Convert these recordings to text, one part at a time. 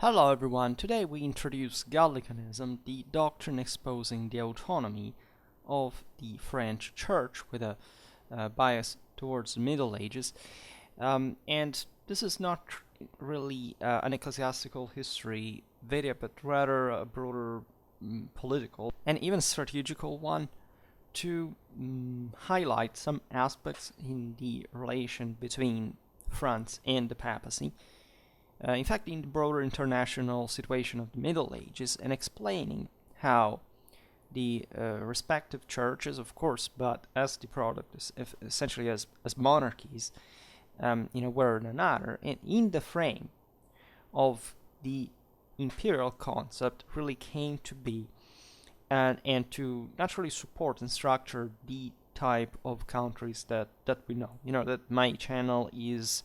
Hello everyone, today we introduce Gallicanism, the doctrine exposing the autonomy of the French Church with a bias towards the Middle Ages. And this is not really an ecclesiastical history video, but rather a broader political and even strategical one to highlight some aspects in the relation between France and the papacy. In fact, in the broader international situation of the Middle Ages, and explaining how the respective churches, of course, but as the product, essentially as monarchies, in a word or another, and in the frame of the imperial concept, really came to be, and to naturally support and structure the type of countries that we know. That my channel is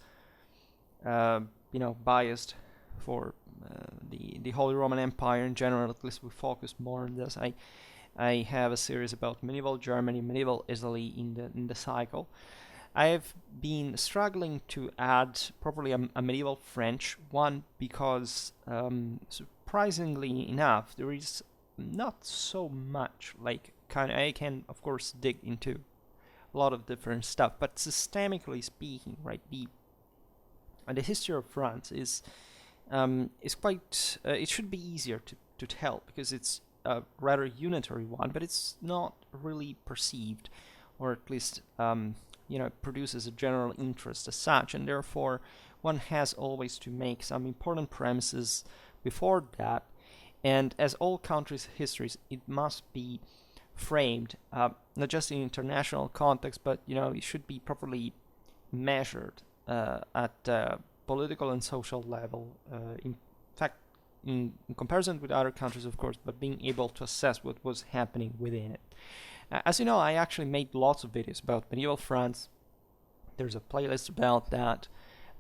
biased for the Holy Roman Empire in general. At least we focus more on this. I have a series about medieval Germany, medieval Italy in the cycle. I have been struggling to add properly a medieval French one because surprisingly enough there is not so much. I can of course dig into a lot of different stuff, but systemically speaking, right, the history of France is quite. It should be easier to tell because it's a rather unitary one, but it's not really perceived, or at least produces a general interest as such, and therefore one has always to make some important premises before that. And as all countries' histories, it must be framed not just in international context, but it should be properly measured at political and social level. In fact, in comparison with other countries, of course, but being able to assess what was happening within it. As you know, I actually made lots of videos about medieval France. There's a playlist about that.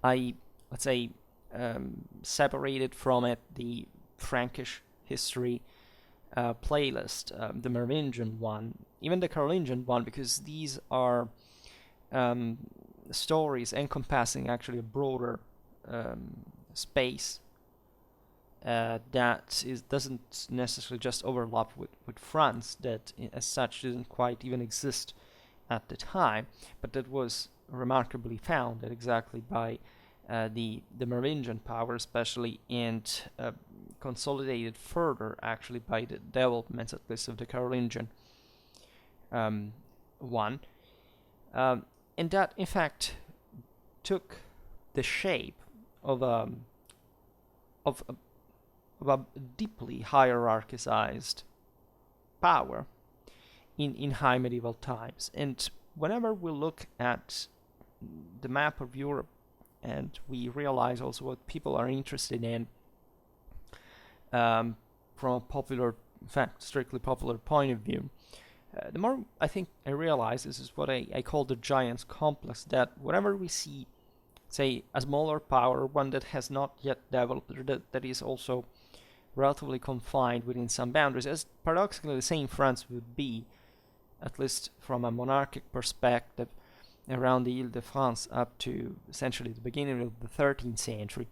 I, let's say, separated from it the Frankish history playlist, the Merovingian one, even the Carolingian one, because these are stories encompassing actually a broader space doesn't necessarily just overlap with France, that as such didn't quite even exist at the time, but that was remarkably founded exactly by the Merovingian power especially, and consolidated further actually by the developments at least of the Carolingian one. And that, in fact, took the shape of a deeply hierarchized power in high medieval times. And whenever we look at the map of Europe, and we realize also what people are interested in from a popular, in fact, strictly popular point of view, the more I think I realize, this is what I call the giant's complex, that whenever we see, say, a smaller power, one that has not yet developed, that is also relatively confined within some boundaries, as paradoxically the same France would be, at least from a monarchic perspective, around the Ile-de-France up to essentially the beginning of the 13th century.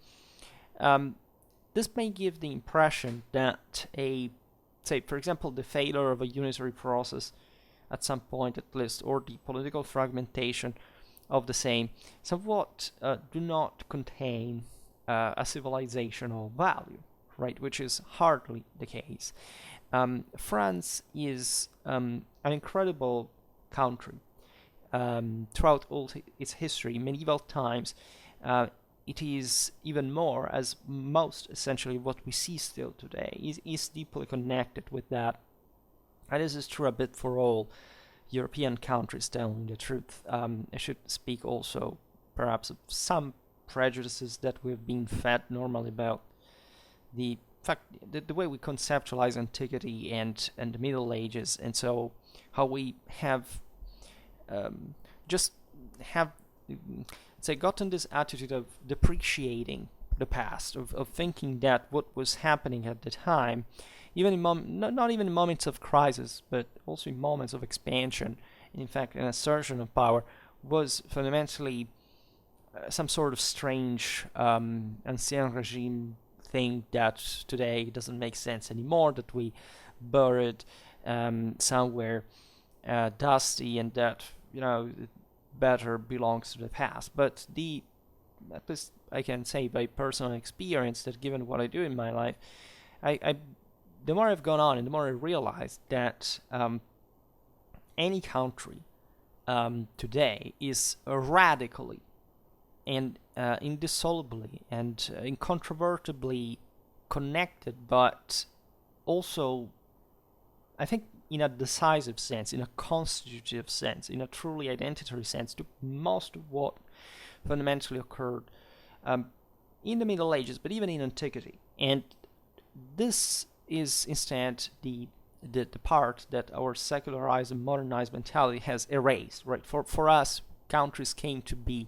This may give the impression that say, for example, the failure of a unitary process at some point at least, or the political fragmentation of the same, somewhat do not contain a civilizational value, right? Which is hardly the case. France is an incredible country. Throughout all its history, medieval times, it is even more, as most essentially what we see still today is deeply connected with that. And this is true a bit for all European countries, telling the truth. I should speak also perhaps of some prejudices that we've been fed normally about the fact, the way we conceptualize antiquity and the Middle Ages, and so how we have gotten this attitude of depreciating the past, of thinking that what was happening at the time, even in not even in moments of crisis, but also in moments of expansion, in fact an assertion of power, was fundamentally some sort of strange ancien regime thing that today doesn't make sense anymore, that we buried somewhere dusty, and that, it better belongs to the past. But at least I can say by personal experience that given what I do in my life, I the more I've gone on and the more I realized that any country today is radically and indissolubly and incontrovertibly connected, but also, I think, in a decisive sense, in a constitutive sense, in a truly identitary sense, to most of what fundamentally occurred in the Middle Ages, but even in antiquity. And this is instead the part that our secularized and modernized mentality has erased. Right? For us, countries came to be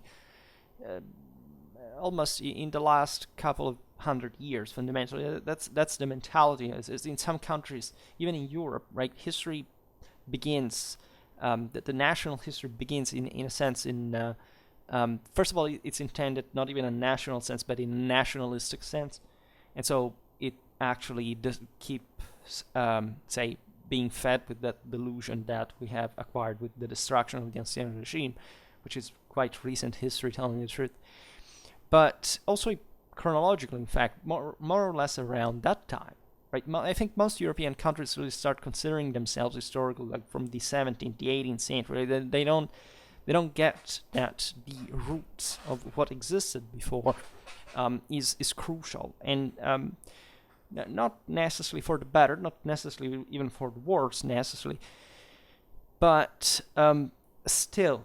almost in the last couple of 100 years. Fundamentally, that's the mentality. As in some countries, even in Europe, right, history begins. The national history begins in a sense in. First of all, it's intended not even in a national sense, but in a nationalistic sense, and so it actually does keep, say, being fed with that delusion that we have acquired with the destruction of the ancien regime, which is quite recent history, telling the truth. But also chronologically, in fact, more or less around that time, right? I think most European countries really start considering themselves historical, like from the 17th, the 18th century. They don't get that the roots of what existed before is crucial, and not necessarily for the better, not necessarily even for the worse necessarily, but still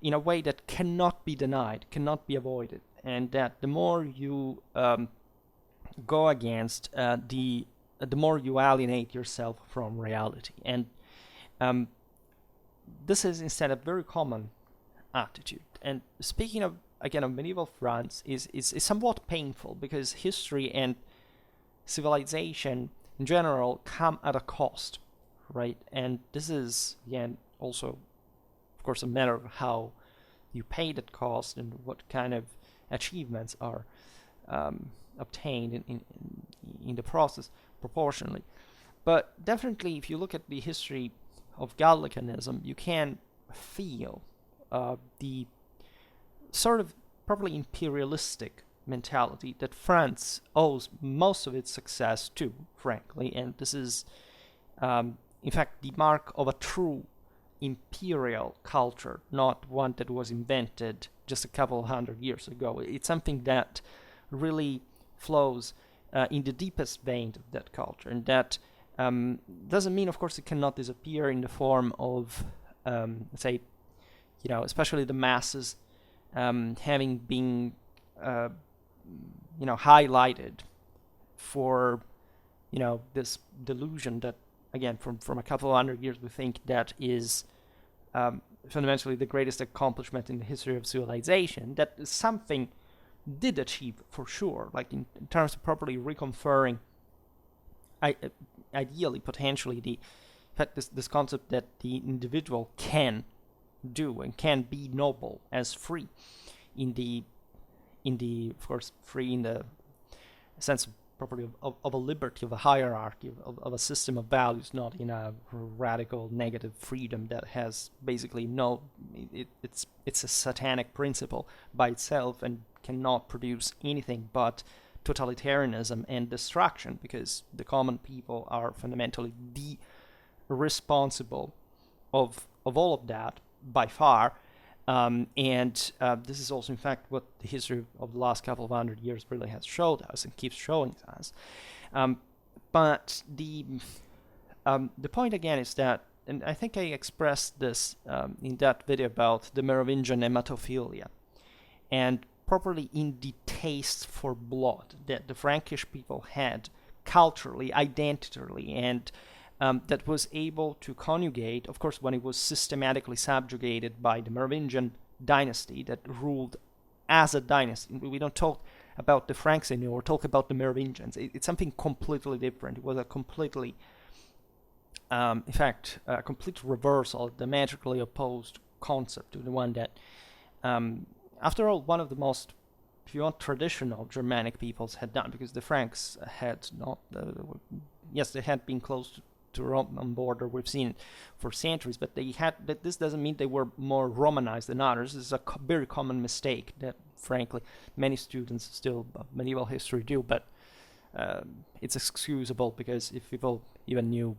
in a way that cannot be denied, cannot be avoided, and that the more you go against, the more you alienate yourself from reality. And this is instead a very common attitude. And speaking of, again, of medieval France, is somewhat painful, because history and civilization in general come at a cost, right? And this is, again, also, of course, a matter of how you pay that cost and what kind of achievements are obtained in the process proportionally. But definitely, if you look at the history of Gallicanism, you can feel the sort of probably imperialistic mentality that France owes most of its success to, frankly, and this is, in fact, the mark of a true imperial culture, not one that was invented just a couple of 100 years ago. It's something that really flows in the deepest vein of that culture, and that doesn't mean, of course, it cannot disappear in the form of, say, especially the masses having been, highlighted for, this delusion that, again, from a couple of 100 years, we think that is fundamentally the greatest accomplishment in the history of civilization, that something did achieve for sure, like in terms of properly reconferring, ideally, potentially, in fact, this concept that the individual can do and can be noble as free in the of course, free in the sense of properly of a liberty, of a hierarchy, of a system of values, not in a radical negative freedom that has basically it's a satanic principle by itself and cannot produce anything but totalitarianism and destruction, because the common people are fundamentally the responsible of all of that by far. And this is also, in fact, what the history of the last couple of 100 years really has showed us and keeps showing us. But the point again is that, and I think I expressed this in that video about the Merovingian hematophilia, and properly in the taste for blood that the Frankish people had culturally, identitarily, and that was able to conjugate, of course, when it was systematically subjugated by the Merovingian dynasty that ruled as a dynasty. We don't talk about the Franks anymore, we talk about the Merovingians. It's something completely different. It was a completely, in fact, a complete reversal, diametrically opposed concept to the one that, after all, one of the most if you want, traditional Germanic peoples had done, because the Franks had not, yes, they had been close to Roman border. We've seen it for centuries, but this doesn't mean they were more Romanized than others. This is a very common mistake that, frankly, many students still of medieval history do, but it's excusable, because if people even knew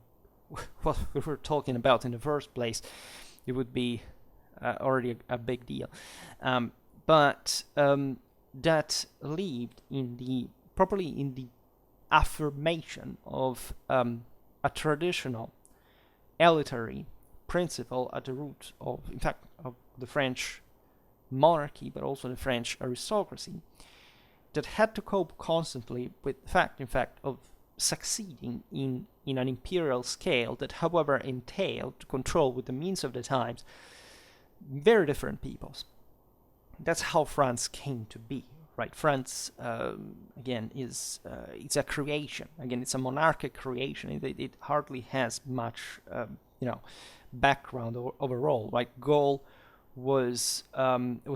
what we were talking about in the first place, it would be already a big deal. But that lived properly in the affirmation of a traditional elitary principle at the root of, in fact, of the French monarchy, but also the French aristocracy, that had to cope constantly with the fact, in fact, of succeeding in an imperial scale that, however, entailed to control with the means of the times very different peoples. That's how France came to be, right? France, again, it's a creation. Again, it's a monarchic creation. It hardly has much, background overall. Right? Gaul was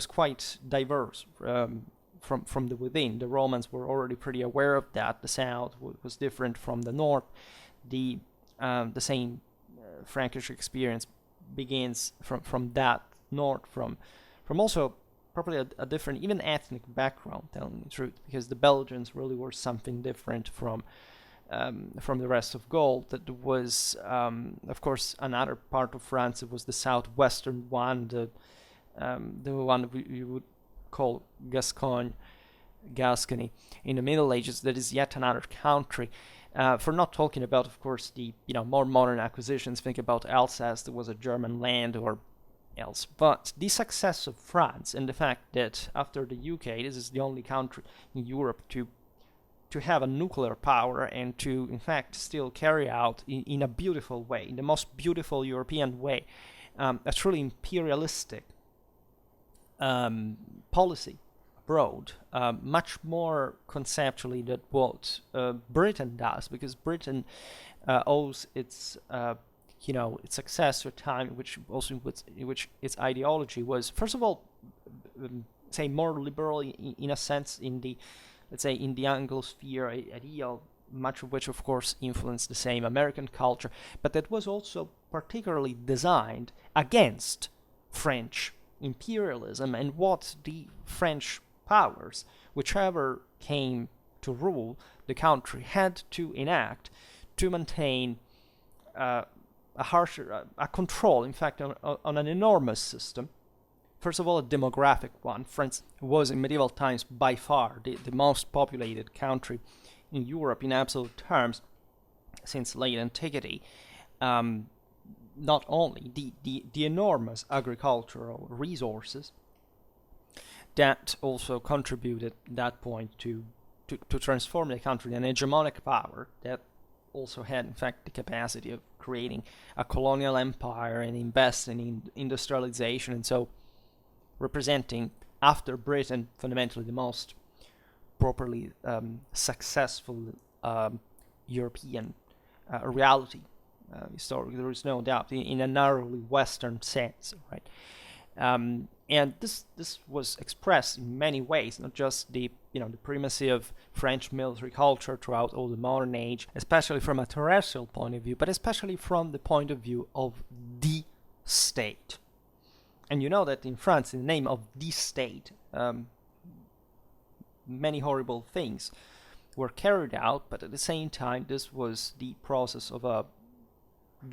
quite diverse from the within. The Romans were already pretty aware of that. The south was different from the north. The same Frankish experience begins from that north, from also probably a different, even ethnic background, telling the truth, because the Belgians really were something different from the rest of Gaul. That was, of course, another part of France. It was the southwestern one, the one you would call Gascony in the Middle Ages. That is yet another country. For not talking about, of course, the more modern acquisitions. Think about Alsace, that was a German land, or else. But the success of France, and the fact that after the UK, this is the only country in Europe to have a nuclear power, and to, in fact, still carry out in a beautiful way, in the most beautiful European way, a truly imperialistic policy abroad, much more conceptually than what Britain does, because Britain owes its its success to a time in which its ideology was, first of all, say, more liberal in a sense, in the, let's say, in the Anglosphere ideal, much of which, of course, influenced the same American culture, but that was also particularly designed against French imperialism and what the French powers, whichever came to rule the country, had to enact to maintain a control, in fact, on an enormous system. First of all, a demographic one. France was in medieval times by far the most populated country in Europe in absolute terms since late antiquity. Not only the enormous agricultural resources that also contributed at that point to transform the country, an hegemonic power that also had, in fact, the capacity of creating a colonial empire and investing in industrialization, and so representing, after Britain, fundamentally the most properly successful European reality. Historically, there is no doubt, in a narrowly Western sense, right? And this was expressed in many ways, not just the primacy of French military culture throughout all the modern age, especially from a terrestrial point of view, but especially from the point of view of the state. And you know that in France, in the name of the state, many horrible things were carried out, but at the same time, this was the process of a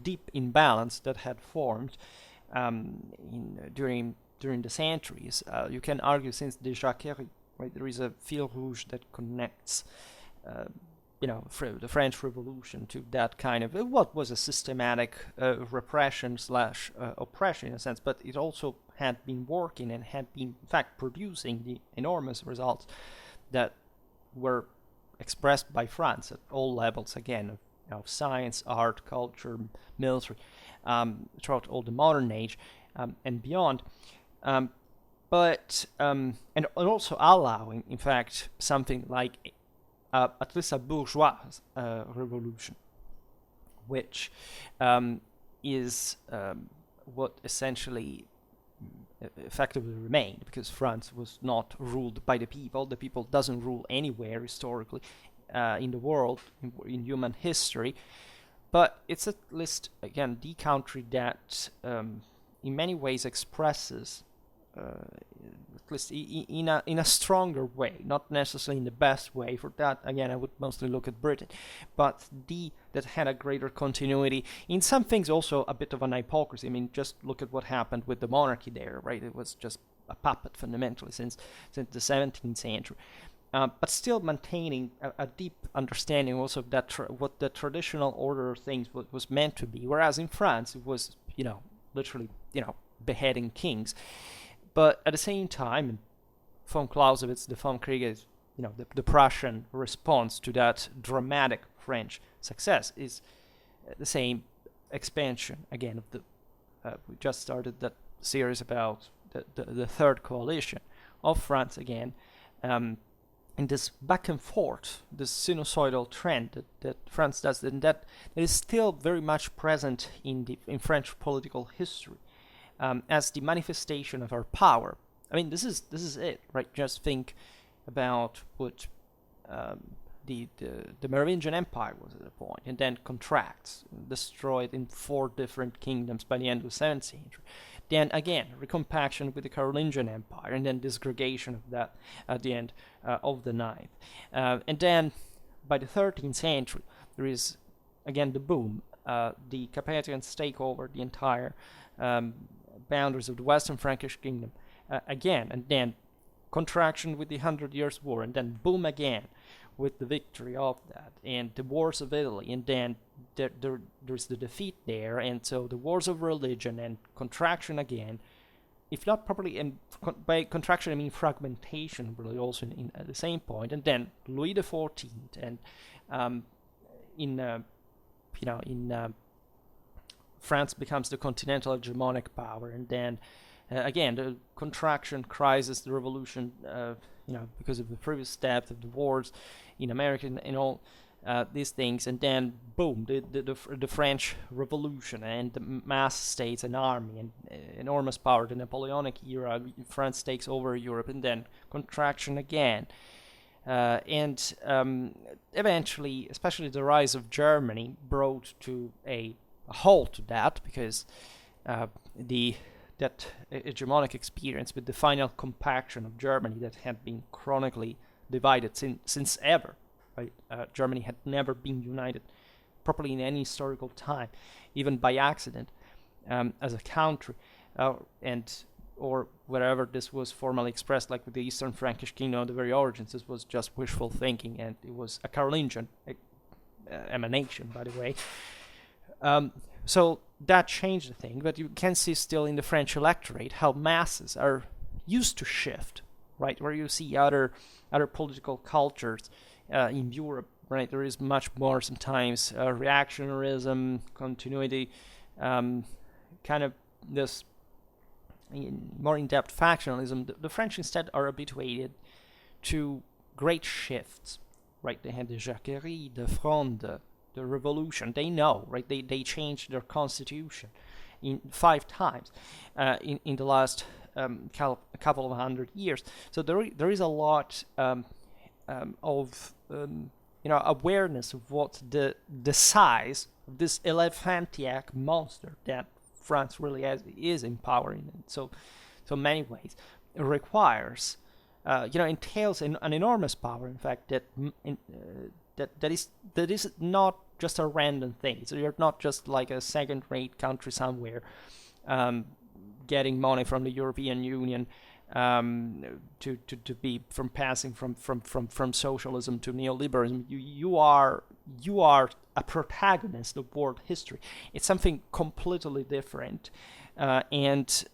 deep imbalance that had formed during the centuries. You can argue since the Jacquerie, right? There is a fil rouge that connects, the French Revolution to that kind of what was a systematic repression slash oppression in a sense, but it also had been working and had been, in fact, producing the enormous results that were expressed by France at all levels, again, of science, art, culture, military, throughout all the modern age and beyond. But and also allowing, in fact, something like at least a bourgeois revolution, which is what essentially effectively remained, because France was not ruled by the people. The people doesn't rule anywhere historically in the world, in human history. But it's at least, again, the country that in many ways expresses, at least in a stronger way, not necessarily in the best way. For that, again, I would mostly look at Britain, but that had a greater continuity. In some things, also a bit of an hypocrisy. I mean, just look at what happened with the monarchy there, right? It was just a puppet fundamentally since the 17th century. But still maintaining a deep understanding also of that what the traditional order of things was meant to be. Whereas in France, it was, literally, beheading kings. But at the same time, von Clausewitz, the von Krieg, is, the Prussian response to that dramatic French success is the same expansion, again, of the, we just started that series about the third coalition of France again, and this back and forth, this sinusoidal trend that France does, and that is still very much present in French political history. As the manifestation of our power. I mean, this is it, right? Just think about what the Merovingian Empire was at a point, and then contracts, destroyed in 4 different kingdoms by the end of the 7th century. Then again, recompaction with the Carolingian Empire, and then disgregation of that at the end of the 9th. And then by the 13th century, there is again the boom. The Carpathians take over the entire boundaries of the Western Frankish kingdom again, and then contraction with the 100 Years' War, and then boom again with the victory of that, and the wars of Italy, and then there's the defeat there, and so the wars of religion, and contraction again, if not properly, and by contraction I mean fragmentation, really also at the same point, and then Louis XIV, and France becomes the continental hegemonic power, and then again the contraction, crisis, the revolution, because of the previous steps of the wars in America and all these things, and then boom, the French Revolution and the mass states and army and enormous power, the Napoleonic era, France takes over Europe, and then contraction again. And eventually, especially the rise of Germany brought to a halt to that, because that hegemonic experience with the final compaction of Germany that had been chronically divided since ever, right? Germany had never been united properly in any historical time, even by accident, as a country, or wherever this was formally expressed, like with the Eastern Frankish Kingdom, the very origins. This was just wishful thinking, and it was a Carolingian emanation, by the way. So that changed the thing, but you can see still in the French electorate how masses are used to shift, right? Where you see other political cultures in Europe, right? There is much more sometimes reactionarism, continuity, kind of this more in-depth factionalism. The French instead are habituated to great shifts, right? They had the Jacquerie, the Fronde, the Revolution. They know, right? They changed their constitution in 5 times in the last couple of 100 years. So there is a lot of awareness of what the size of this elephantiac monster that France really is empowering in so many ways. It requires, entails an enormous power. In fact, that is not just a random thing. So you're not just like a second-rate country somewhere, getting money from the European Union to be from passing from socialism to neoliberalism. You are a protagonist of world history. It's something completely different, and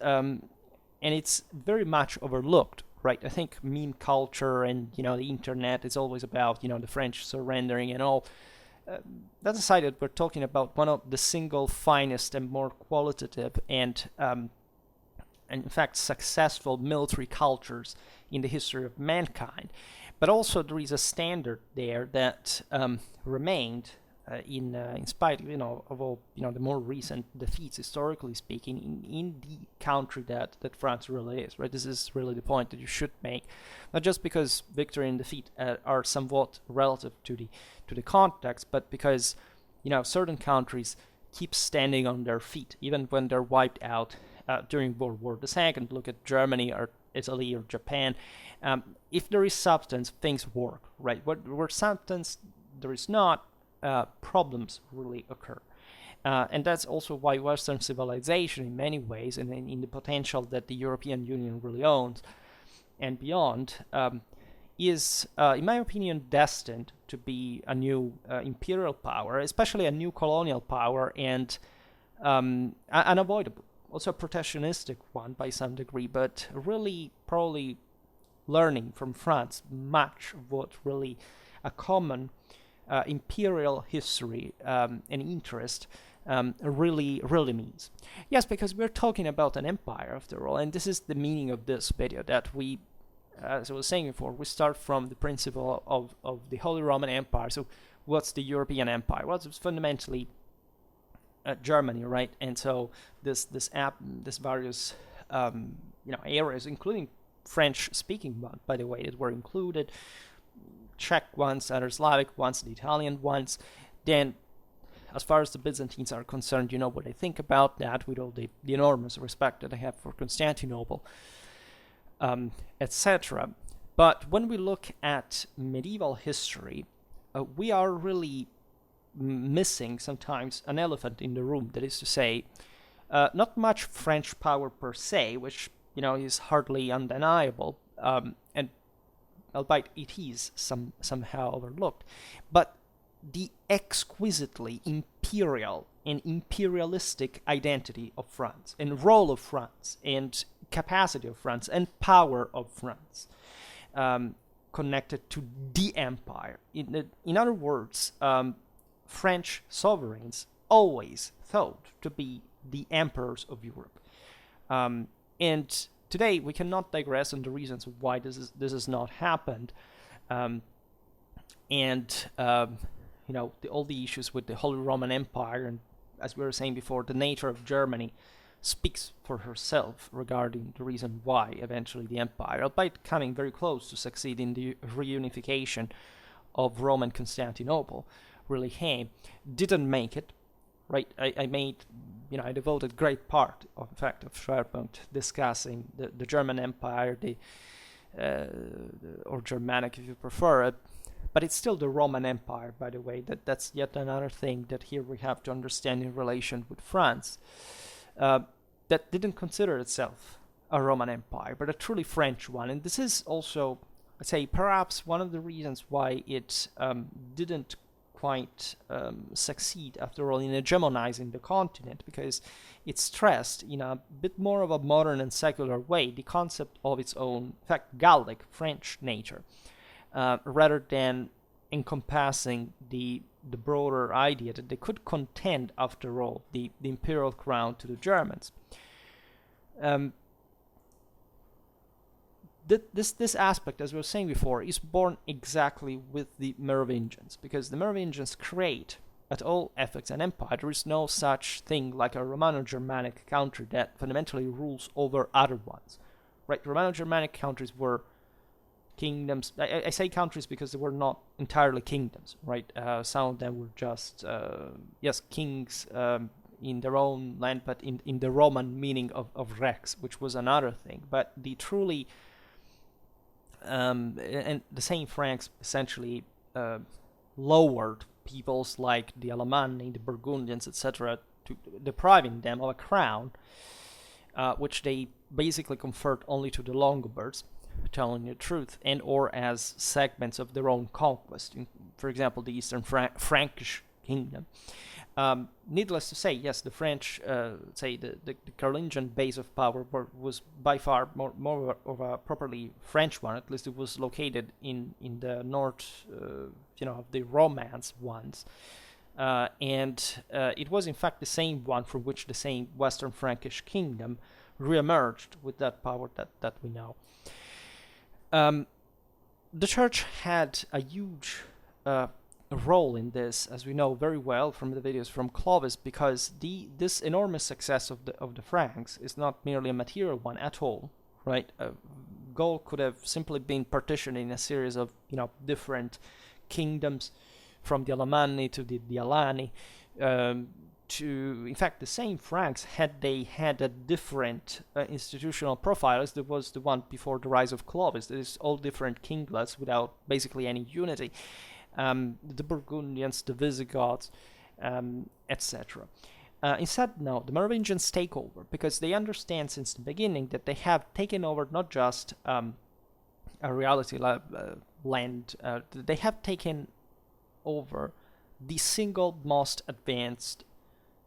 it's very much overlooked, right? I think meme culture and the internet is always about the French surrendering and all. That aside, that we're talking about one of the single finest and more qualitative and in fact successful military cultures in the history of mankind. But also there is a standard there that remained in spite, of all, the more recent defeats, historically speaking, in the country that France really is, right? This is really the point that you should make, not just because victory and defeat are somewhat relative to the context, but because, certain countries keep standing on their feet, even when they're wiped out during World War II. Look at Germany or Italy or Japan. If there is substance, things work, right? Where substance there is not, problems really occur. And that's also why Western civilization, in many ways, and in the potential that the European Union really owns and beyond, is, in my opinion, destined to be a new imperial power, especially a new colonial power, and unavoidable. Also a protectionistic one by some degree, but really probably learning from France much of what really a common imperial history and interest really means. Yes, because we're talking about an empire after all, and this is the meaning of this video, that we, as I was saying before, we start from the principle of the Holy Roman Empire. So what's the European Empire? Well, it's fundamentally Germany, right? And so this various areas, including French-speaking ones, by the way, that were included, Czech ones, other Slavic ones, the Italian ones. Then, as far as the Byzantines are concerned, you know what I think about that, with all the enormous respect that I have for Constantinople, etc. But when we look at medieval history, we are really missing sometimes an elephant in the room. That is to say, not much French power per se, which is hardly undeniable, and albeit it is somehow overlooked, but the exquisitely imperial and imperialistic identity of France, and role of France, and capacity of France, and power of France, connected to the empire. In other words, French sovereigns always thought to be the emperors of Europe. And today we cannot digress on the reasons why this has not happened, all the issues with the Holy Roman Empire, and as we were saying before, the nature of Germany speaks for herself regarding the reason why eventually the empire, albeit coming very close to succeed in the reunification of Rome and Constantinople, really came, didn't make it. Right, I devoted great part, of Schwerpunkt discussing the German Empire, or Germanic if you prefer it, but it's still the Roman Empire, by the way. That's yet another thing that here we have to understand in relation with France, that didn't consider itself a Roman Empire, but a truly French one. And this is also, I'd say, perhaps one of the reasons why it didn't quite succeed after all in hegemonizing the continent, because it stressed in a bit more of a modern and secular way the concept of its own, in fact, Gallic French nature, rather than encompassing the broader idea that they could contend, after all, the imperial crown to the Germans. This aspect, as we were saying before, is born exactly with the Merovingians, because the Merovingians create, at all epochs and empire, there is no such thing like a Romano-Germanic country that fundamentally rules over other ones. Right? Romano-Germanic countries were kingdoms. I say countries because they were not entirely kingdoms, right? Some of them were just, kings in their own land, but in the Roman meaning of Rex, which was another thing. But the truly and the same Franks essentially lowered peoples like the Alemanni, the Burgundians, etc., to depriving them of a crown, which they basically conferred only to the Longobards, telling the truth, and or as segments of their own conquest. For example, the Eastern Frankish kingdom. Needless to say, yes, the French, the Carolingian base of power was by far more of a properly French one. At least it was located in the north, of the Romance ones, and it was in fact the same one from which the same Western Frankish kingdom reemerged with that power that we know. The church had a huge role in this, as we know very well from the videos from Clovis, because this enormous success of the Franks is not merely a material one at all, right? Gaul could have simply been partitioned in a series of different kingdoms, from the Alemanni to the Alani, to, in fact, the same Franks, had they had a different institutional profile as there was the one before the rise of Clovis. That is, all different kinglets without basically any unity. The Burgundians, the Visigoths, etc. Instead, no, the Merovingians take over, because they understand since the beginning that they have taken over not just a reality land, they have taken over the single most advanced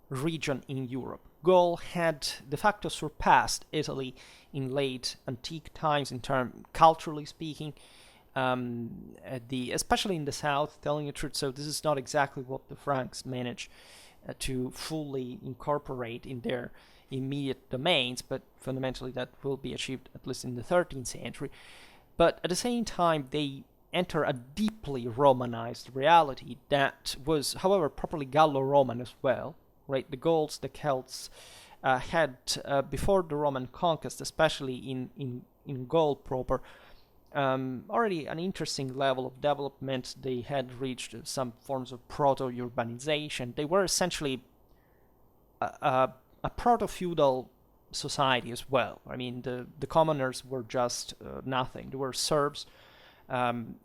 region in Europe. Gaul had de facto surpassed Italy in late antique times culturally speaking, especially in the south, telling the truth. So this is not exactly what the Franks managed to fully incorporate in their immediate domains, but fundamentally that will be achieved at least in the 13th century. But at the same time, they enter a deeply Romanized reality that was, however, properly Gallo-Roman as well. Right, the Gauls, the Celts had before the Roman conquest, especially in Gaul proper, already an interesting level of development. They had reached some forms of proto-urbanization. They were essentially a proto-feudal society as well. I mean, the commoners were just nothing. They were serfs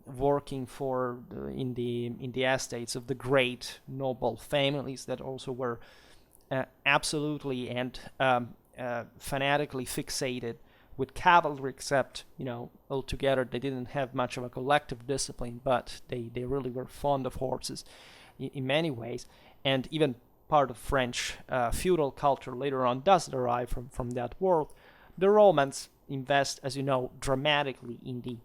working in the estates of the great noble families that also were absolutely and fanatically fixated with cavalry, except altogether they didn't have much of a collective discipline, but they really were fond of horses in many ways. And even part of French feudal culture later on does derive from that world. The Romans invest, as you know, dramatically in the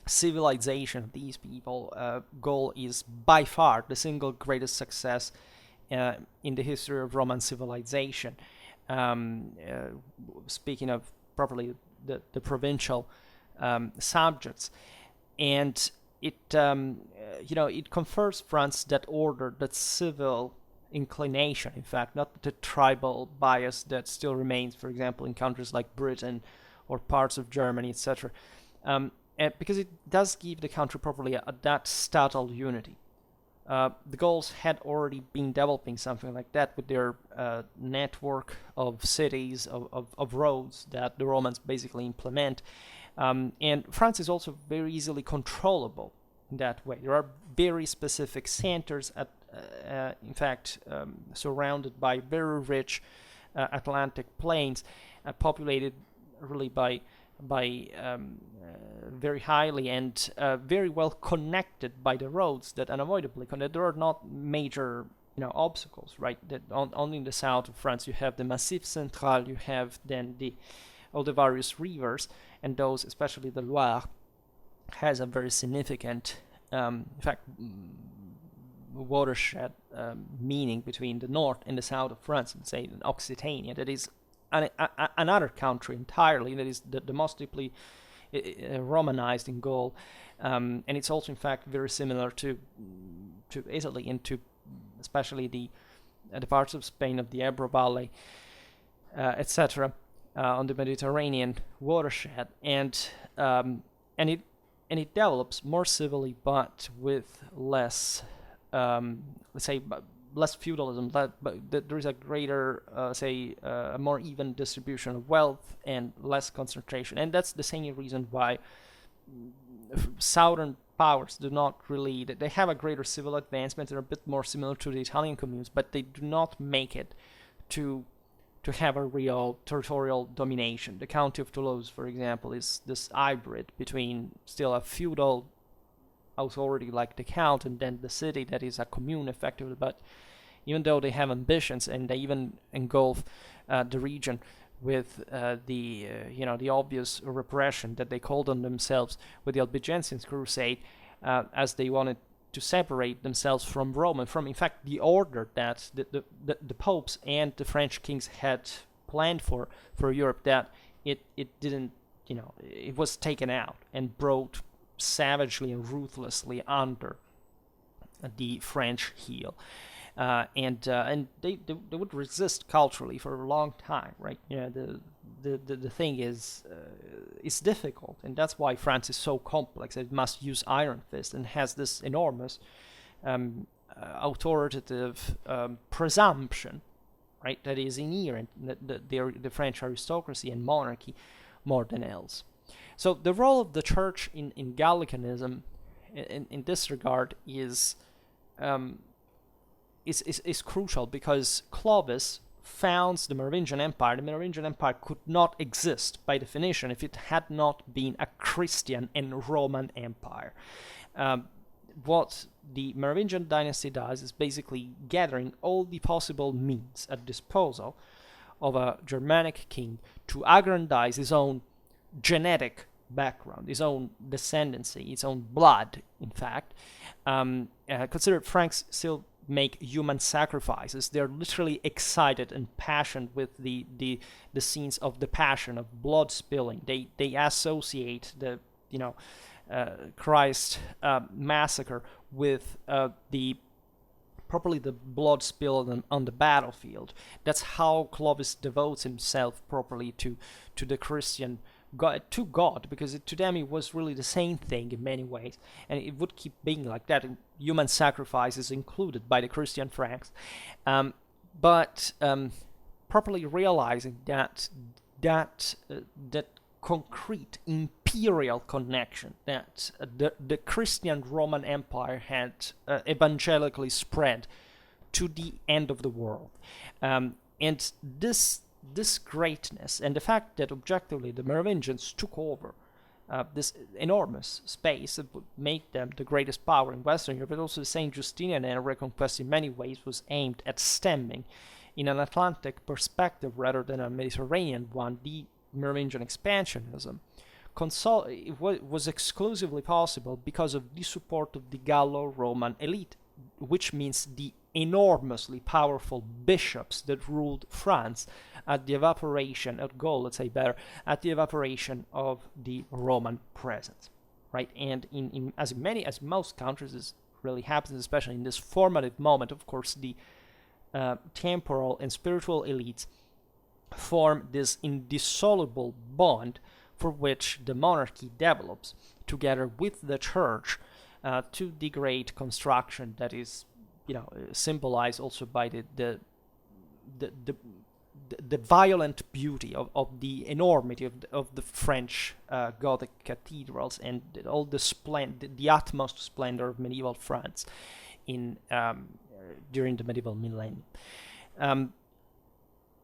civilization of these people. Gaul is by far the single greatest success in the history of Roman civilization. Speaking of properly the provincial subjects, and it it confers France that order, that civil inclination, in fact, not the tribal bias that still remains, for example, in countries like Britain or parts of Germany, etc. Because it does give the country properly that statal unity. The Gauls had already been developing something like that with their network of cities, of roads that the Romans basically implement. And France is also very easily controllable in that way. There are very specific centers, in fact, surrounded by very rich Atlantic plains, populated really by very highly and very well connected by the roads that unavoidably connect. There are not major obstacles, right? That only in the south of France you have the Massif Central, you have then all the various rivers, and those, especially the Loire, has a very significant, in fact, watershed meaning between the north and the south of France, let's say in Occitania. That is another country entirely, that is the most deeply Romanized in Gaul, and it's also in fact very similar to Italy and to especially the parts of Spain of the Ebro Valley, etc., on the Mediterranean watershed, and it develops more civilly, but with less, let's say, less feudalism, but there is a greater, a more even distribution of wealth and less concentration. And that's the same reason why southern powers do not really, they have a greater civil advancement. They're a bit more similar to the Italian communes, but they do not make it to have a real territorial domination. The County of Toulouse, for example, is this hybrid between still a feudal authority like the count and then the city that is a commune effectively. But even though they have ambitions and they even engulf the region with the obvious repression that they called on themselves with the Albigensian crusade, as they wanted to separate themselves from Rome and from, in fact, the order that the popes and the French kings had planned for Europe, that it didn't, it was taken out and brought savagely and ruthlessly under the French heel. And they would resist culturally for a long time, right? The thing is, it's difficult, and that's why France is so complex. It must use iron fist and has this enormous authoritative presumption, right? That is inherent the French aristocracy and monarchy more than else. So the role of the church in Gallicanism, in this regard, is crucial, because Clovis founds the Merovingian Empire. The Merovingian Empire could not exist by definition if it had not been a Christian and Roman empire. What the Merovingian dynasty does is basically gathering all the possible means at disposal of a Germanic king to aggrandize his own genetic background, his own descendancy, his own blood, in fact. Consider Franks still make human sacrifices. They're literally excited and passionate with the scenes of the passion, of blood spilling. They associate the Christ massacre with the blood spilled on the battlefield. That's how Clovis devotes himself properly to the Christian God, because to them it was really the same thing in many ways, and it would keep being like that. And human sacrifices included by the Christian Franks, but properly realizing that concrete imperial connection that the Christian Roman Empire had evangelically spread to the end of the world, and this greatness, and the fact that objectively the Merovingians took over this enormous space that would make them the greatest power in Western Europe, but also the Saint Justinian reconquest in many ways was aimed at stemming, in an Atlantic perspective rather than a Mediterranean one, the Merovingian expansionism. It was exclusively possible because of the support of the Gallo-Roman elite, which means the enormously powerful bishops that ruled France at the evaporation of the Roman presence, right? And in as most countries this really happens, especially in this formative moment, of course, the temporal and spiritual elites form this indissoluble bond for which the monarchy develops together with the church to the great construction that is symbolized also by the violent beauty of the enormity of the French Gothic cathedrals and all the utmost splendor of medieval France during the medieval millennium.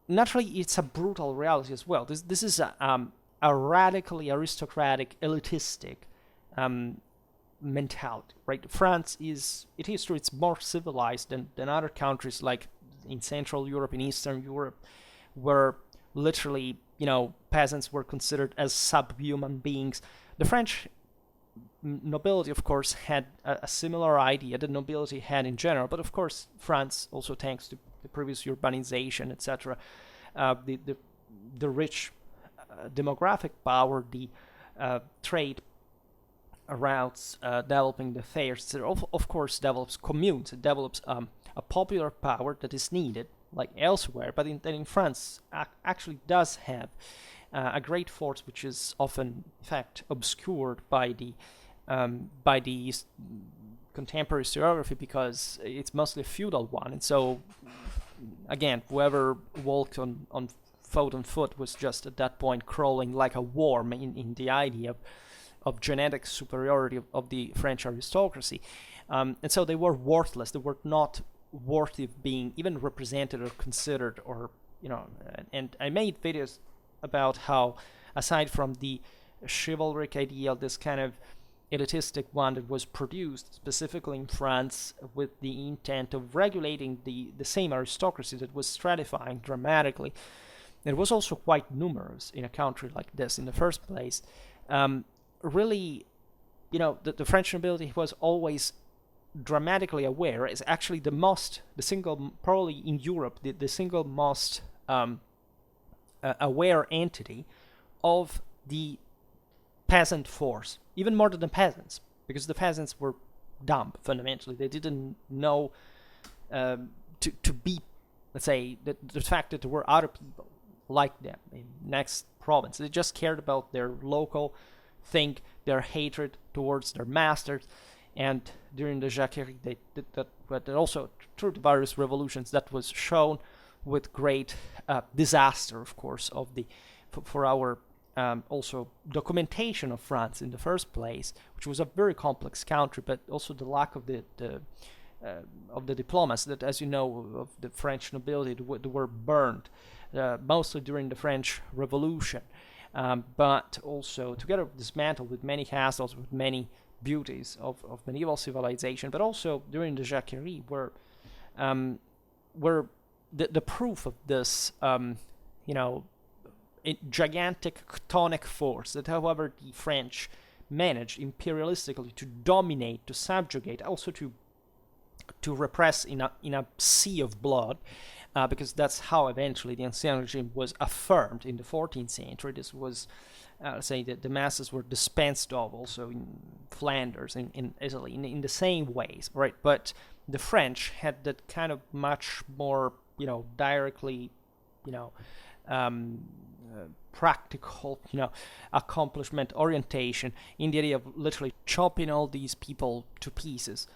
Naturally, it's a brutal reality as well. This is a radically aristocratic, elitistic mentality, right? France is, in history, it's more civilized than other countries like in Central Europe, in Eastern Europe, where literally, peasants were considered as subhuman beings. The French nobility, of course, had a similar idea that nobility had in general, but of course, France, also thanks to the previous urbanization, etc., the rich demographic power, the trade routes, developing the fairs, of course, develops communes. It develops a popular power that is needed, like elsewhere, but in France actually does have a great force, which is often, in fact, obscured by the contemporary historiography, because it's mostly a feudal one, and so again, whoever walked on foot was just at that point crawling like a worm in the idea of genetic superiority of the French aristocracy, and so they were worthless. They were not worthy of being even represented or considered, or and I made videos about how, aside from the chivalric ideal, this kind of elitistic one that was produced specifically in France with the intent of regulating the same aristocracy that was stratifying dramatically, it was also quite numerous in a country like this in the first place. Really, the French nobility was always dramatically aware, is actually probably in Europe, the single most aware entity of the peasant force, even more than the peasants, because the peasants were dumb, fundamentally. They didn't know to be, let's say, the fact that there were other people like them in next province. They just cared about their local thing, their hatred towards their masters. And during the Jacquerie, they did that, but also through the various revolutions, that was shown with great disaster, of course, of the for our also documentation of France in the first place, which was a very complex country, but also the lack of the diplomas that, as you know, of the French nobility, they were burned, mostly during the French Revolution, but also together dismantled with many castles, with many beauties of medieval civilization, but also during the Jacquerie, where the proof of this, gigantic chthonic force that, however, the French managed imperialistically to dominate, to subjugate, also to repress in a sea of blood, because that's how eventually the ancien regime was affirmed in the 14th century. This was, say, that the masses were dispensed of also in Flanders, in Italy, in the same ways, right? But the French had that kind of much more, directly, practical, accomplishment orientation in the idea of literally chopping all these people to pieces,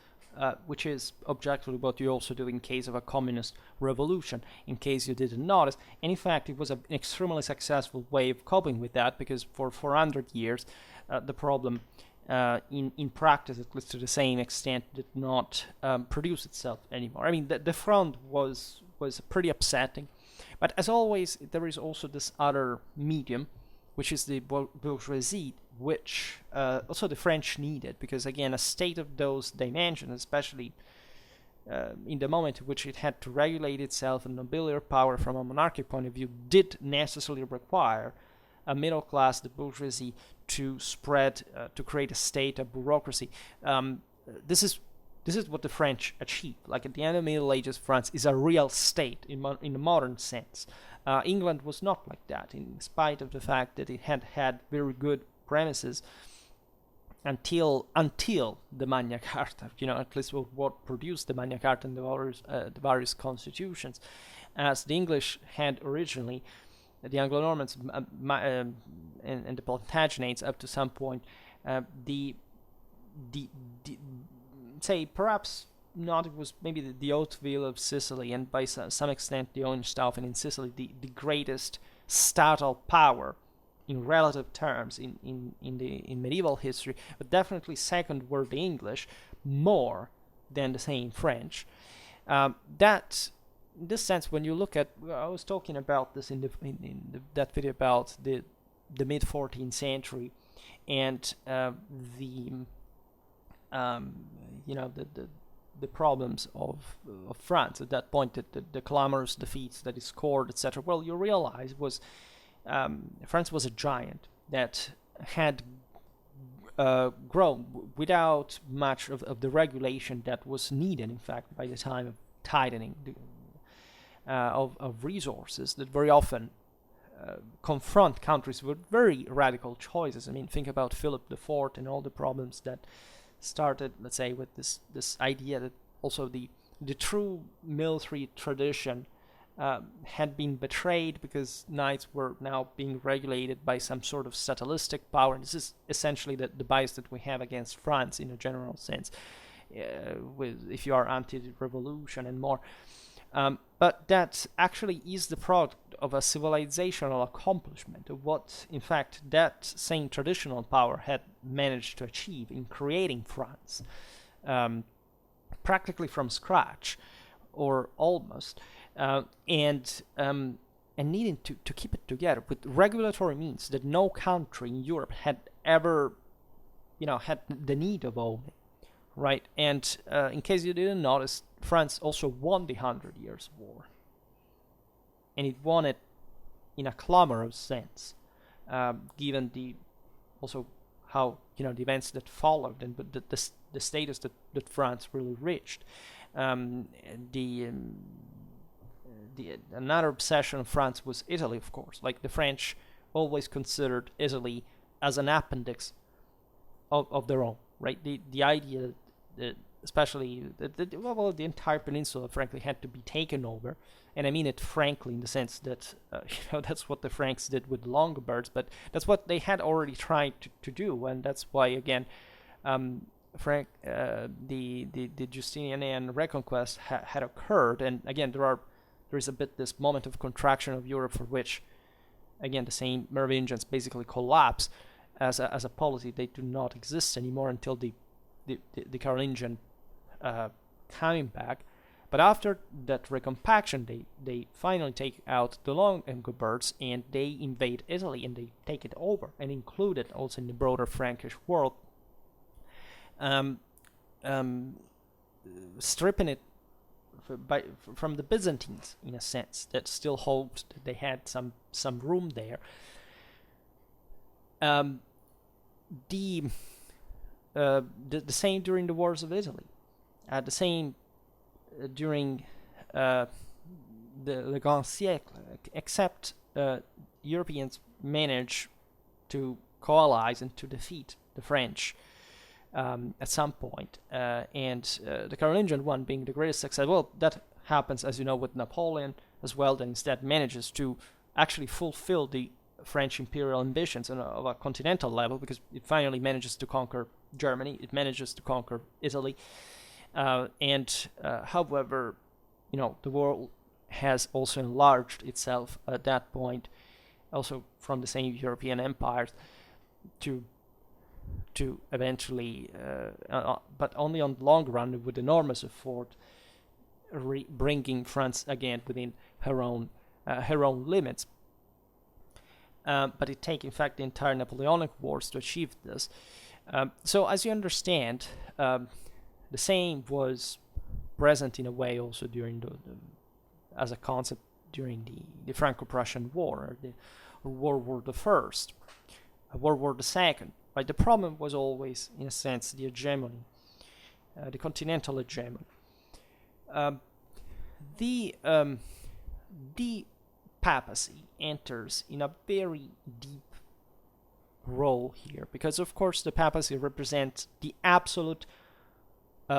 which is objectively what you also do in case of a communist revolution, in case you didn't notice. And in fact, it was an extremely successful way of coping with that, because for 400 years, the problem in practice, at least to the same extent, did not produce itself anymore. I mean, the front was pretty upsetting. But as always, there is also this other medium, which is the bourgeoisie, which also the French needed, because again, a state of those dimensions, especially in the moment in which it had to regulate itself and nobiliary power from a monarchic point of view, did necessarily require a middle class, the bourgeoisie, to spread, to create a state, a bureaucracy. This is what the French achieved. Like at the end of the Middle Ages, France is a real state in the modern sense. England was not like that, in spite of the fact that it had very good premises until the Magna Carta. At least what produced the Magna Carta and the various constitutions, as the English had originally, the Anglo-Normans and the Plantagenets up to some point, the say perhaps not, it was maybe the Hauteville of Sicily, and by some extent the Hohenstaufen in Sicily, the greatest statal power in relative terms in medieval history, but definitely second were the English, more than the same French. That, in this sense, when you look at, I was talking about this in that video about the mid 14th century and the problems of France at that point, the clamorous defeats that it scored, etc. Well, you realize France was a giant that had grown without much of the regulation that was needed, in fact, by the time of tightening of resources that very often confront countries with very radical choices. I mean, think about Philip IV and all the problems that started, let's say, with this idea that also the true military tradition had been betrayed, because knights were now being regulated by some sort of satellistic power. And this is essentially the bias that we have against France in a general sense, if you are anti-revolution and more. But that actually is the product of a civilizational accomplishment of what, in fact, that same traditional power had managed to achieve in creating France, practically from scratch, or almost, and needing to keep it together with regulatory means that no country in Europe had ever, had the need of owning, right? And in case you didn't notice, France also won the 100 Years' War, and it won it in a clamorous sense, given also how the events that followed and the status that France really reached. Another obsession of France was Italy, of course. Like the French always considered Italy as an appendix of their own, right? The idea especially the entire peninsula, frankly, had to be taken over. And I mean it frankly in the sense that that's what the Franks did with the Longobards, but that's what they had already tried to do, and that's why again, the Justinian Reconquest had occurred, and again there is a bit this moment of contraction of Europe for which, again, the same Merovingians basically collapse as a polity. They do not exist anymore until the Carolingian coming back. But after that recompaction, they finally take out the Longobards and they invade Italy and they take it over and include it also in the broader Frankish world, stripping it from the Byzantines in a sense that still hoped that they had some room there. The same during the Wars of Italy, the same during the Grand Siècle, except Europeans managed to coalesce and to defeat the French at some point, and the Carolingian one being the greatest success. Well, that happens, as you know, with Napoleon as well, that instead manages to actually fulfill the French imperial ambitions on a continental level, because it finally manages to conquer Germany, it manages to conquer Italy, and however, the world has also enlarged itself at that point, also from the same European empires, to eventually, but only on the long run, with enormous effort, bringing France again within her own limits. But it takes, in fact, the entire Napoleonic Wars to achieve this. So, as you understand, the same was present in a way also during as a concept during the Franco-Prussian War, or World War the First, World War the Second. Right? The problem was always, in a sense, the hegemony, the continental hegemony. The papacy enters in a very deep role here, because of course the papacy represents the absolute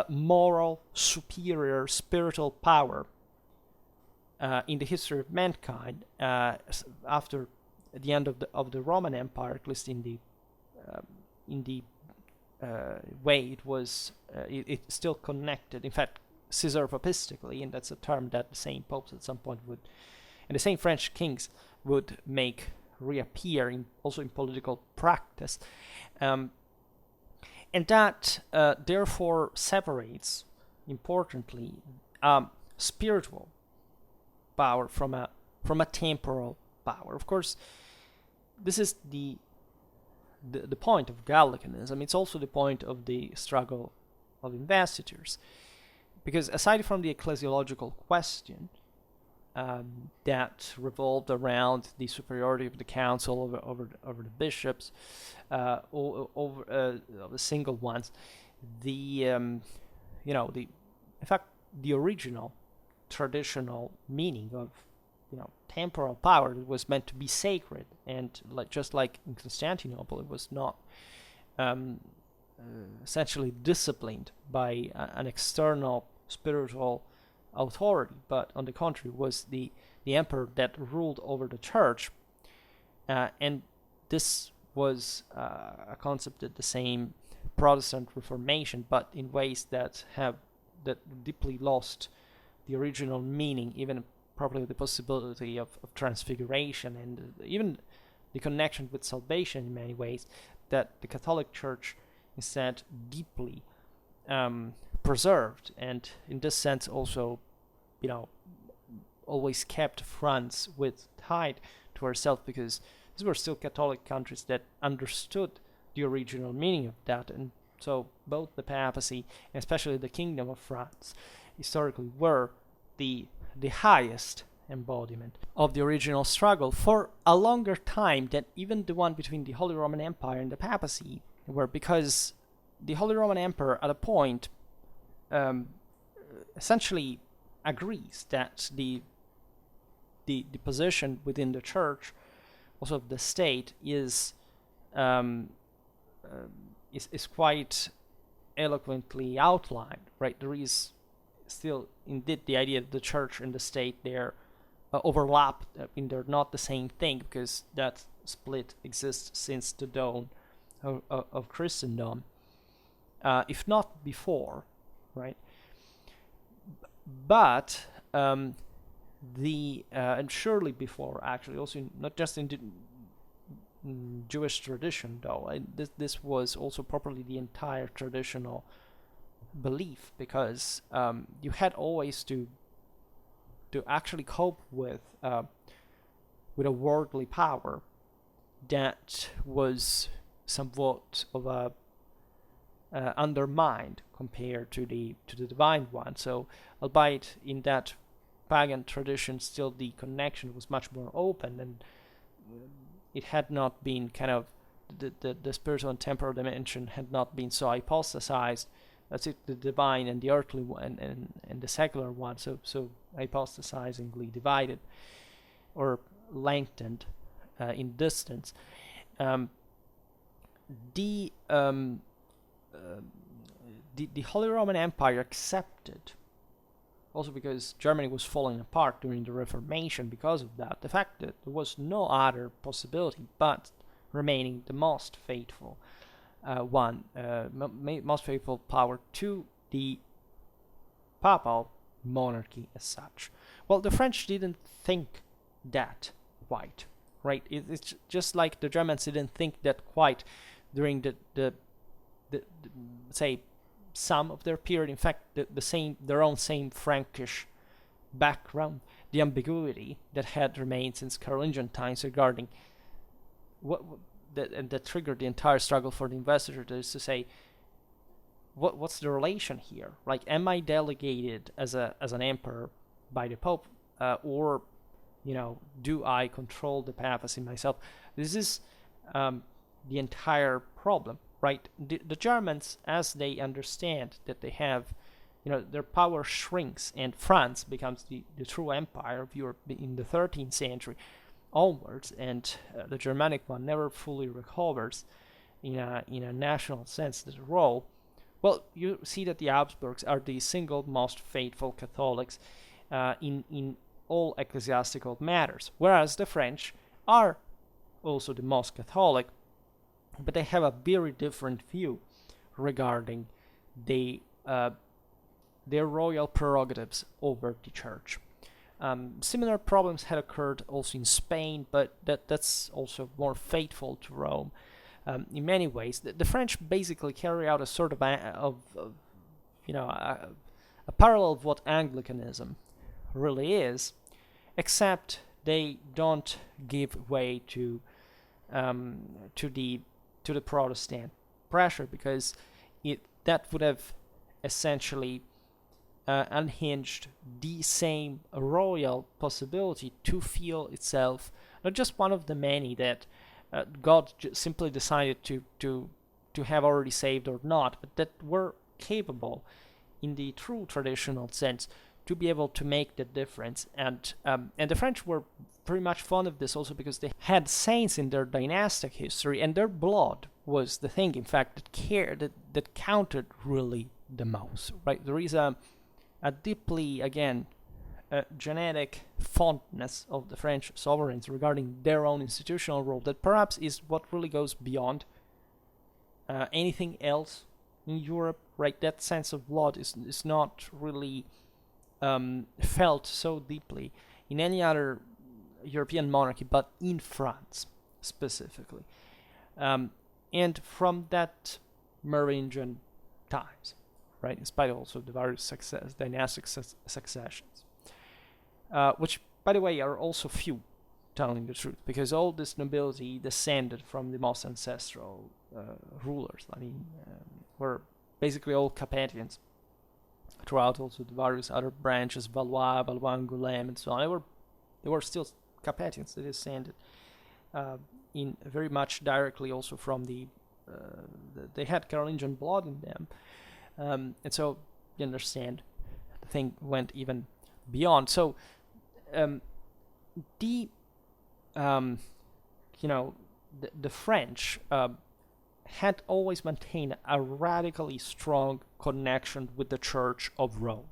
moral, superior, spiritual power in the history of mankind after the end of the Roman Empire, at least in the way it was, it's still connected. In fact, Caesaropapistically, and that's a term that the same popes at some point would, and the same French kings would make reappear also in political practice, and that therefore separates, importantly, spiritual power from a temporal power. Of course, this is the point of Gallicanism. It's also the point of the struggle of investitures, because aside from the ecclesiological question that revolved around the superiority of the council over the bishops, over the single ones, in fact, the original traditional meaning of temporal power was meant to be sacred, and just like in Constantinople, it was not essentially disciplined by an external spiritual authority, but on the contrary was the emperor that ruled over the church, and this was a concept that the same Protestant Reformation, but in ways that deeply lost the original meaning, even probably the possibility of transfiguration, and even the connection with salvation in many ways, that the Catholic Church instead deeply preserved, and in this sense also, always kept France tied to herself, because these were still Catholic countries that understood the original meaning of that. And so both the papacy, and especially the Kingdom of France, historically were the highest embodiment of the original struggle for a longer time than even the one between the Holy Roman Empire and the papacy were, because the Holy Roman Emperor at a point essentially agrees that the position within the church, also of the state, is quite eloquently outlined, right? There is still indeed the idea that the church and the state they're overlap. I mean, they're not the same thing, because that split exists since the dawn of Christendom, if not before, right? But and surely before, actually, also not just in the Jewish tradition, though. This was also properly the entire traditional belief, because you had always to actually cope with a worldly power that was somewhat of a undermined compared to the divine one. So, albeit in that pagan tradition, still the connection was much more open, and it had not been kind of the spiritual and temporal dimension had not been so hypostasized. That's it, the divine and the earthly one and the secular one, so hypostasizingly divided or lengthened in distance. The Holy Roman Empire accepted, also because Germany was falling apart during the Reformation because of that, the fact that there was no other possibility but remaining the most faithful most faithful power to the papal monarchy as such. Well, the French didn't think that quite, right? It's just like the Germans didn't think that quite during the say some of their period. In fact, their own same Frankish background, the ambiguity that had remained since Carolingian times regarding that triggered the entire struggle for the investiture, is to say, what's the relation here? Like, am I delegated as an emperor by the Pope, or do I control the papacy myself? This is the entire problem, right? The Germans, as they understand that they have, their power shrinks, and France becomes the true empire of Europe in the 13th century onwards, and the Germanic one never fully recovers in a national sense the role. Well, you see that the Habsburgs are the single most faithful Catholics in all ecclesiastical matters, whereas the French are also the most Catholic, but they have a very different view regarding their royal prerogatives over the church. Similar problems had occurred also in Spain, but that's also more faithful to Rome. In many ways, the French basically carry out a sort of a parallel of what Anglicanism really is, except they don't give way to the Protestant pressure, because that would have essentially unhinged the same royal possibility to feel itself not just one of the many that God simply decided to have already saved or not, but that were capable, in the true traditional sense, to be able to make the difference. And the French were pretty much fond of this also because they had saints in their dynastic history, and their blood was the thing, in fact, that counted really the most, right? There is a deeply, again, genetic fondness of the French sovereigns regarding their own institutional role that perhaps is what really goes beyond anything else in Europe, right? That sense of blood is not really felt so deeply in any other European monarchy, but in France specifically. And from that Merovingian times, right, in spite of also the various dynastic successions, which, by the way, are also few, telling the truth, because all this nobility descended from the most ancestral rulers. I mean, were basically all Capetians throughout also the various other branches, Valois, Angoulême, and so on. They were still Capetians. They descended in very much directly also from they had Carolingian blood in them. And so you understand the thing went even beyond. So the French had always maintained a radically strong connection with the Church of Rome.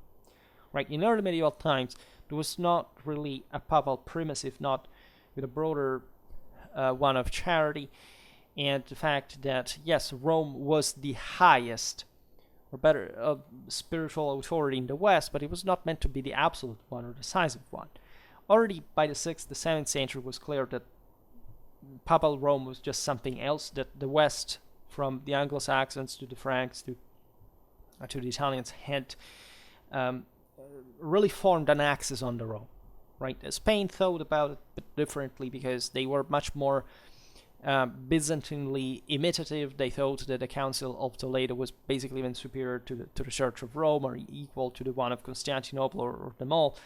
Right, in early medieval times, there was not really a papal primacy, if not with a broader one of charity, and the fact that, yes, Rome was the highest, or better, spiritual authority in the West, but it was not meant to be the absolute one or the decisive one. Already by the 6th, the 7th century, it was clear that papal Rome was just something else, that the West, from the Anglo-Saxons to the Franks to the Italians, had really formed an axis on the Rome, right? Spain thought about it a bit differently because they were much more Byzantinely imitative. They thought that the Council of Toledo was basically even superior to the Church of Rome, or equal to the one of Constantinople or them all.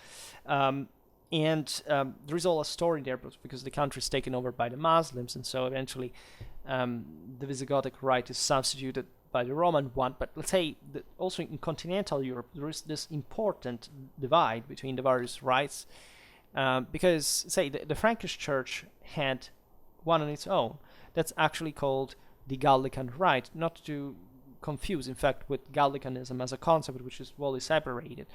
And there is all a story there, because the country is taken over by the Muslims, and so eventually the Visigothic rite is substituted by the Roman one. But let's say that also in continental Europe, there is this important divide between the various rites, because, say, the Frankish Church had one on its own. That's actually called the Gallican rite, not to confuse, in fact, with Gallicanism as a concept, which is wholly separated.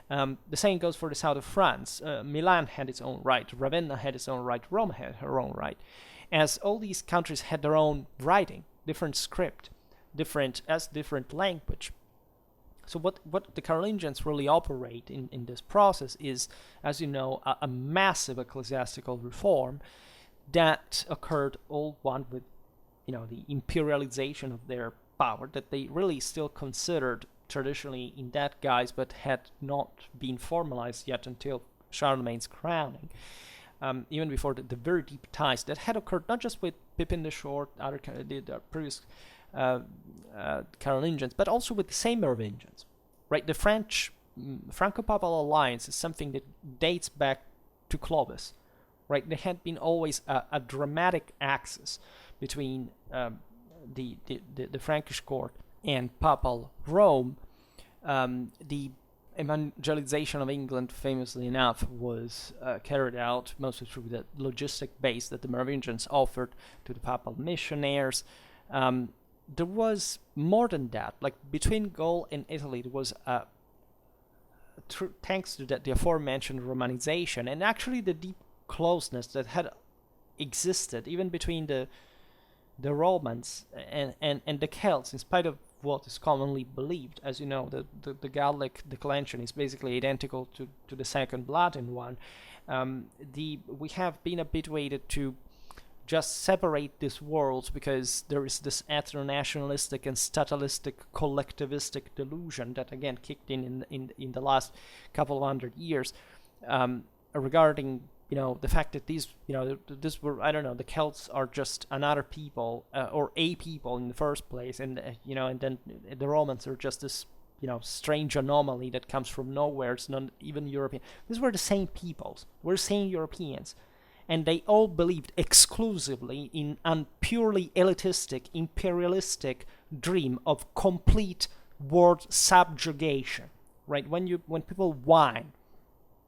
The same goes for the south of France. Milan had its own rite, Ravenna had its own rite, Rome had her own rite. As all these countries had their own writing, different script, different language. So what the Carolingians really operate in this process is, as you know, a massive ecclesiastical reform that occurred all one with, the imperialization of their power, that they really still considered traditionally in that guise, but had not been formalized yet until Charlemagne's crowning. Even before the very deep ties that had occurred not just with Pippin the Short, the previous Carolingians, but also with the same Merovingians. Right, the Franco-Papal alliance is something that dates back to Clovis. Right, there had been always a dramatic axis between the Frankish court and Papal Rome. The evangelization of England, famously enough, was carried out mostly through the logistic base that the Merovingians offered to the papal missionaries. There was more than that. Like between Gaul and Italy, there was thanks to the aforementioned Romanization and actually the deep closeness that had existed even between the Romans and the Celts, in spite of what is commonly believed. As you know, the Gallic declension is basically identical to the second Latin one. We have been habituated to just separate these worlds because there is this ethno-nationalistic and statalistic collectivistic delusion that again kicked in the last couple of hundred years regarding the fact that these the Celts are just another people or a people in the first place, and and then the Romans are just this strange anomaly that comes from nowhere. It's not even European. These were the same peoples. We're saying Europeans, and they all believed exclusively in a purely elitistic, imperialistic dream of complete world subjugation. Right? When people whine.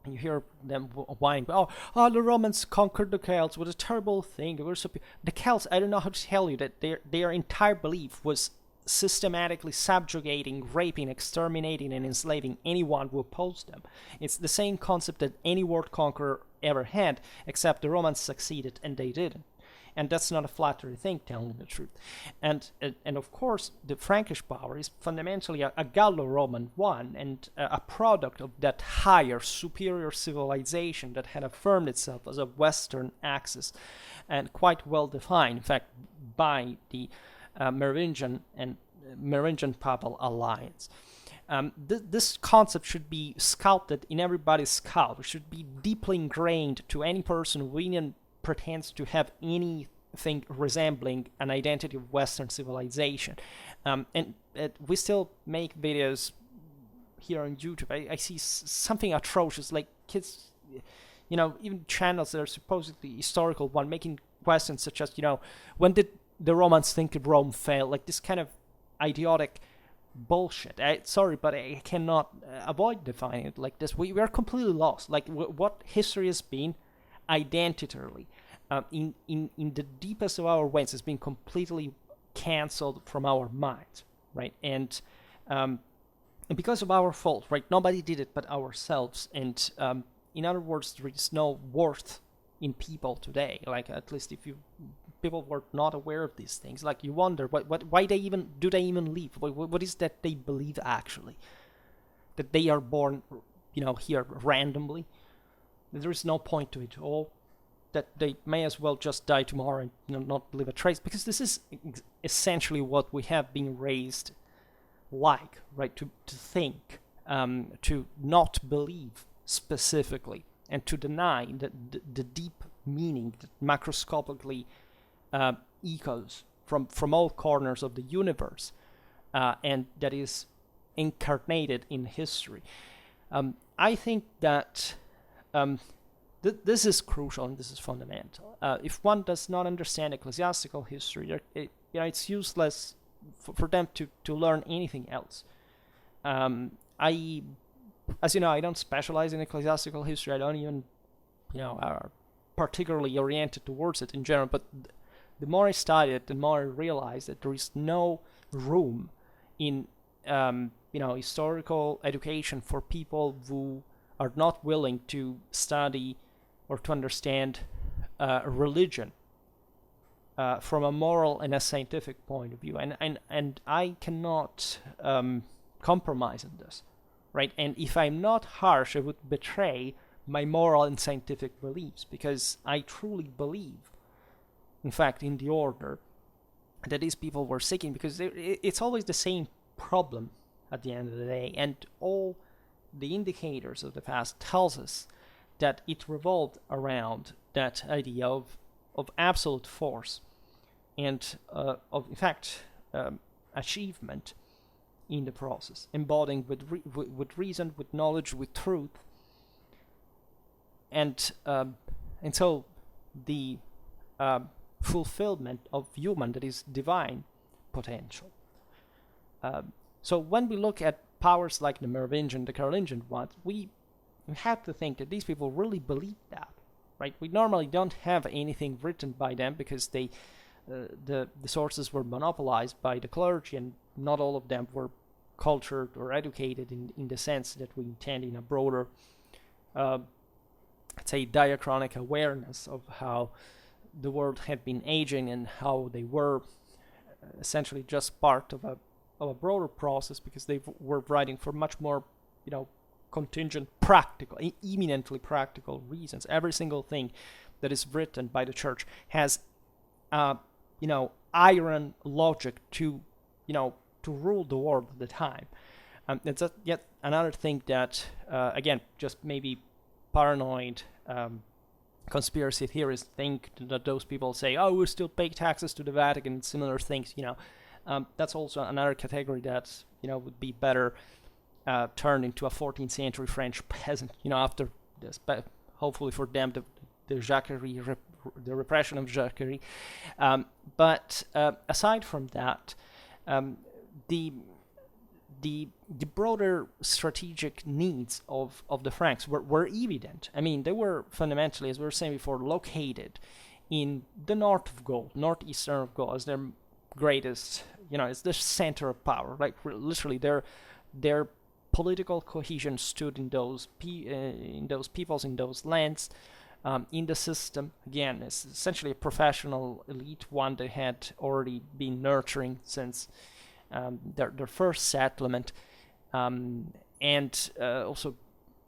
You hear them whining, oh, the Romans conquered the Celts, what a terrible thing. The Celts, I don't know how to tell you that their entire belief was systematically subjugating, raping, exterminating, and enslaving anyone who opposed them. It's the same concept that any world conqueror ever had, except the Romans succeeded and they didn't. And that's not a flattery thing, telling the truth. And of course, the Frankish power is fundamentally a Gallo-Roman one, and a product of that higher, superior civilization that had affirmed itself as a Western axis, and quite well defined, in fact, by the Merovingian Papal alliance. This concept should be sculpted in everybody's skull. It should be deeply ingrained to any person who even pretends to have anything resembling an identity of Western civilization. And we still make videos here on YouTube. I see something atrocious, like kids, even channels that are supposedly historical one, making questions such as, when did the Romans think Rome fell? Like this kind of idiotic bullshit. Sorry, but I cannot avoid defining it like this. We are completely lost. Like what history has been, identitarily, in the deepest of our veins, has been completely canceled from our minds, right? And because of our fault, right? Nobody did it but ourselves. And in other words, there is no worth in people today. Like, at least if people were not aware of these things, like, you wonder why do they even live? What is that they believe actually? That they are born, here randomly. There is no point to it all. That they may as well just die tomorrow and not leave a trace, because this is essentially what we have been raised like, right? To think, to not believe specifically, and to deny the deep meaning that macroscopically echoes from all corners of the universe, and that is incarnated in history. I think that this is crucial and this is fundamental. If one does not understand ecclesiastical history, it's useless for them to learn anything else. As you know, I don't specialize in ecclesiastical history. I don't even, are particularly oriented towards it in general. But the more I study it, the more I realize that there is no room in, historical education for people who are not willing to study or to understand religion from a moral and a scientific point of view. And I cannot compromise on this, right? And if I'm not harsh, I would betray my moral and scientific beliefs, because I truly believe, in fact, in the order that these people were seeking, because it's always the same problem at the end of the day, and all the indicators of the past tells us that it revolved around that idea of absolute force and of, in fact, achievement in the process, embodying with reason, with knowledge, with truth, and so the fulfillment of human, that is divine potential. So when we look at powers like the Merovingian, the Carolingian ones, we have to think that these people really believe that, right? We normally don't have anything written by them because the sources were monopolized by the clergy, and not all of them were cultured or educated in the sense that we intend in a broader, say, diachronic awareness of how the world had been aging and how they were essentially just part of a broader process, because they were writing for much more, contingent, practical, eminently practical reasons. Every single thing that is written by the church has, iron logic to rule the world at the time. It's yet another thing that, again, just maybe paranoid conspiracy theorists think that those people say, oh, we still pay taxes to the Vatican and similar things, that's also another category that, would be better turned into a 14th century French peasant, after this, but hopefully for them, the Jacquerie, the repression of Jacquerie. But aside from that, the broader strategic needs of the Franks were evident. I mean, they were fundamentally, as we were saying before, located in the north of Gaul, northeastern of Gaul, as their greatest, it's the center of power. Like, literally, their political cohesion stood in those peoples, in those lands, in the system. Again, it's essentially a professional elite, one they had already been nurturing since their first settlement, and also,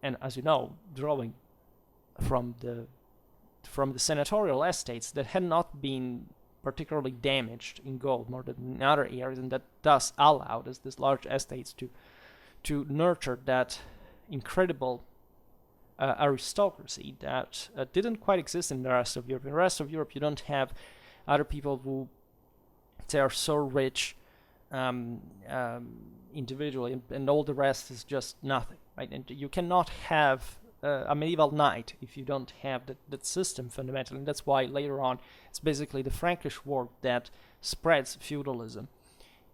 and as you know, drawing from the senatorial estates that had not been particularly damaged in Gaul more than in other areas, and that thus allowed us these large estates to nurture that incredible aristocracy that didn't quite exist in the rest of Europe. In the rest of Europe, you don't have other people who, say, are so rich individually, and all the rest is just nothing, right? And you cannot have a medieval knight if you don't have that system fundamentally, and that's why later on it's basically the Frankish work that spreads feudalism,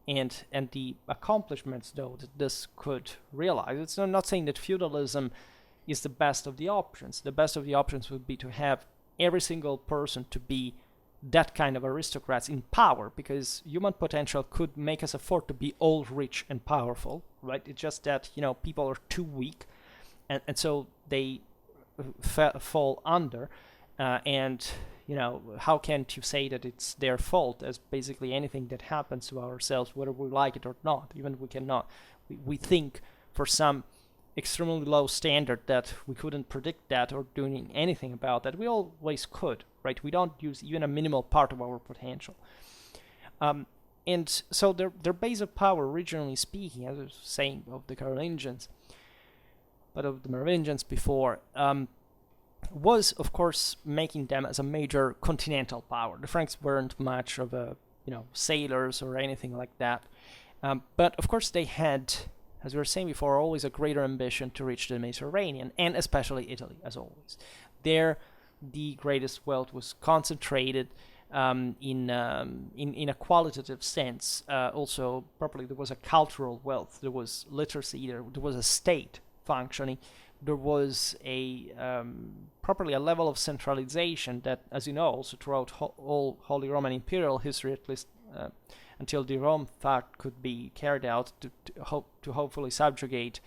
and the accomplishments though that this could realize. It's not saying that feudalism is the best of the options. The best of the options would be to have every single person to be that kind of aristocrats in power, because human potential could make us afford to be all rich and powerful, right? It's just that, people are too weak, and so they fall under, and how can't you say that it's their fault, as basically anything that happens to ourselves, whether we like it or not, even we cannot, we think for some extremely low standard that we couldn't predict that or doing anything about that. We always could, right? We don't use even a minimal part of our potential. And so their base of power, originally speaking, as I was saying, of the Carolingians, but of the Merovingians before, was, of course, making them as a major continental power. The Franks weren't much of a, sailors or anything like that. But, of course, they had, as we were saying before, always a greater ambition to reach the Mediterranean, and especially Italy, as always. There, the greatest wealth was concentrated in a qualitative sense. Also, properly, there was a cultural wealth. There was literacy. There was a state functioning. There was properly a level of centralization that, as you know, also throughout all Holy Roman Imperial history, at least until the Rome fact could be carried out to hopefully subjugate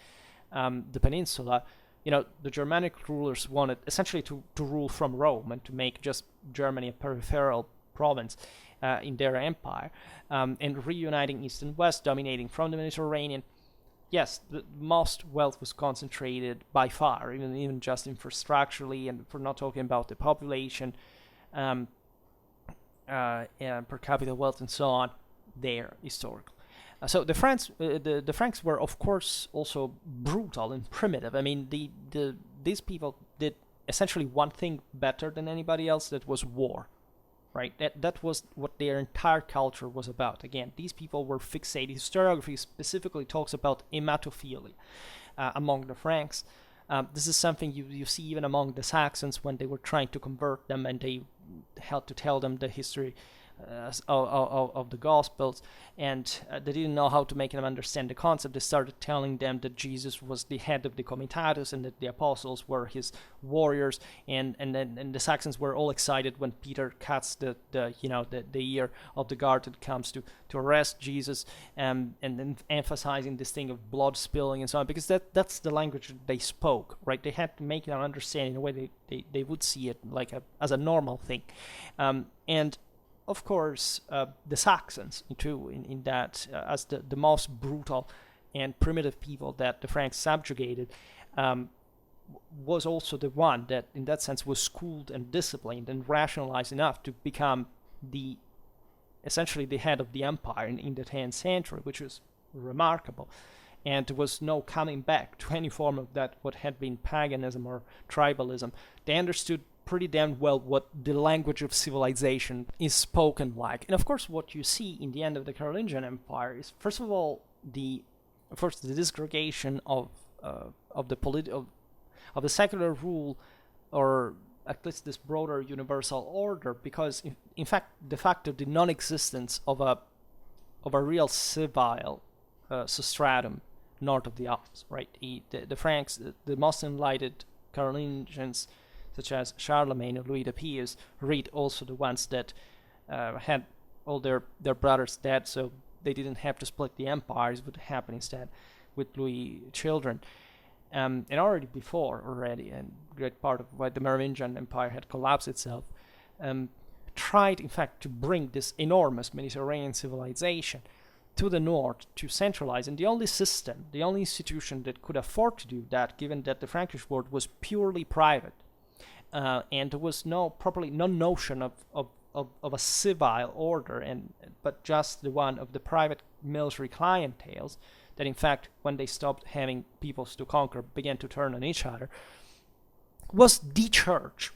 the peninsula, the Germanic rulers wanted essentially to rule from Rome and to make just Germany a peripheral province in their empire, and reuniting East and West, dominating from the Mediterranean. Yes, the most wealth was concentrated by far, even just infrastructurally, and we're not talking about the population, and per capita wealth and so on, there historically. So the Franks were, of course, also brutal and primitive. I mean, these people did essentially one thing better than anybody else, that was war. Right, that was what their entire culture was about. Again, these people were fixated. Historiography specifically talks about hematophilia among the Franks. This is something you see even among the Saxons when they were trying to convert them, and they had to tell them the history of the Gospels, and they didn't know how to make them understand the concept. They started telling them that Jesus was the head of the comitatus and that the apostles were his warriors, and the Saxons were all excited when Peter cuts the ear of the guard that comes to arrest Jesus, and then emphasizing this thing of blood spilling and so on, because that's the language that they spoke, right? They had to make them understand in a way they would see it like as a normal thing, and of course, the Saxons, too, in that, as the most brutal and primitive people that the Franks subjugated, was also the one that, in that sense, was schooled and disciplined and rationalized enough to become essentially the head of the empire in the 10th century, which was remarkable. And there was no coming back to any form of that, what had been paganism or tribalism. They understood pretty damn well what the language of civilization is spoken like. And of course, what you see in the end of the Carolingian Empire is, first of all, the disgregation of the secular rule, or at least this broader universal order, because in fact, de facto, the non-existence of a real civil substratum north of the Alps, right? The Franks, the most enlightened Carolingians, such as Charlemagne or Louis the Pious, read also the ones that had all their brothers dead, so they didn't have to split the empires. It would happen instead with Louis' children. And already before, and great part of why the Merovingian Empire had collapsed itself, tried, in fact, to bring this enormous Mediterranean civilization to the north, to centralize. And the only institution that could afford to do that, given that the Frankish world was purely private, and there was no notion of a civil order, but just the one of the private military clienteles that, in fact, when they stopped having peoples to conquer, began to turn on each other, was the church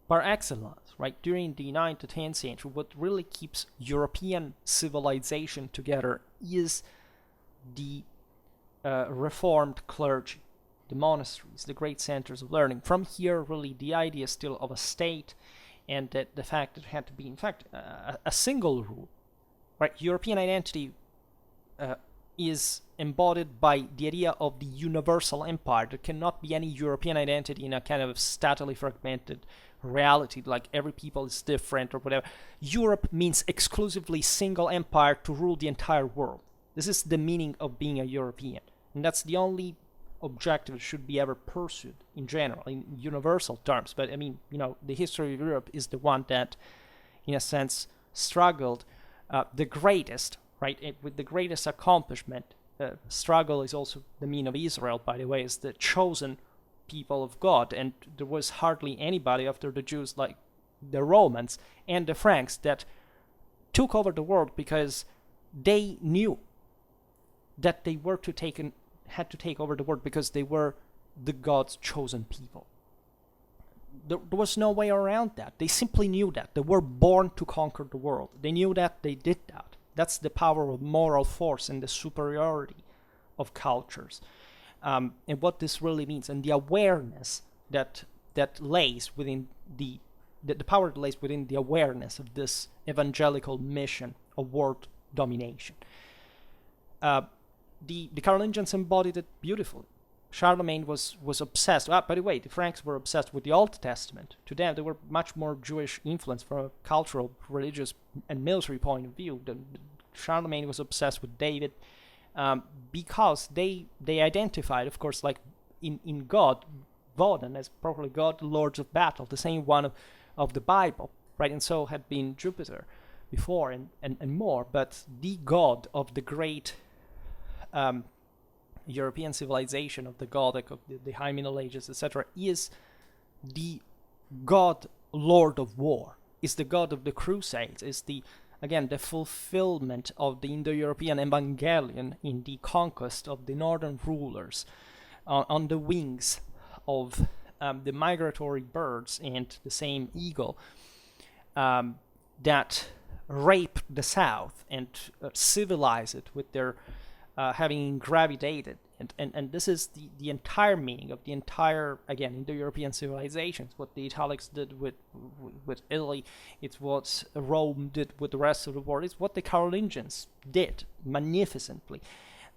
par excellence, right? During the 9th to 10th century, what really keeps European civilization together is the reformed clergy, the monasteries, the great centers of learning. From here, really, the idea still of a state, and that the fact that it had to be, in fact, a single rule, right? European identity is embodied by the idea of the universal empire. There cannot be any European identity in a kind of statally fragmented reality, like every people is different or whatever. Europe means exclusively single empire to rule the entire world. This is the meaning of being a European. And that's the only objective that should be ever pursued in general, in universal terms. But I mean, the history of Europe is the one that, in a sense, struggled the greatest, right? With the greatest accomplishment. Struggle is also the mean of Israel, by the way, is the chosen people of God. And there was hardly anybody after the Jews, like the Romans and the Franks, that took over the world because they knew that they were had to take over the world because they were the God's chosen people. There was no way around that. They simply knew that. They were born to conquer the world. They knew that. They did that. That's the power of moral force and the superiority of cultures. And what this really means, and the awareness that lays within the power that lays within the awareness of this evangelical mission of world domination. The Carolingians embodied it beautifully. Charlemagne was obsessed. By the way, the Franks were obsessed with the Old Testament. To them, they were much more Jewish influence from a cultural, religious, and military point of view. Charlemagne was obsessed with David because they identified, of course, like in God, Woden as properly God, Lords of Battle, the same one of the Bible, right? And so had been Jupiter before and more, but the God of the great European civilization, of the Gothic, of the High Middle Ages, etc., is the God, Lord of War, is the God of the Crusades, is the fulfillment of the Indo-European Evangelion in the conquest of the northern rulers on the wings of the migratory birds and the same eagle that rape the South and civilize it with their having gravitated, and this is the entire meaning of the entire, again, Indo-European civilizations. What the Italics did with Italy, it's what Rome did with the rest of the world. It's what the Carolingians did magnificently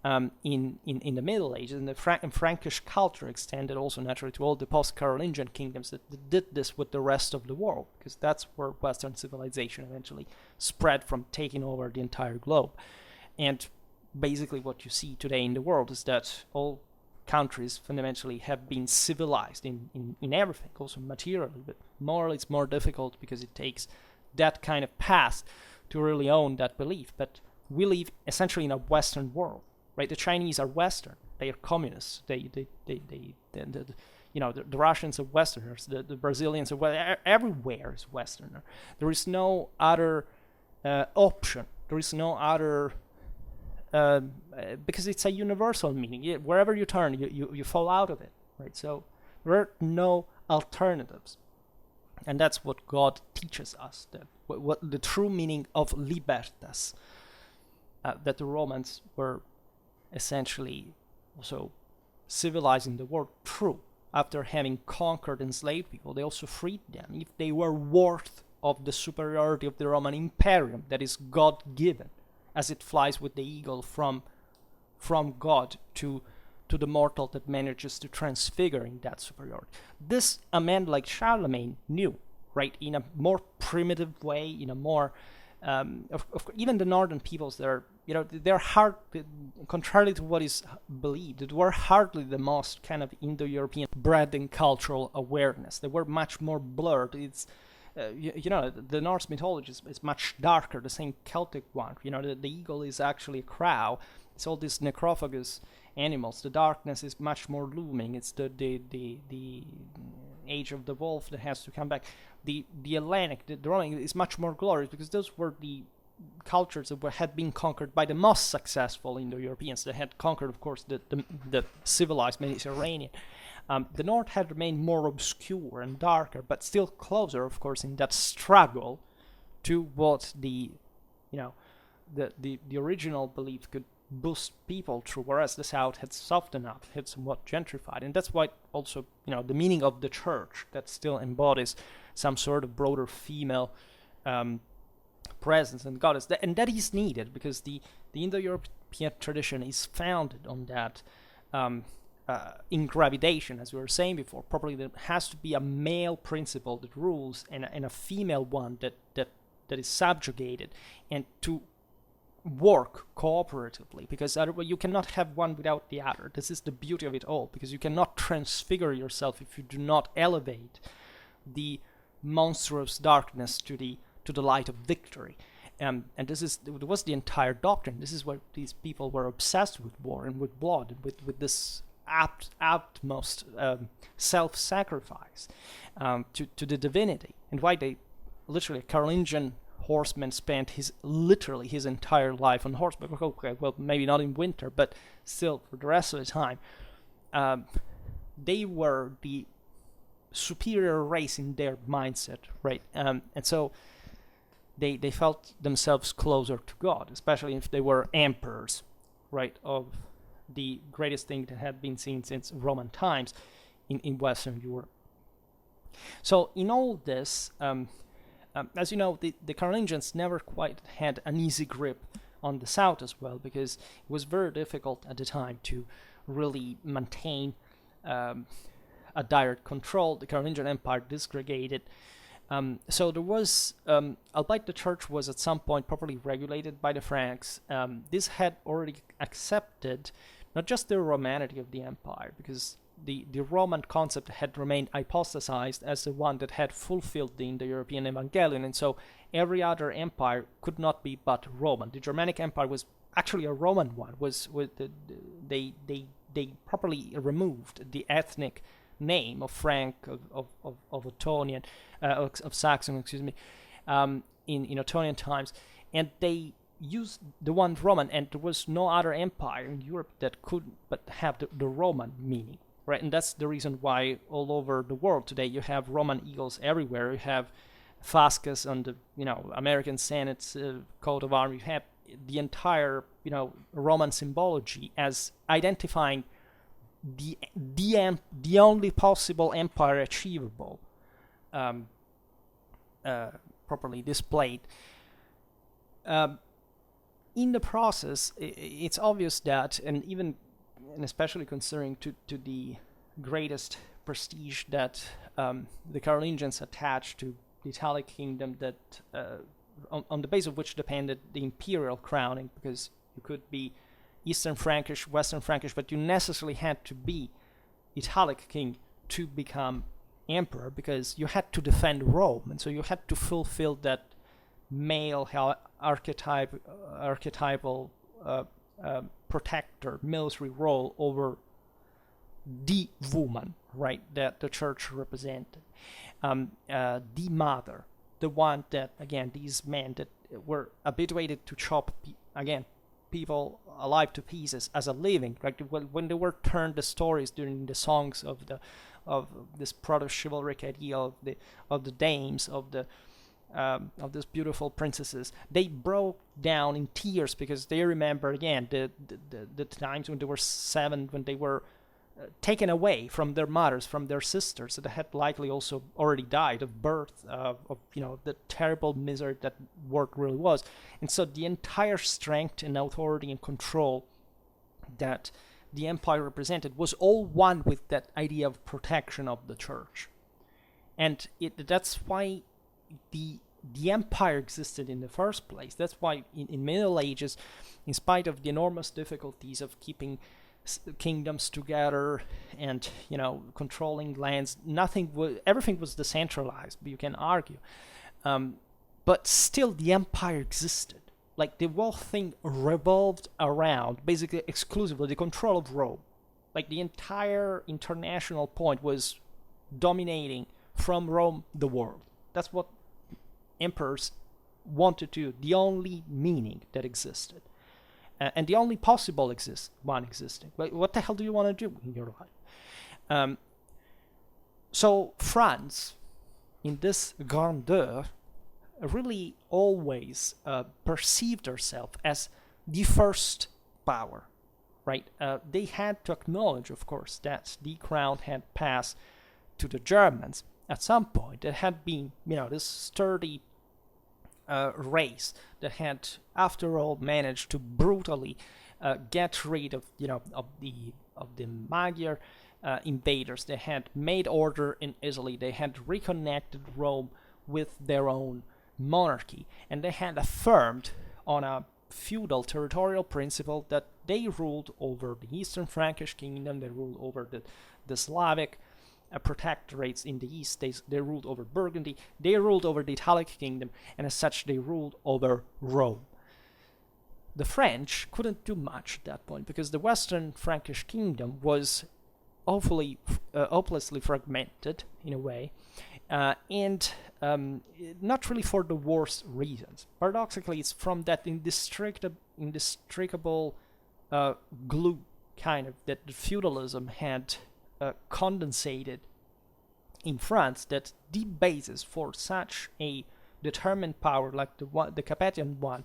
in the Middle Ages, and the Frankish culture extended also naturally to all the post-Carolingian kingdoms that did this with the rest of the world, because that's where Western civilization eventually spread from, taking over the entire globe. And basically what you see today in the world is that all countries fundamentally have been civilized in everything, also materially, but morally it's more difficult because it takes that kind of past to really own that belief. But we live essentially in a Western world, right? The Chinese are Western, they are communists, the Russians are Westerners, the Brazilians are everywhere is Westerner. There is no other option, there is no other because it's a universal meaning. Wherever you turn, you fall out of it, right? So there are no alternatives, and that's what God teaches us. That what the true meaning of libertas, that the Romans were essentially also civilizing the world through. After having conquered enslaved people, they also freed them if they were worth of the superiority of the Roman imperium that is God-given, as it flies with the eagle from God to the mortal that manages to transfigure in that superiority. This a man like Charlemagne knew, right, in a more primitive way, in a more even the northern peoples, they're hard, contrary to what is believed, they were hardly the most kind of Indo-European bred in cultural awareness. They were much more blurred. It's the Norse mythology is much darker, the same Celtic one. The eagle is actually a crow. It's all these necrophagous animals. The darkness is much more looming. It's the age of the wolf that has to come back. The Hellenic, the Roman, is much more glorious because those were the cultures that had been conquered by the most successful Indo-Europeans. They had conquered, of course, the civilized Mediterranean. The North had remained more obscure and darker, but still closer, of course, in that struggle to what the original belief could boost people through, whereas the South had softened up, had somewhat gentrified. And that's why also, the meaning of the church that still embodies some sort of broader female presence and goddess, and that is needed because the European tradition is founded on that ingravidation, as we were saying before. Probably there has to be a male principle that rules and a female one that is subjugated, and to work cooperatively, because otherwise you cannot have one without the other. This is the beauty of it all, because you cannot transfigure yourself if you do not elevate the monstrous darkness to the light of victory. And this was the entire doctrine. This is what these people were obsessed with: war and with blood, and with this utmost self-sacrifice to the divinity, and why they literally, Carolingian horseman spent his entire life on horseback. Okay, well, maybe not in winter, but still for the rest of the time, they were the superior race in their mindset, right? And so they felt themselves closer to God, especially if they were emperors, right, of the greatest thing that had been seen since Roman times in Western Europe. So in all this, as you know, the Carolingians never quite had an easy grip on the south as well, because it was very difficult at the time to really maintain a direct control. The Carolingian Empire disgregated. So there was, albeit the church was at some point properly regulated by the Franks, this had already accepted not just the Romanity of the empire, because the Roman concept had remained hypostasized as the one that had fulfilled the Indo-European Evangelion, and so every other empire could not be but Roman. The Germanic Empire was actually a Roman one. They properly removed the ethnic name of Frank, of Ottonian, of Saxon, excuse me, in Ottonian times, and they used the one Roman, and there was no other empire in Europe that could but have the Roman meaning, right? And that's the reason why all over the world today you have Roman eagles everywhere. You have Fasces on the American Senate's coat of arms. You have the entire Roman symbology as identifying the only possible empire achievable, properly displayed. In the process, it's obvious that, and especially considering to the greatest prestige that the Carolingians attached to the Italic kingdom, that on the base of which depended the imperial crowning, because you could be Eastern Frankish, Western Frankish, but you necessarily had to be Italic king to become emperor, because you had to defend Rome, and so you had to fulfill that male archetypal protector, military role over the woman, right, that the church represented, the mother, the one that, again, these men that were habituated to chop, people alive to pieces as a living, right? When they were turned the stories during the songs of this proto-chivalric idea of the dames, of these beautiful princesses, they broke down in tears because they remember again the times when they were 7, when they were taken away from their mothers, from their sisters that had likely also already died of birth, of the terrible misery that work really was. And so the entire strength and authority and control that the empire represented was all one with that idea of protection of the church. And that's why the empire existed in the first place. That's why in Middle Ages, in spite of the enormous difficulties of keeping kingdoms together and controlling lands, everything was decentralized, you can argue, but still the empire existed. Like, the whole thing revolved around basically exclusively the control of Rome. Like, the entire international point was dominating from Rome the world. That's what emperors wanted to do, the only meaning that existed. And the only possible one existing. What the hell do you want to do in your life? So France, in this grandeur, really always perceived herself as the first power, right? They had to acknowledge, of course, that the crown had passed to the Germans at some point. It had been, this sturdy race that had, after all, managed to brutally get rid of the Magyar invaders. They had made order in Italy. They had reconnected Rome with their own monarchy, and they had affirmed on a feudal territorial principle that they ruled over the Eastern Frankish kingdom. They ruled over the Slavic protectorates in the east. They ruled over Burgundy. They ruled over the Italic kingdom, and as such, they ruled over Rome. The French couldn't do much at that point because the Western Frankish kingdom was hopelessly fragmented in a way, and not really for the worst reasons. Paradoxically, it's from that indestructible glue kind of that the feudalism had condensated in France, that the basis for such a determined power like the Capetian one,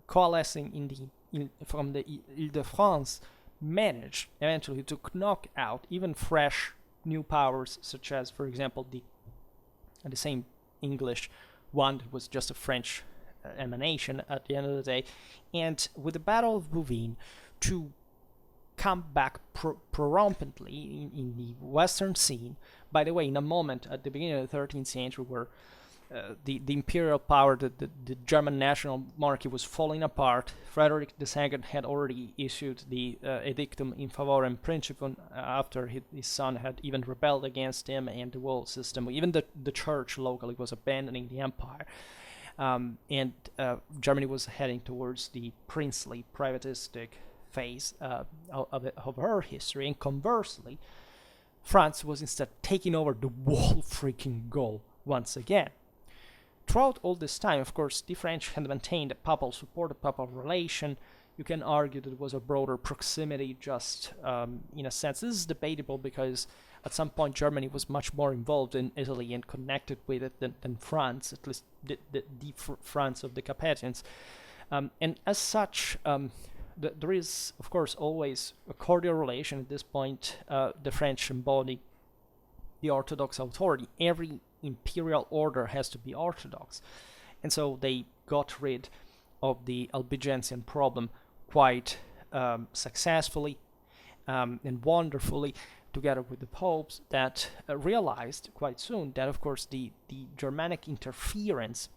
coalescing from the Ile-de-France, managed eventually to knock out even fresh new powers, such as, for example, the same English one that was just a French emanation at the end of the day, and with the Battle of Bouvines to come back prorompently in the Western scene. By the way, in a moment at the beginning of the 13th century where the imperial power, the German national monarchy was falling apart. Frederick II had already issued the edictum in favorem principum after his son had even rebelled against him, and the whole system, even the church locally, was abandoning the empire. And Germany was heading towards the princely, privatistic phase of her history, and conversely, France was instead taking over the whole freaking goal once again. Throughout all this time, of course, the French had maintained a papal support, a papal relation. You can argue that it was a broader proximity, just in a sense. This is debatable because at some point Germany was much more involved in Italy and connected with it than France, at least the France of the Capetians. And as such, there is, of course, always a cordial relation at this point. The French embody the Orthodox authority. Every imperial order has to be Orthodox. And so they got rid of the Albigensian problem quite successfully and wonderfully, together with the popes, that realized quite soon that, of course, the Germanic interference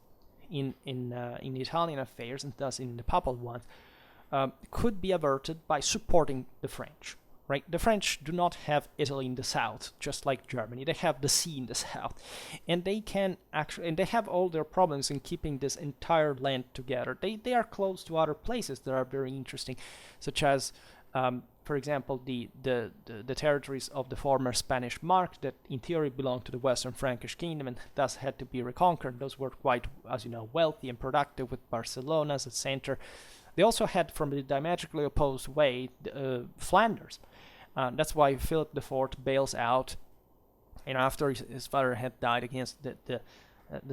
in Italian affairs, and thus in the papal ones, could be averted by supporting the French. Right? The French do not have Italy in the south, just like Germany. They have the sea in the south, and they have all their problems in keeping this entire land together. They are close to other places that are very interesting, such as, for example, the territories of the former Spanish Mark that in theory belonged to the Western Frankish kingdom and thus had to be reconquered. Those were quite, as you know, wealthy and productive, with Barcelona as a center. They also had, from the diametrically opposed way, Flanders. That's why Philip IV bails out, after his father had died against the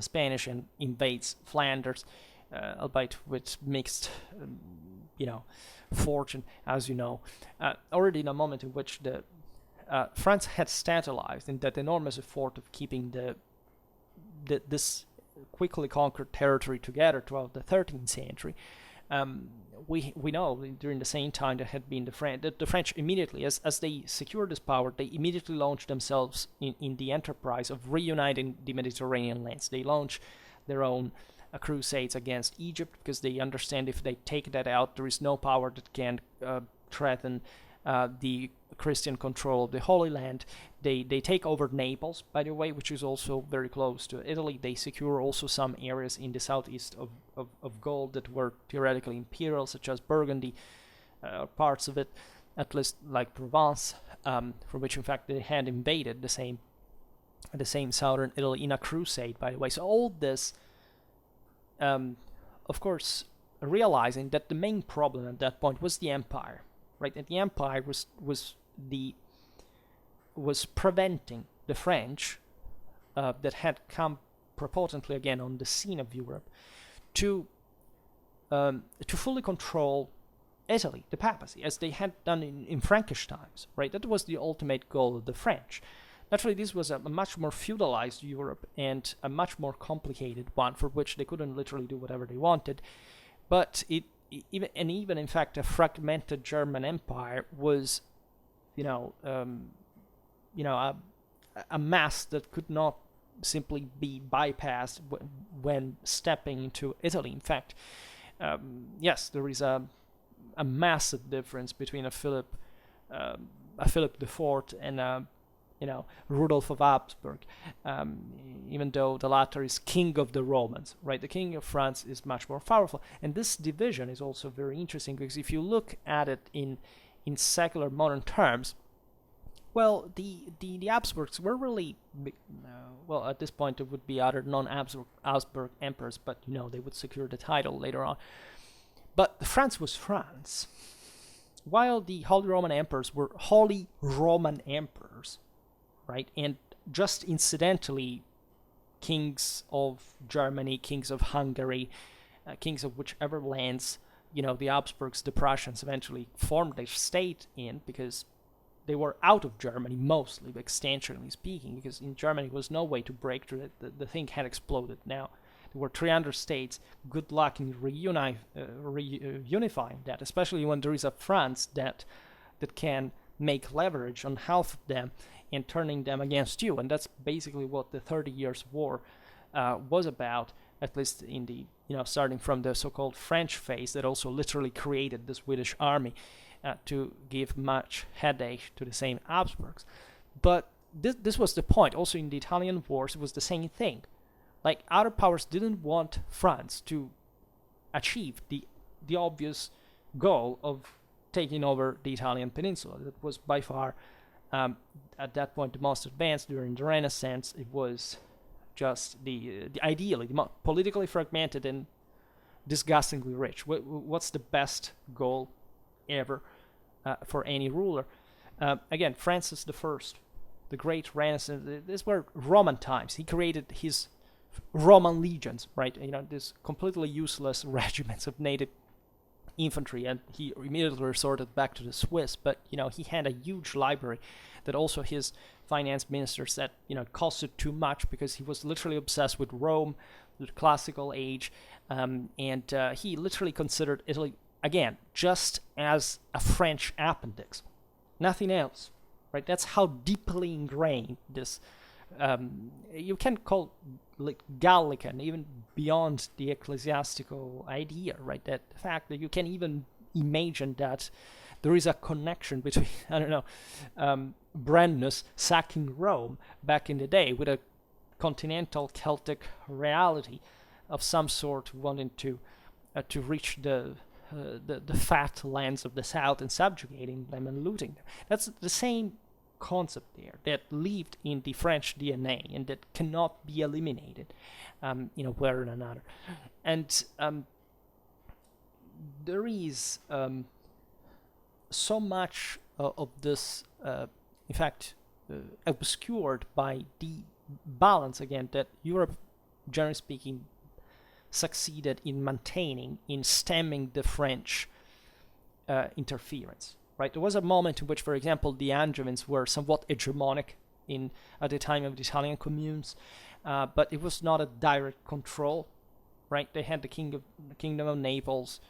Spanish, and invades Flanders, albeit with mixed, fortune, as you know. Already in a moment in which France had stabilized in that enormous effort of keeping this quickly conquered territory together throughout the 13th century. We know during the same time that had been the French immediately, as they secured this power, they immediately launched themselves in the enterprise of reuniting the Mediterranean lands. They launched their own crusades against Egypt, because they understand if they take that out, there is no power that can threaten the Christian control of the Holy Land. They take over Naples, by the way, which is also very close to Italy. They secure also some areas in the southeast of Gaul that were theoretically imperial, such as Burgundy, parts of it, at least like Provence, for which in fact they had invaded the same southern Italy in a crusade, by the way. So all this, of course, realizing that the main problem at that point was the empire, right? And the empire was preventing the French, that had come prepotently again on the scene of Europe, to fully control Italy, the papacy, as they had done in Frankish times, right? That was the ultimate goal of the French. Naturally, this was a much more feudalized Europe and a much more complicated one, for which they couldn't literally do whatever they wanted, but it even in fact a fragmented German empire was, you know, a mass that could not simply be bypassed when stepping into Italy. In fact, yes, there is a massive difference between a Philip IV and Rudolf of Habsburg, even though the latter is king of the Romans, right? The king of France is much more powerful. And this division is also very interesting, because if you look at it in secular modern terms, well, the Habsburgs were really, well, at this point there would be other non-Habsburg emperors, but they would secure the title later on. But France was France. While the Holy Roman Emperors were Holy Roman Emperors, right? And just incidentally, kings of Germany, kings of Hungary, kings of whichever lands, the Habsburgs, the Prussians eventually formed their state in, because they were out of Germany mostly, extensionally speaking, because in Germany there was no way to break through it. The thing had exploded now. There were 300 states. Good luck in reunifying that, especially when there is a France that can make leverage on half of them and turning them against you. And that's basically what the 30 Years' War was about, at least in the, starting from the so-called French phase that also literally created the Swedish army to give much headache to the same Habsburgs. But this was the point. Also in the Italian wars, it was the same thing. Like, other powers didn't want France to achieve the obvious goal of taking over the Italian peninsula. That was by far, at that point, the most advanced during the Renaissance. It was just the ideally, the politically fragmented and disgustingly rich. What's the best goal ever for any ruler? Again, Francis I, the great Renaissance, these were Roman times. He created his Roman legions, right? These completely useless regiments of native infantry, and he immediately resorted back to the Swiss. But he had a huge library that also his finance minister said costed too much, because he was literally obsessed with Rome, the classical age, and he literally considered Italy again just as a French appendix, nothing else, right? That's how deeply ingrained this. You can call Gallican, even beyond the ecclesiastical idea, right? That the fact that you can even imagine that there is a connection between, Brandus sacking Rome back in the day with a continental Celtic reality of some sort, wanting to reach the fat lands of the south and subjugating them and looting them. That's the same concept there that lived in the French DNA and that cannot be eliminated, one way or another. And there is so much of this, in fact, obscured by the balance, again, that Europe, generally speaking, succeeded in maintaining, in stemming the French interference. Right, there was a moment in which, for example, the Angevins were somewhat hegemonic at the time of the Italian communes, but it was not a direct control. Right, they had the kingdom of Naples.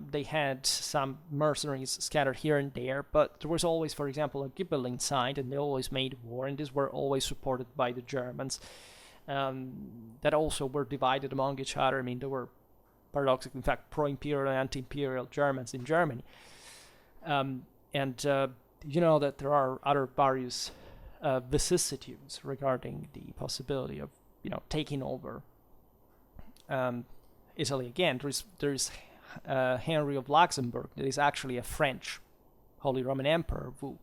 They had some mercenaries scattered here and there, but there was always, for example, a Ghibelline side, and they always made war, and these were always supported by the Germans. That also were divided among each other. I mean, there were paradoxically, in fact, pro-imperial and anti-imperial Germans in Germany. And that there are other various vicissitudes regarding the possibility of taking over Italy again. There is Henry of Luxembourg, that is actually a French Holy Roman Emperor, who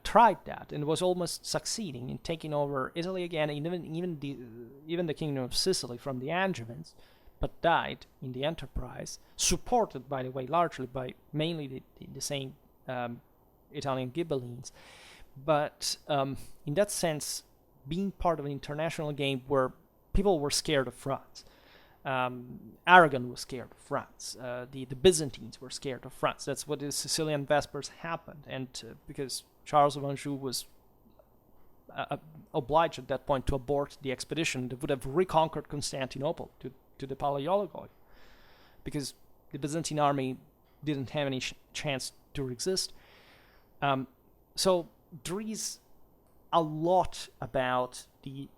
tried that and was almost succeeding in taking over Italy again, even the kingdom of Sicily from the Angevins, but died in the enterprise, supported, by the way, largely by mainly the same Italian Ghibellines. But in that sense, being part of an international game where people were scared of France, Aragon was scared of France, the Byzantines were scared of France. That's what the Sicilian Vespers happened, and because Charles of Anjou was obliged at that point to abort the expedition that would have reconquered Constantinople to the Paleologoi, because The Byzantine army didn't have any chance to resist. So there is a lot about the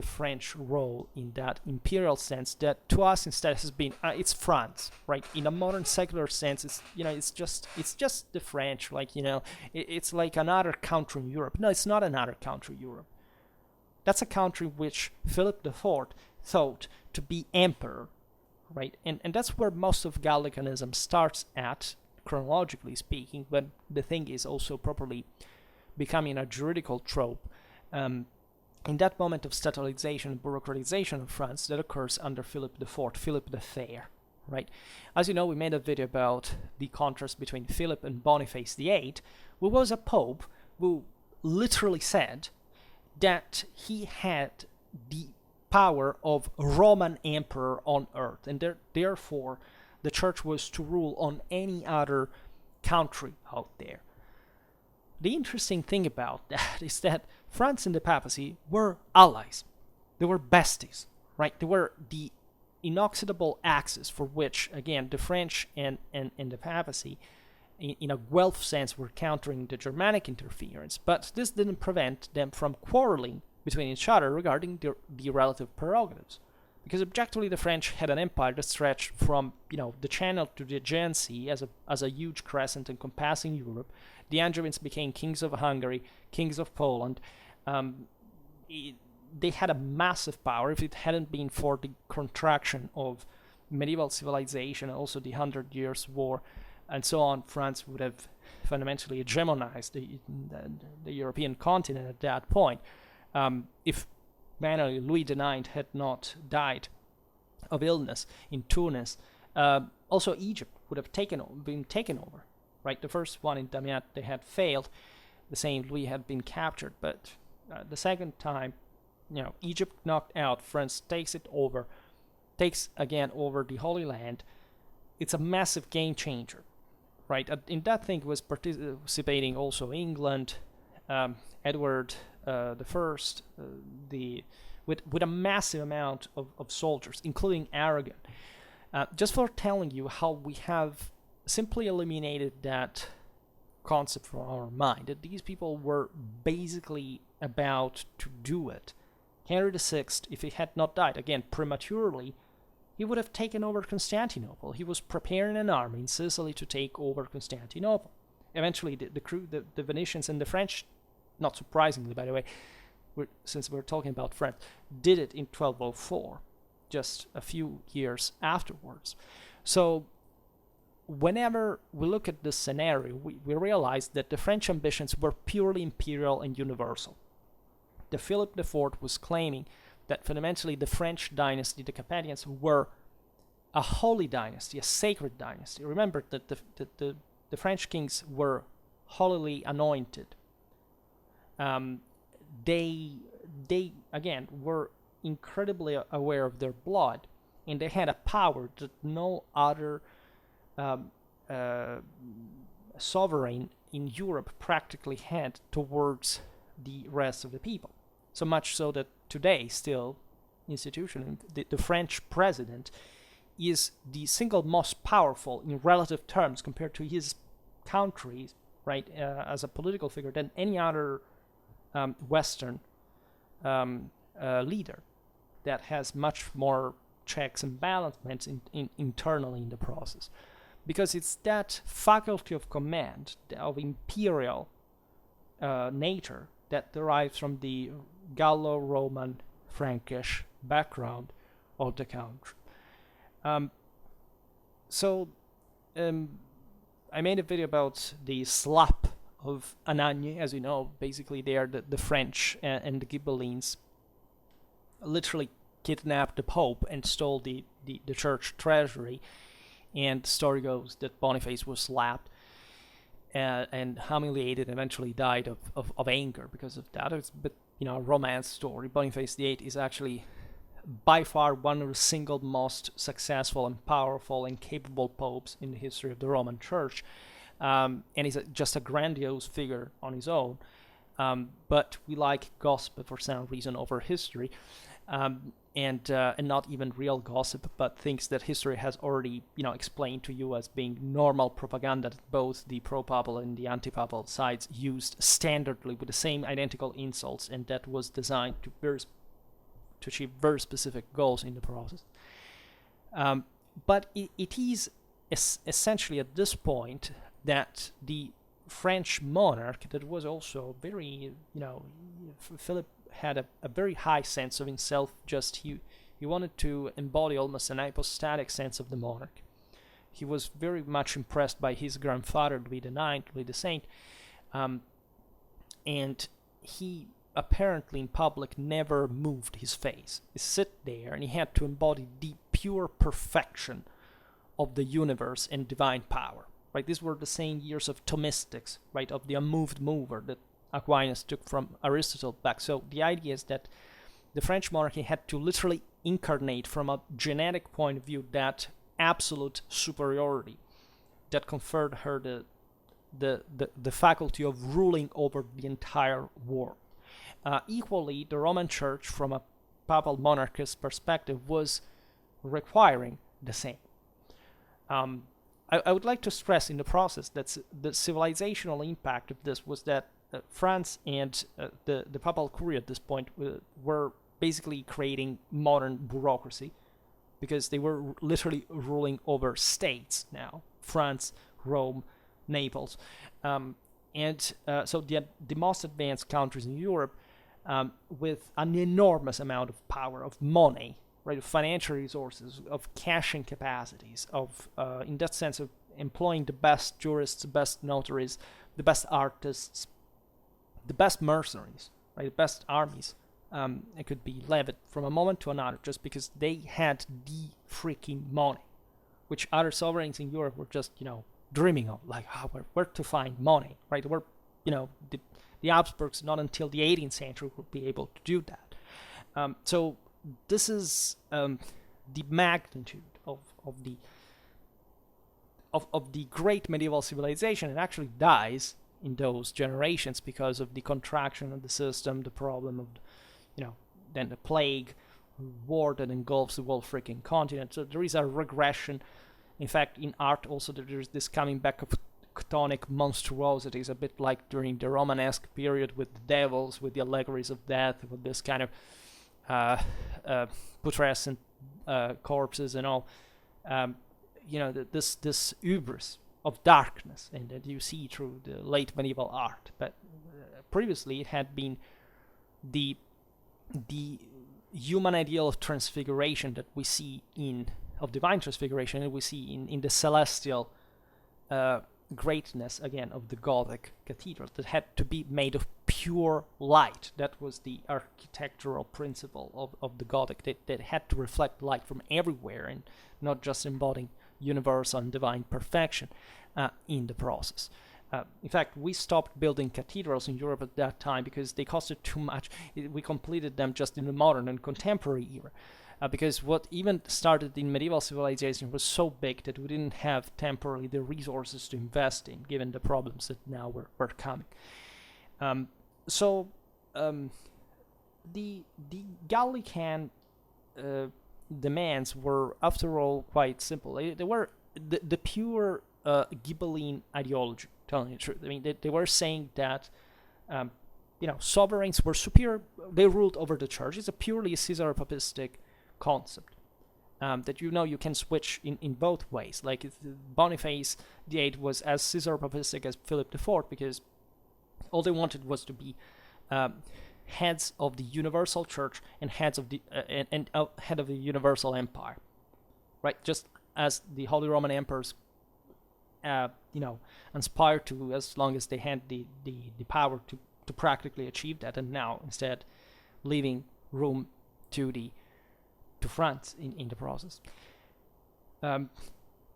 French role in that imperial sense that to us instead has been it's France, right? In a modern secular sense, it's just the French, it's like another country in Europe. No, it's not another country in Europe. That's a country which Philip IV thought to be emperor, right? And that's where most of Gallicanism starts at, chronologically speaking, but the thing is also properly becoming a juridical trope. In that moment of statalization and bureaucratization of France that occurs under Philip IV, Philip the Fair, right? As you know, we made a video about the contrast between Philip and Boniface VIII, who was a pope who literally said that he had the power of Roman emperor on earth, and therefore the church was to rule on any other country out there. The interesting thing about that is that France and the papacy were allies. They were besties, right? They were the inoxidable axis for which, again, the French and the papacy, in a Guelph sense, were countering the Germanic interference. But this didn't prevent them from quarreling between each other regarding the relative prerogatives. Because objectively, the French had an empire that stretched from the Channel to the Aegean Sea as a huge crescent encompassing Europe. The Angevins became kings of Hungary, kings of Poland. They had a massive power. If it hadn't been for the contraction of medieval civilization, also the 100 Years' War, and so on, France would have fundamentally hegemonized the European continent at that point. If manually Louis IX had not died of illness in Tunis, also Egypt would have been taken over, right? The first one in Damiette, they had failed. The same Louis had been captured, but the second time, Egypt knocked out, France takes again over the Holy Land. It's a massive game changer, right? In that thing was participating also England, Edward the First, with a massive amount of soldiers, including Aragon. Just for telling you how we have simply eliminated that concept from our mind, that these people were basically about to do it. Henry VI, if he had not died, again, prematurely, he would have taken over Constantinople. He was preparing an army in Sicily to take over Constantinople. Eventually, the Venetians and the French, not surprisingly, by the way, since we're talking about France, did it in 1204, just a few years afterwards. So whenever we look at this scenario, we realize that the French ambitions were purely imperial and universal. The Philip IV was claiming that fundamentally the French dynasty, the Capetians, were a holy dynasty, a sacred dynasty. Remember that the French kings were holily anointed. They again were incredibly aware of their blood, and they had a power that no other sovereign in Europe practically had towards the rest of the people. So much so that today, still, institutionally, the French president is the single most powerful in relative terms compared to his country, right, as a political figure than any other Western leader that has much more checks and balances internally in the process. Because it's that faculty of command, of imperial nature, that derives from the Gallo-Roman Frankish background of the country. I made a video about the slap of Anagni. As you know, basically they are the French and the Ghibellines literally kidnapped the Pope and stole the church treasury, and the story goes that Boniface was slapped and humiliated and eventually died of anger because of that. But a romance story. Boniface VIII is actually by far one of the single most successful and powerful and capable popes in the history of the Roman Church, and he's just a grandiose figure on his own. But we like gossip for some reason over history. not even real gossip, but things that history has already, explained to you as being normal propaganda that both the pro-papal and the anti-papal sides used standardly with the same identical insults, and that was designed to achieve very specific goals in the process. But it is essentially at this point that the French monarch, that was also very, Philip had a very high sense of himself. Just he wanted to embody almost an hypostatic sense of the monarch. He was very much impressed by his grandfather, Louis IX, Louis the Saint, and he apparently in public never moved his face. He sit there and he had to embody the pure perfection of the universe and divine power. Right, these were the same years of Thomistics, right, of the unmoved mover that Aquinas took from Aristotle back. So the idea is that the French monarchy had to literally incarnate from a genetic point of view that absolute superiority that conferred her the faculty of ruling over the entire world. Equally, the Roman Church, from a papal monarchist perspective, was requiring the same. I would like to stress in the process that the civilizational impact of this was that France and the papal curia at this point were basically creating modern bureaucracy, because they were literally ruling over states now: France, Rome, Naples, and so the most advanced countries in Europe, with an enormous amount of power, of money, right, of financial resources, of cashing capacities, of in that sense of employing the best jurists, the best notaries, the best artists, the best mercenaries, right, the best armies. It could be levied from a moment to another just because they had the freaking money, which other sovereigns in Europe were just, dreaming of, like, where to find money, right? Where, the Habsburgs, not until the 18th century, would be able to do that. So this is the magnitude of the great medieval civilization. It actually dies in those generations because of the contraction of the system, the problem of, then the plague, war that engulfs the whole freaking continent. So there is a regression. In fact, in art also, there is this coming back of chthonic monstruosities, a bit like during the Romanesque period with the devils, with the allegories of death, with this kind of putrescent corpses and all. This hubris of darkness, and that you see through the late medieval art. But previously, it had been the human ideal of transfiguration that we see of divine transfiguration that we see in the celestial greatness, again, of the Gothic cathedrals that had to be made of pure light. That was the architectural principle of the Gothic, that had to reflect light from everywhere and not just embodying universal and divine perfection in the process. In fact, we stopped building cathedrals in Europe at that time because they costed too much. We completed them just in the modern and contemporary era. Because what even started in medieval civilization was so big that we didn't have temporarily the resources to invest in, given the problems that now were coming. The Gallican demands were, after all, quite simple. They were the pure Ghibelline ideology, telling the truth. I mean, they were saying that sovereigns were superior. They ruled over the church. It's a purely Caesaropapistic concept that you can switch in both ways. Like Boniface VIII was as Caesaropapistic as Philip IV because all they wanted was to be heads of the universal church and heads of the head of the universal empire, right? Just as the Holy Roman emperors, aspired to, as long as they had the power to practically achieve that, and now instead leaving room to France in the process.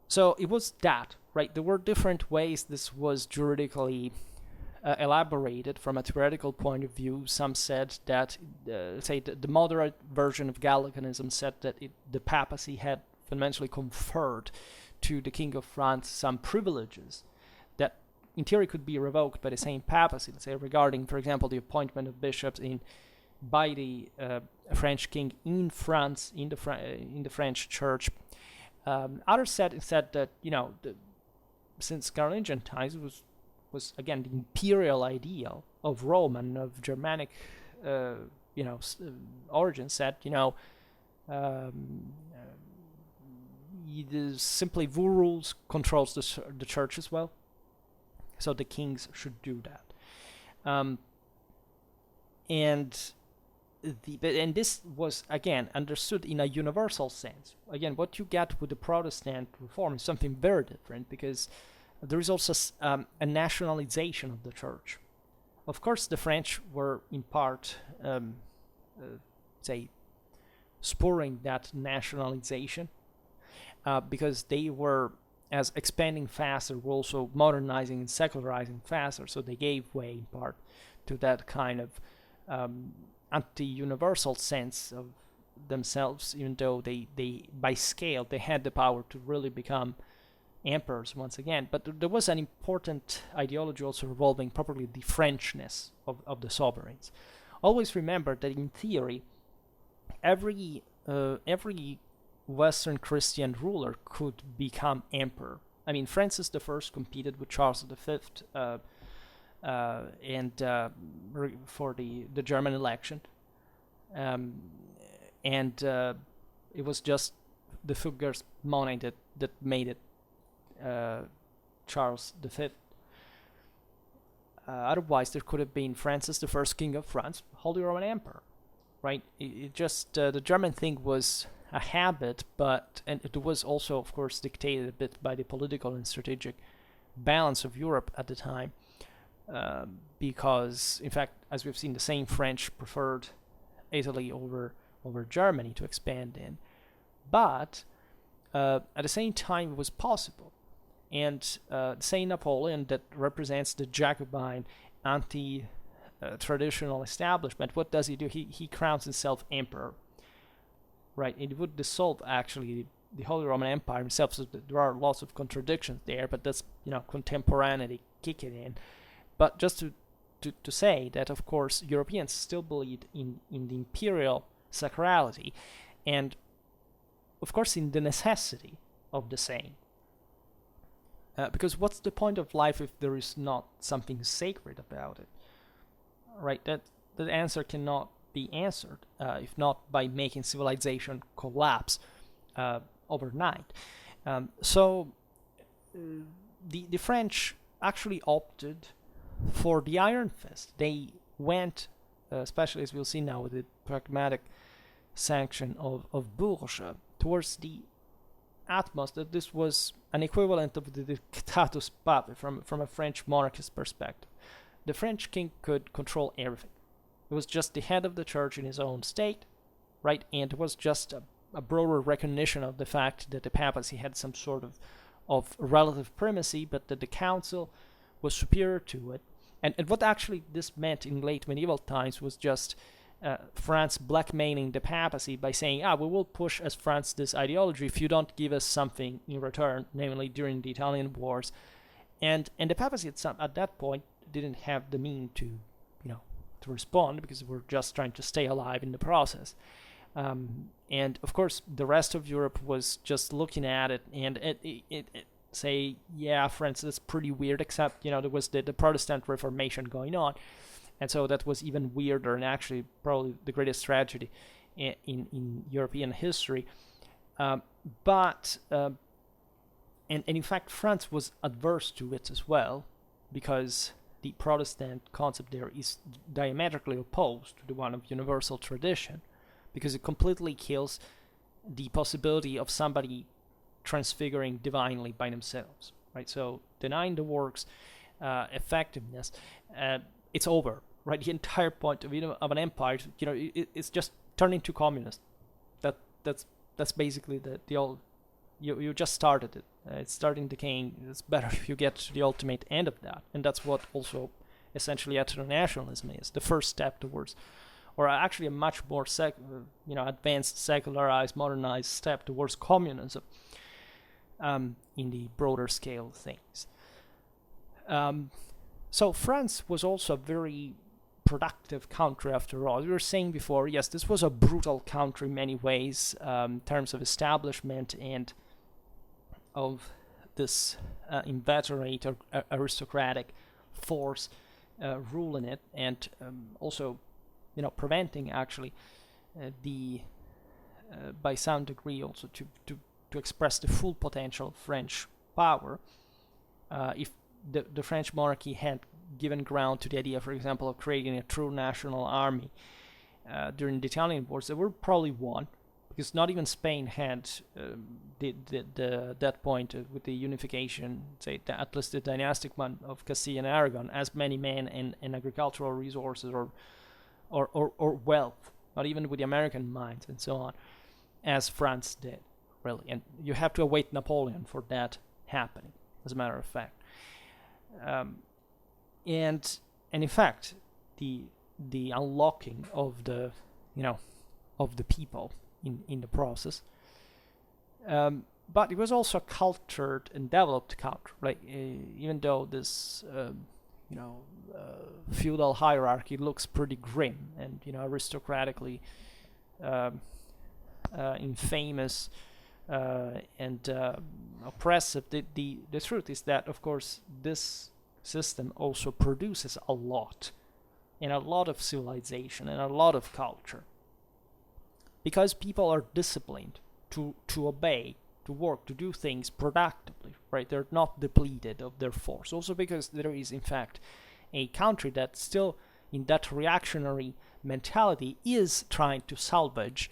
So it was that, right? There were different ways this was juridically elaborated from a theoretical point of view. Some said that, the moderate version of Gallicanism said that the papacy had fundamentally conferred to the King of France some privileges that in theory could be revoked by the same papacy, let's say regarding, for example, the appointment of bishops in by the French king in France, in the French church. Others said that since Carolingian times was again the imperial ideal of Roman, of Germanic origin, said simply who rules controls the church as well, so the kings should do that. And this was again understood in a universal sense. Again, what you get with the Protestant reform is something very different, because there is also a nationalization of the church. Of course, the French were in part, spurring that nationalization, because they were, as expanding faster, were also modernizing and secularizing faster, so they gave way in part to that kind of anti-universal sense of themselves, even though they by scale they had the power to really become emperors once again. But there was an important ideology also revolving properly the Frenchness of the sovereigns. Always remember that in theory, every Western Christian ruler could become emperor. I mean, Francis I competed with Charles V for the German election, and it was just the Fugger's money that made it Charles V. Otherwise, there could have been Francis I, King of France, Holy Roman Emperor, right? It just the German thing was a habit, and it was also, of course, dictated a bit by the political and strategic balance of Europe at the time, because, in fact, as we've seen, the same French preferred Italy over Germany to expand in, but at the same time, it was possible. And Saint Napoleon, that represents the Jacobin anti-traditional establishment, what does he do? He crowns himself emperor, right? It would dissolve actually the Holy Roman Empire himself. So there are lots of contradictions there, but that's contemporaneity kicking in. But just to say that, of course, Europeans still believed in the imperial sacrality, and of course in the necessity of the same. Because what's the point of life if there is not something sacred about it? Right? That the answer cannot be answered, if not by making civilization collapse overnight. So the French actually opted for the Iron Fist. They went, especially as we'll see now with the pragmatic sanction of Bourges, towards the utmost, that this was an equivalent of the dictatus papae from a French monarchist perspective. The French king could control everything. It was just the head of the church in his own state, right? And it was just a broader recognition of the fact that the papacy had some sort of relative primacy, but that the council was superior to it. And what actually this meant in late medieval times was just France blackmailing the papacy by saying, we will push as France this ideology if you don't give us something in return, namely during the Italian wars. And the papacy at that point didn't have the means to respond, because we're just trying to stay alive in the process. And of course, the rest of Europe was just looking at it and it say, yeah, France, that's pretty weird, except, there was the Protestant Reformation going on. And so that was even weirder, and actually probably the greatest tragedy in European history. But in fact, France was adverse to it as well, because the Protestant concept there is diametrically opposed to the one of universal tradition, because it completely kills the possibility of somebody transfiguring divinely by themselves, right? So denying the work's effectiveness, it's over, right? The entire point of an empire, it's just turning to communist. That's basically the old. You just started it. It's starting decaying. It's better if you get to the ultimate end of that, and that's what also essentially ethno-nationalism is. The first step towards, or actually a much more advanced, secularized, modernized step towards communism. In the broader scale of things. So France was also a very productive country after all. We were saying before, yes, this was a brutal country in many ways, in terms of establishment and of this inveterate or aristocratic force ruling it, and also, preventing actually the by some degree also to express the full potential of French power. If the French monarchy had given ground to the idea, for example, of creating a true national army during the Italian wars, they were probably won, because not even Spain had that point with the unification, say at least the dynastic one of Castile and Aragon, as many men and agricultural resources or wealth, not even with the American mines and so on, as France did, really. And you have to await Napoleon for that happening, as a matter of fact. And in fact, the unlocking of the people in the process, but it was also a cultured and developed country, right? Even though this feudal hierarchy looks pretty grim and aristocratically infamous and oppressive, the truth is that, of course, this system also produces a lot of civilization and a lot of culture, because people are disciplined to obey, to work, to do things productively, right? They're not depleted of their force. Also because there is, in fact, a country that still, in that reactionary mentality, is trying to salvage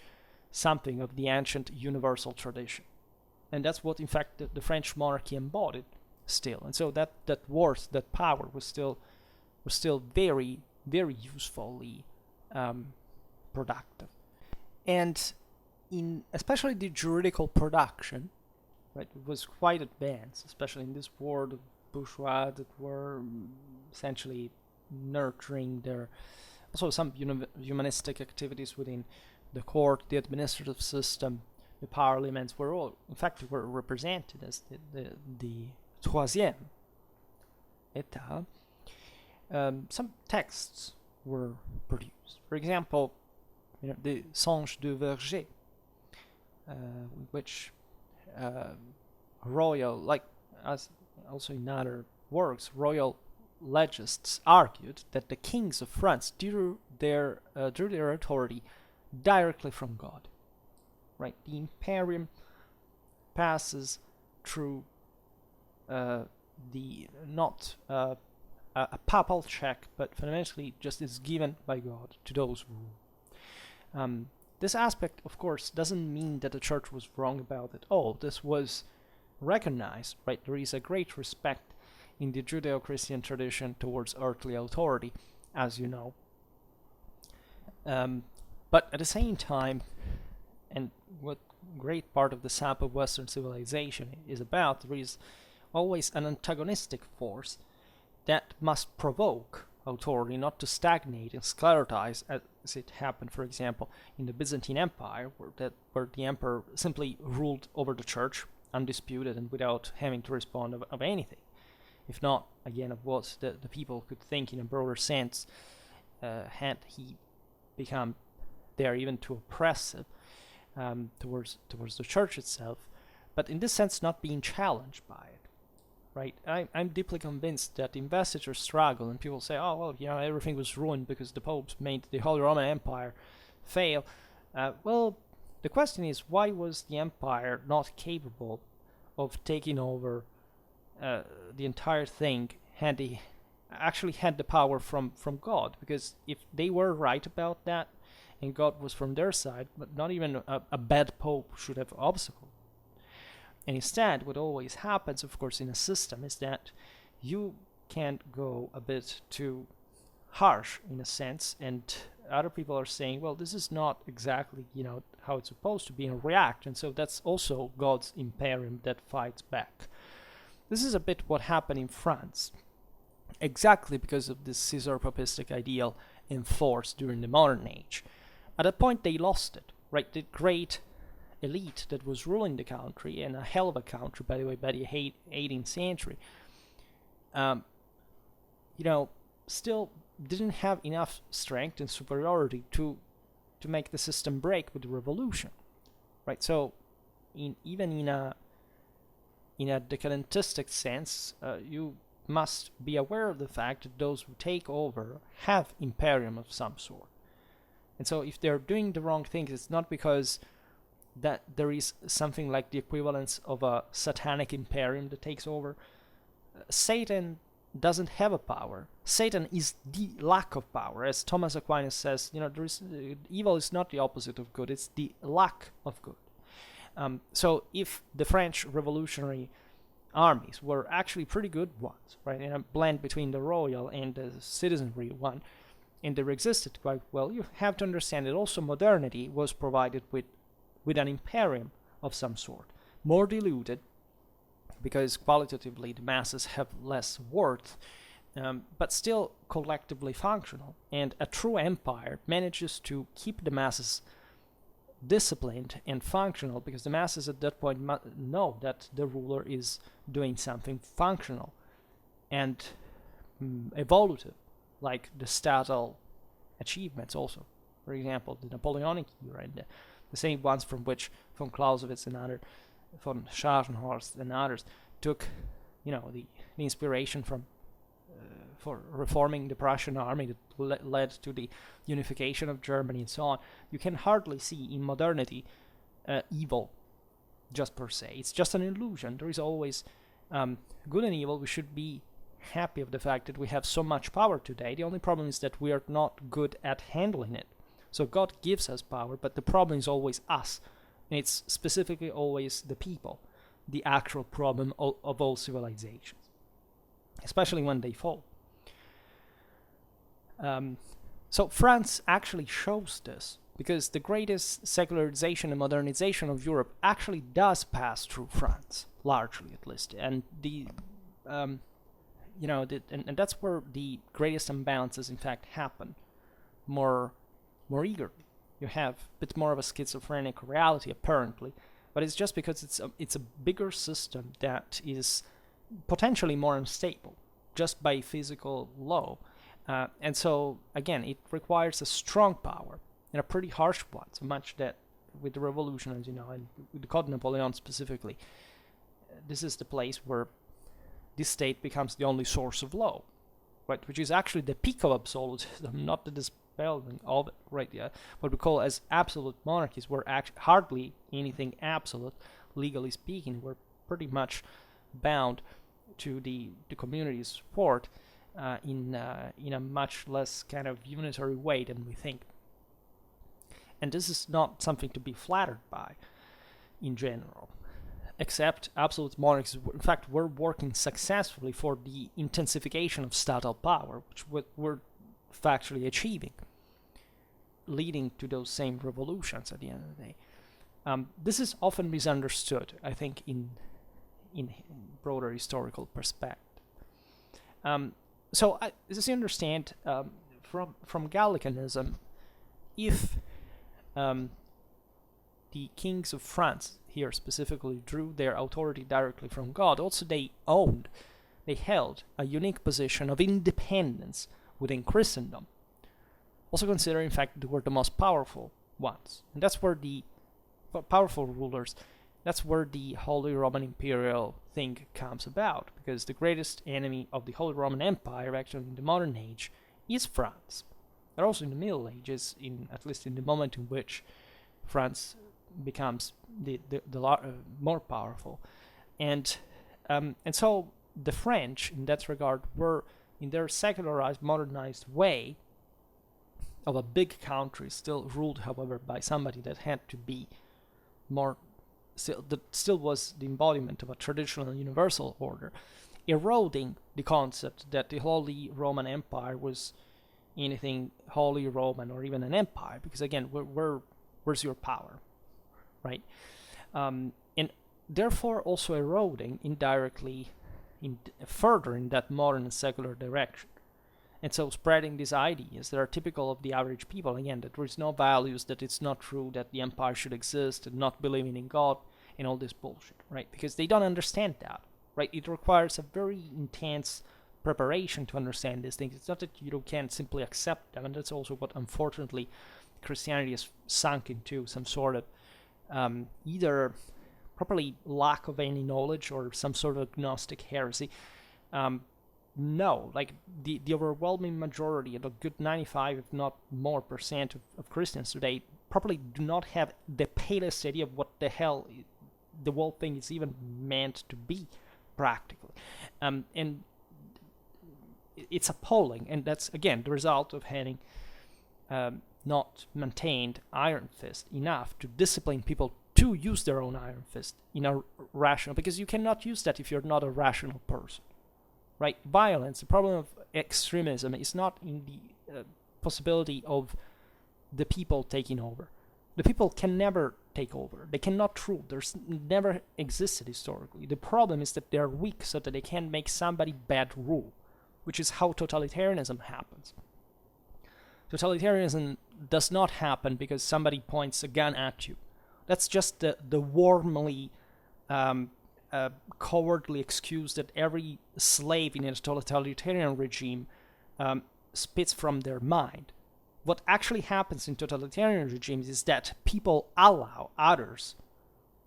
something of the ancient universal tradition. And that's what, in fact, the French monarchy embodied still. And so that worth, that power was still very, very usefully productive. And in especially the juridical production, right, it was quite advanced, especially in this world of bourgeois that were essentially nurturing their also some humanistic activities within the court, the administrative system, the parliaments were all, in fact, were represented as the troisième état. Some texts were produced. For example, the Songe de Verger, which royal, like as also in other works, royal legists argued that the kings of France drew their authority directly from God. Right, the imperium passes through the not a papal check, but fundamentally just is given by God to those who rule. This aspect, of course, doesn't mean that the church was wrong about it all. This was recognized, right? There is a great respect in the Judeo-Christian tradition towards earthly authority, as you know. But at the same time, and what great part of the sap of Western civilization is about, there is always an antagonistic force that must provoke authority, not to stagnate and sclerotize, as it happened, for example, in the Byzantine Empire, where the emperor simply ruled over the church, undisputed and without having to respond of anything. If not, again, of what the people could think in a broader sense, had he become there even too oppressive towards the church itself, but in this sense not being challenged by it. Right, I'm deeply convinced that investiture struggle, and people say, oh, well, everything was ruined because the popes made the Holy Roman Empire fail. Well, the question is, why was the empire not capable of taking over the entire thing had they actually had the power from God? Because if they were right about that, and God was from their side, but not even a bad pope should have obstacled. And instead, what always happens, of course, in a system is that you can't go a bit too harsh, in a sense, and other people are saying, well, this is not exactly, how it's supposed to be, and react, and so that's also God's imperium that fights back. This is a bit what happened in France, exactly because of this Caesaropapistic ideal enforced during the modern age. At that point, they lost it, right? The great elite that was ruling the country, and a hell of a country, by the way, by the 18th century, still didn't have enough strength and superiority to make the system break with the revolution, right? So, even in a decadentistic sense, you must be aware of the fact that those who take over have imperium of some sort. And so if they're doing the wrong things, it's not because that there is something like the equivalence of a satanic imperium that takes over. Satan doesn't have a power. Satan is the lack of power. As Thomas Aquinas says, evil is not the opposite of good, it's the lack of good. So if the French revolutionary armies were actually pretty good ones, right, in a blend between the royal and the citizenry one, and they resisted quite well, you have to understand that also modernity was provided with an imperium of some sort, more diluted, because qualitatively the masses have less worth, but still collectively functional. And a true empire manages to keep the masses disciplined and functional, because the masses at that point know that the ruler is doing something functional and evolutive, like the statal achievements also. For example, the Napoleonic era, and the same ones from which von Clausewitz and others, von Scharnhorst and others took, the inspiration from for reforming the Prussian army that led to the unification of Germany and so on. You can hardly see in modernity evil just per se. It's just an illusion. There is always good and evil. We should be happy of the fact that we have so much power today. The only problem is that we are not good at handling it. So God gives us power, but the problem is always us. And it's specifically always the people, the actual problem of all civilizations, especially when they fall. So France actually shows this, because the greatest secularization and modernization of Europe actually does pass through France, largely at least, and and that's where the greatest imbalances in fact happen more eagerly. You have a bit more of a schizophrenic reality apparently, but it's just because it's a bigger system that is potentially more unstable just by physical law. And so, again, it requires a strong power, and a pretty harsh one, so much that with the revolution, as you know, and with the Code Napoleon specifically, this is the place where this state becomes the only source of law, right, which is actually the peak of absolutism, not the dispelling of it, right, yeah, what we call as absolute monarchies, where hardly anything absolute, legally speaking. We're pretty much bound to the community's support, in a much less kind of unitary way than we think. And this is not something to be flattered by in general, except absolute monarchies, in fact, were working successfully for the intensification of statal power, which we're factually achieving, leading to those same revolutions at the end of the day. This is often misunderstood, I think, in broader historical perspective. So, as you understand, from Gallicanism, if the kings of France here specifically drew their authority directly from God, also they held a unique position of independence within Christendom. Also consider, in fact, they were the most powerful ones. And that's where the powerful rulers, that's where the Holy Roman Imperial thing comes about, because the greatest enemy of the Holy Roman Empire, actually in the modern age, is France. But also in the Middle Ages, at least in the moment in which France becomes the more powerful, and so the French, in that regard, were in their secularized, modernized way of a big country, still ruled, however, by somebody that had to be more. That still was the embodiment of a traditional universal order, eroding the concept that the Holy Roman Empire was anything Holy Roman or even an empire, because again, where's your power, right? And therefore also eroding indirectly further in that modern and secular direction. And so spreading these ideas that are typical of the average people, again, that there is no values, that it's not true, that the empire should exist, and not believing in God, and all this bullshit, right? Because they don't understand that, right? It requires a very intense preparation to understand these things. It's not that you can't simply accept them, and that's also what, unfortunately, Christianity has sunk into, some sort of either properly lack of any knowledge or some sort of agnostic heresy. No, like the overwhelming majority, a good 95, if not more percent of Christians today probably do not have the palest idea of what the hell the whole thing is even meant to be, practically. And it's appalling, and that's, again, the result of having not maintained iron fist enough to discipline people to use their own iron fist in a rational, because you cannot use that if you're not a rational person, right? Violence, the problem of extremism is not in the possibility of the people taking over. The people can never take over. They cannot rule. There's never existed historically. The problem is that they're weak so that they can make somebody bad rule, which is how totalitarianism happens. Totalitarianism does not happen because somebody points a gun at you. That's just the warmly cowardly excuse that every slave in a totalitarian regime spits from their mind. What actually happens in totalitarian regimes is that people allow others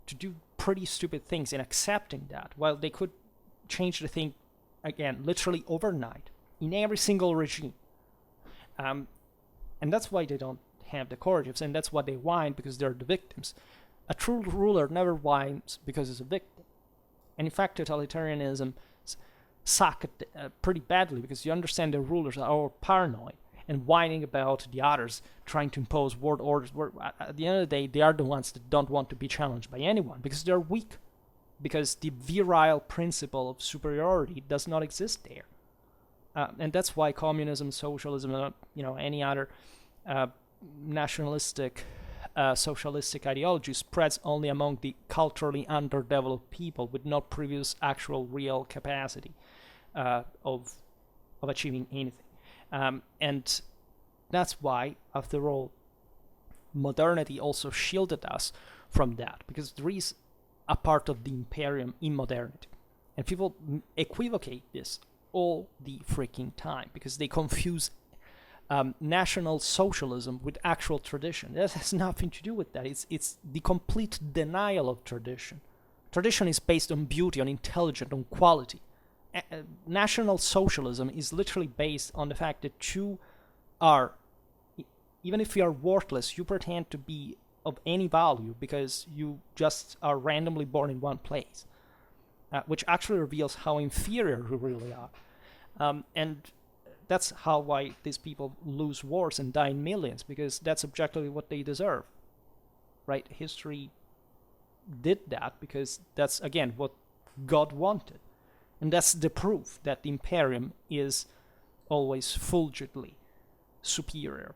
to do pretty stupid things, and accepting that, while they could change the thing, again, literally overnight, in every single regime. And that's why they don't have the courage, and that's why they whine, because they're the victims. A true ruler never whines because he's a victim. And in fact, totalitarianism suck pretty badly, because you understand the rulers are all paranoid and whining about the others trying to impose world orders. At the end of the day, they are the ones that don't want to be challenged by anyone, because they're weak, because the virile principle of superiority does not exist there. And that's why communism, socialism, any other nationalistic, socialistic ideology spreads only among the culturally underdeveloped people with no previous actual real capacity of achieving anything. And that's why, after all, modernity also shielded us from that, because there is a part of the imperium in modernity. And people equivocate this all the freaking time, because they confuse national socialism with actual tradition. That has nothing to do with that. It's the complete denial of tradition. Tradition is based on beauty, on intelligence, on quality. National socialism is literally based on the fact that you are, even if you are worthless, you pretend to be of any value because you just are randomly born in one place, which actually reveals how inferior you really are. And that's why these people lose wars and die in millions, because that's objectively what they deserve, right? History did that because that's, again, what God wanted. And that's the proof that the imperium is always fulgently superior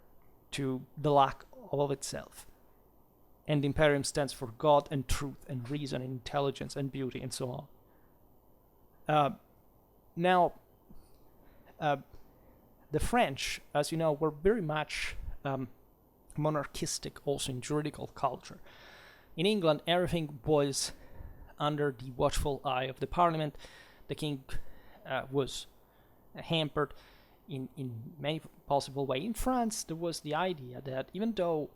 to the lack of itself. And the imperium stands for God and truth and reason and intelligence and beauty and so on. Now, the French, as you know, were very much monarchistic also in juridical culture. In England, everything was under the watchful eye of the parliament. The king was hampered in many possible ways. In France, there was the idea that even though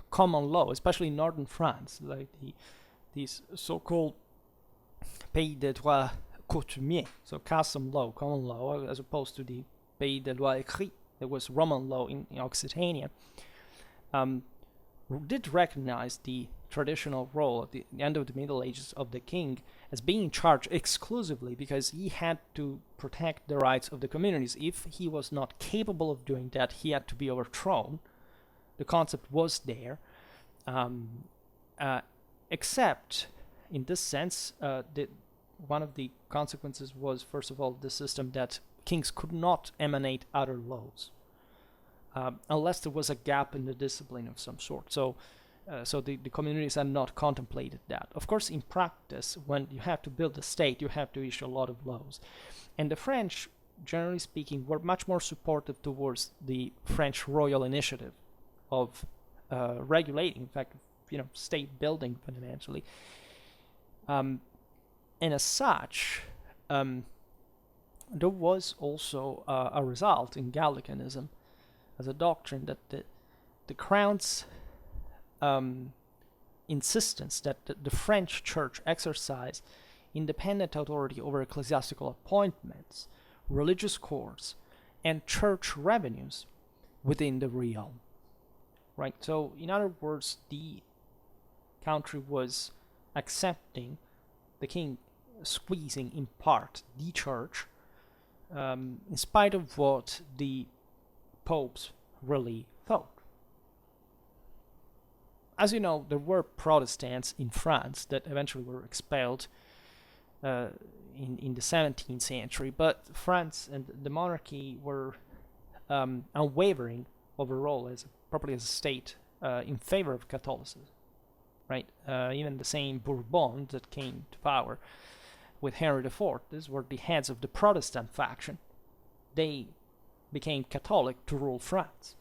common law, especially in northern France, like these so-called pays de droit coutumier, so custom law, common law, as opposed to the pays de loi écrit, there was Roman law in Occitania, did recognize the traditional role at the end of the Middle Ages of the king as being in charge exclusively because he had to protect the rights of the communities. If he was not capable of doing that, he had to be overthrown. The concept was there, except in this sense, one of the consequences was, first of all, the system that kings could not emanate other laws unless there was a gap in the discipline of some sort. So the communities had not contemplated that. Of course, in practice, when you have to build a state, you have to issue a lot of laws. And the French, generally speaking, were much more supportive towards the French royal initiative of regulating, in fact, state building fundamentally. And as such, there was also a result in Gallicanism as a doctrine that the crown's insistence that the French church exercise independent authority over ecclesiastical appointments, religious courts, and church revenues within the realm. Right? So, in other words, the country was accepting the king squeezing in part the church, in spite of what the popes really thought. As you know, there were Protestants in France that eventually were expelled in the 17th century, but France and the monarchy were unwavering overall, properly as a state, in favor of Catholicism. Right? Even the same Bourbons that came to power with Henry IV, these were the heads of the Protestant faction. They became Catholic to rule France.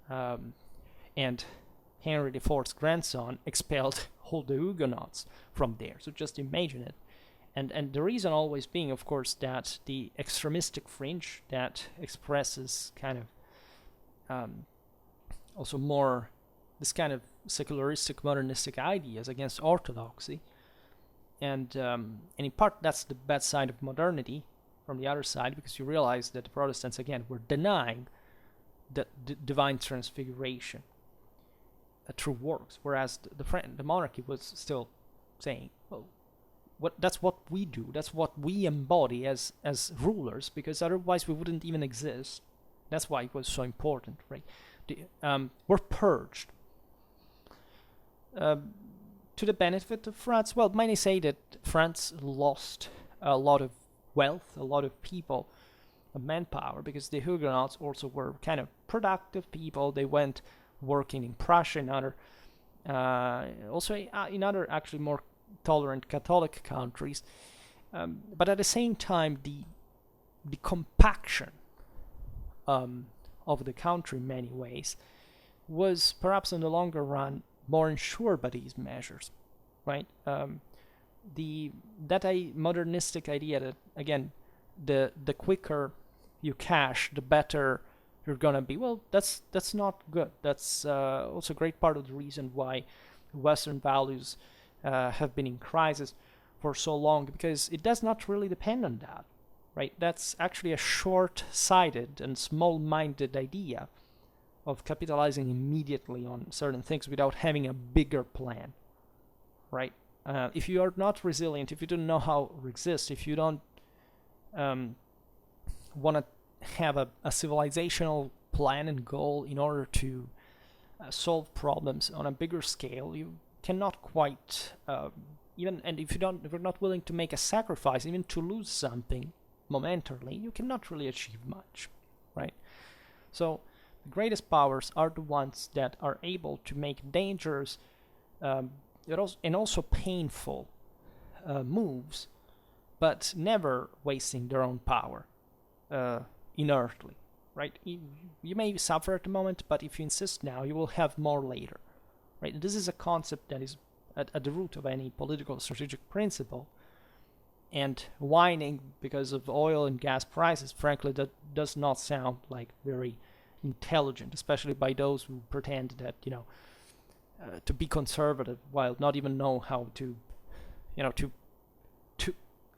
And Henry IV's grandson expelled all the Huguenots from there. So just imagine it. And the reason always being, of course, that the extremistic fringe that expresses kind of also more this kind of secularistic, modernistic ideas against orthodoxy. And in part, that's the bad side of modernity from the other side, because you realize that the Protestants, again, were denying the divine transfiguration through works, whereas the monarchy was still saying, well, that's what we do, that's what we embody as rulers, because otherwise we wouldn't even exist. That's why it was so important, right? We're purged. To the benefit of France, well, many say that France lost a lot of wealth, a lot of people, manpower, because the Huguenots also were kind of productive people. They went working in Prussia and other, also in other actually more tolerant Catholic countries. But at the same time, the compaction of the country in many ways was perhaps in the longer run more ensured by these measures, right? That modernistic idea that, again, the quicker you cash, the better you're gonna be. Well, that's not good. That's also a great part of the reason why Western values have been in crisis for so long, because it does not really depend on that, right? That's actually a short-sighted and small-minded idea of capitalizing immediately on certain things without having a bigger plan, right? If you are not resilient, if you don't know how to exist, if you don't want to have a civilizational plan and goal in order to solve problems on a bigger scale, you cannot quite and if you're not willing to make a sacrifice, even to lose something momentarily, you cannot really achieve much, right? So the greatest powers are the ones that are able to make dangerous and also painful moves, but never wasting their own power inertly, right? You may suffer at the moment, but if you insist now, you will have more later, right? This is a concept that is at the root of any political strategic principle, and whining because of oil and gas prices, frankly, that does not sound like very intelligent, especially by those who pretend that, to be conservative while not even know how to,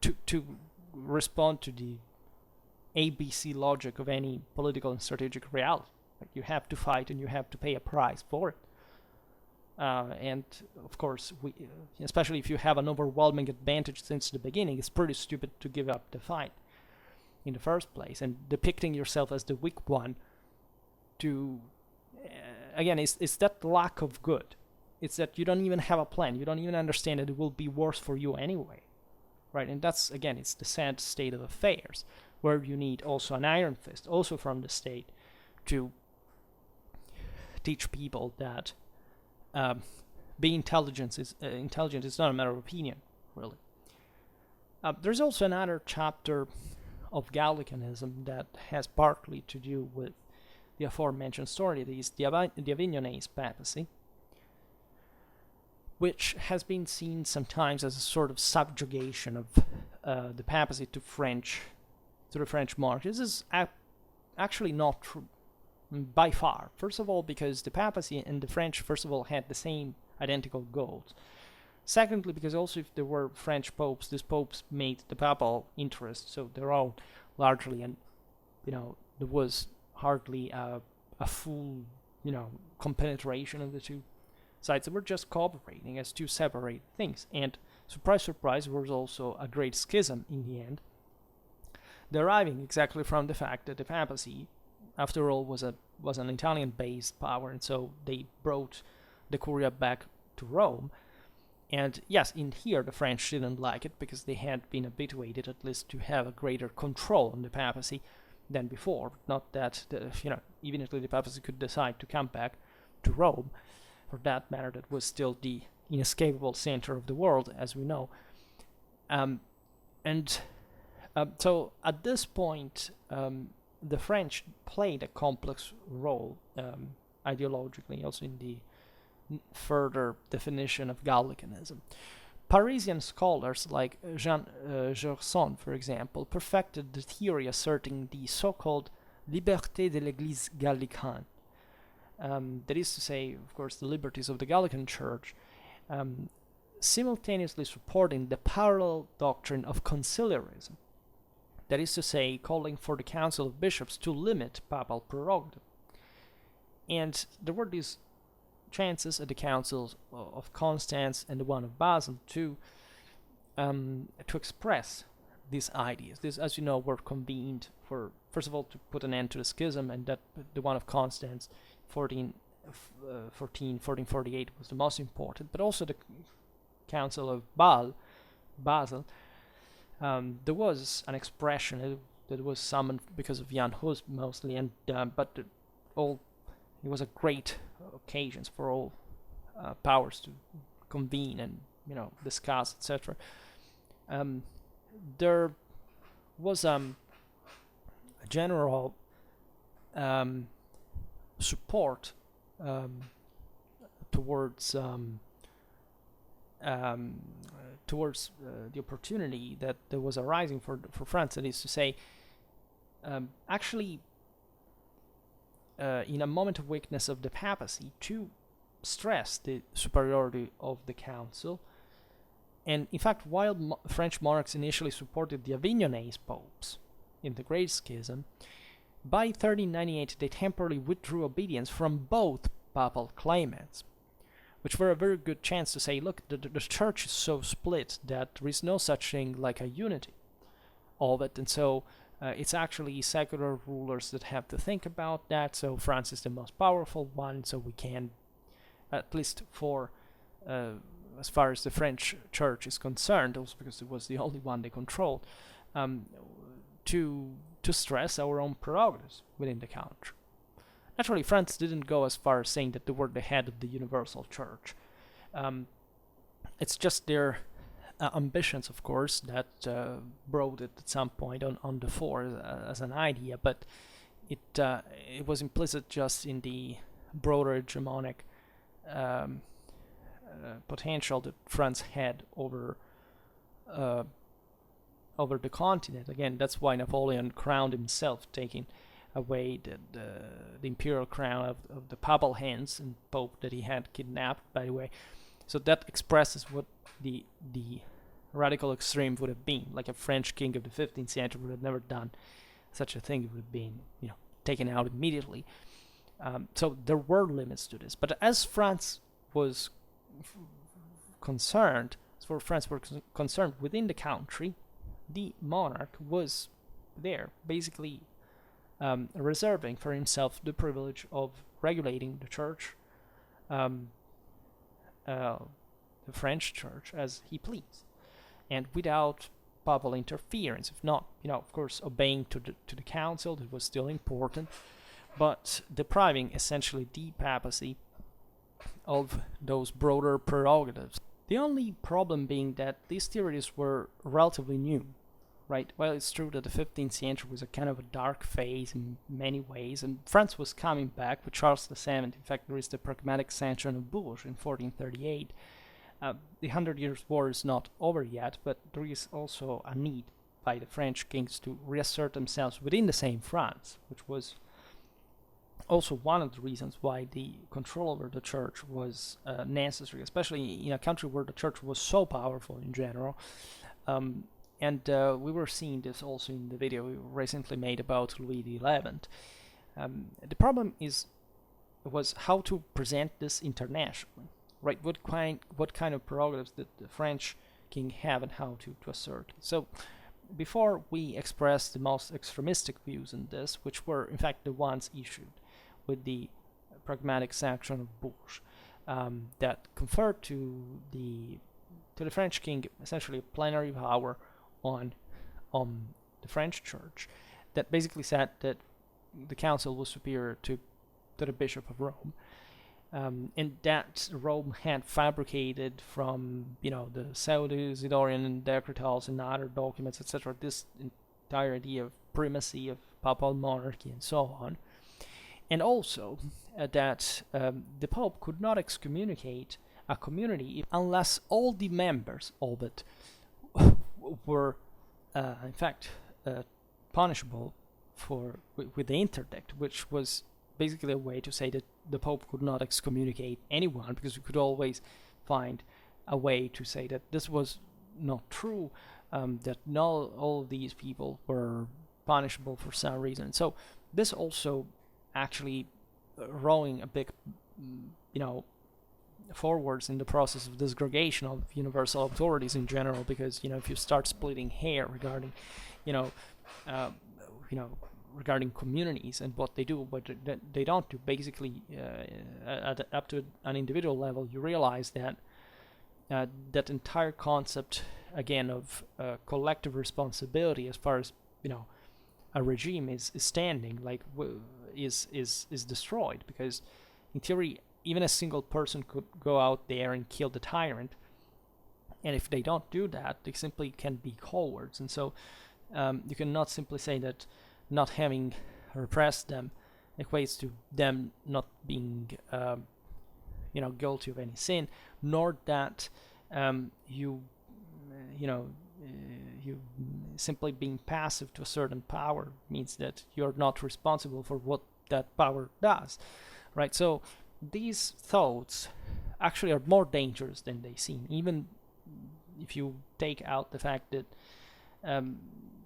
to respond to the ABC logic of any political and strategic reality. Like, you have to fight and you have to pay a price for it. And of course, especially if you have an overwhelming advantage since the beginning, it's pretty stupid to give up the fight in the first place. And depicting yourself as the weak one, again, it's that lack of good. It's that you don't even have a plan. You don't even understand that it will be worse for you anyway, right? And that's, again, it's the sad state of affairs, where you need also an iron fist, also from the state, to teach people that being intelligent is not a matter of opinion, really. There's also another chapter of Gallicanism that has partly to do with the aforementioned story. It is the Avignonese papacy, which has been seen sometimes as a sort of subjugation of the papacy to French to the French monarchy. This is actually not true by far. First of all, because the papacy and the French, first of all, had the same identical goals. Secondly, because also if there were French popes, these popes made the papal interest, so their own largely, and there was hardly a full compenetration of the two sides. They were just cooperating as two separate things. And surprise, surprise, there was also a great schism in the end, deriving exactly from the fact that the papacy, after all, was an Italian-based power, and so they brought the Curia back to Rome. And yes, in here the French didn't like it because they had been habituated at least to have a greater control on the papacy than before. Not that even if the papacy could decide to come back to Rome, for that matter, that was still the inescapable center of the world, as we know. So at this point, the French played a complex role ideologically, also in the further definition of Gallicanism. Parisian scholars like Jean Gerson, for example, perfected the theory asserting the so-called liberté de l'Église gallicane. That is to say, of course, the liberties of the Gallican Church, simultaneously supporting the parallel doctrine of conciliarism. That is to say, calling for the Council of Bishops to limit papal prerogative. And there were these chances at the councils of Constance and the one of Basel to express these ideas. These, as you know, were convened for, first of all, to put an end to the schism, and that the one of Constance, 1448, was the most important, but also the Council of Basel. There was an expression that was summoned because of Jan Hus mostly, and but it was a great occasions for all powers to convene and discuss, etc. There was a general support towards the opportunity that there was arising for France. That is to say, actually, in a moment of weakness of the papacy, to stress the superiority of the council. And in fact, while French monarchs initially supported the Avignonese popes in the Great Schism, by 1398 they temporarily withdrew obedience from both papal claimants, which were a very good chance to say, look, the church is so split that there is no such thing like a unity of it, and so it's actually secular rulers that have to think about that. So France is the most powerful one, so we can, at least for as far as the French church is concerned, also because it was the only one they controlled, to stress our own prerogatives within the country. Naturally, France didn't go as far as saying that they were the head of the universal church. It's just their ambitions, of course, that brought it at some point on the fore as an idea, but it was implicit just in the broader hegemonic potential that France had over the continent. Again, that's why Napoleon crowned himself, taking away the imperial crown of the papal hands and pope that he had kidnapped, by the way. So that expresses what the radical extreme would have been. Like a French king of the 15th century would have never done such a thing. It would have been, taken out immediately. So there were limits to this. But as France was concerned, concerned within the country, the monarch was there, basically reserving for himself the privilege of regulating the church, the French church, as he pleased, and without papal interference. If not, of course, obeying to the council, that was still important, but depriving essentially the papacy of those broader prerogatives. The only problem being that these theories were relatively new, right? Well, it's true that the 15th century was a kind of a dark phase in many ways, and France was coming back with Charles VII. In fact, there is the pragmatic sanction of Bourges in 1438. The 100 Years' War is not over yet, but there is also a need by the French kings to reassert themselves within the same France, which was also one of the reasons why the control over the church was necessary, especially in a country where the church was so powerful in general. And we were seeing this also in the video we recently made about Louis XI. The problem was how to present this internationally, right? What kind of prerogatives did the French king have and how to assert it? So before we express the most extremistic views in this, which were in fact the ones issued with the pragmatic sanction of Bourges, that conferred to the French king essentially a plenary power on the French church, that basically said that the council was superior to the Bishop of Rome, and that Rome had fabricated from the Pseudo-Isidorian decretals and other documents, etc., this entire idea of primacy of papal monarchy and so on, and also that the Pope could not excommunicate a community unless all the members of it were in fact punishable with the interdict, which was basically a way to say that the Pope could not excommunicate anyone, because we could always find a way to say that this was not true, that not all of these people were punishable for some reason. So this also actually rowing a big, forwards in the process of disgregation of universal authorities in general, because if you start splitting hair regarding, regarding communities and what they do, but they don't do, basically up to an individual level, you realize that that entire concept again of collective responsibility as far as a regime is standing, like is destroyed, because in theory even a single person could go out there and kill the tyrant, and if they don't do that, they simply can be cowards. And so you cannot simply say that not having repressed them equates to them not being guilty of any sin, nor that you simply being passive to a certain power means that you're not responsible for what that power does, right? So these thoughts actually are more dangerous than they seem, even if you take out the fact that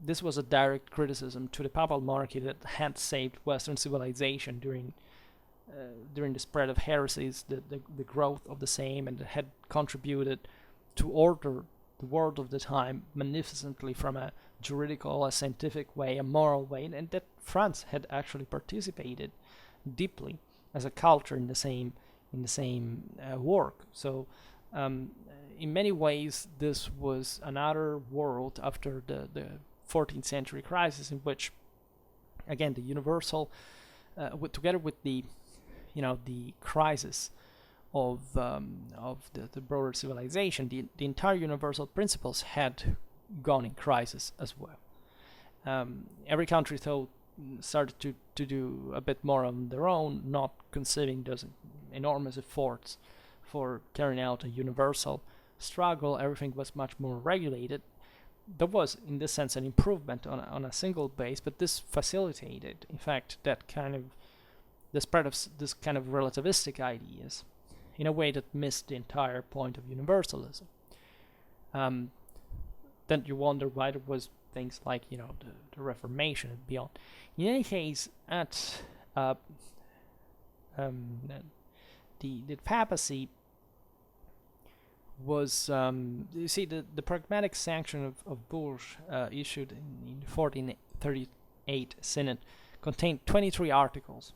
this was a direct criticism to the papal monarchy that had saved Western civilization during the spread of heresies, the growth of the same, and had contributed to order the world of the time magnificently from a juridical, a scientific way, a moral way, and that France had actually participated deeply as a culture in the same work. So in many ways this was another world after the 14th century crisis, in which again the universal together with the the crisis of the broader civilization, the entire universal principles had gone in crisis as well. Every country started to do a bit more on their own, not conceiving those enormous efforts for carrying out a universal struggle. Everything was much more regulated. There was, in this sense, an improvement on a single base, but this facilitated, in fact, that kind of the spread of this kind of relativistic ideas in a way that missed the entire point of universalism. Then you wonder why there was things like the Reformation and beyond. In any case, at the papacy was you see the pragmatic sanction of Bourges issued in the 1438 Synod contained 23 articles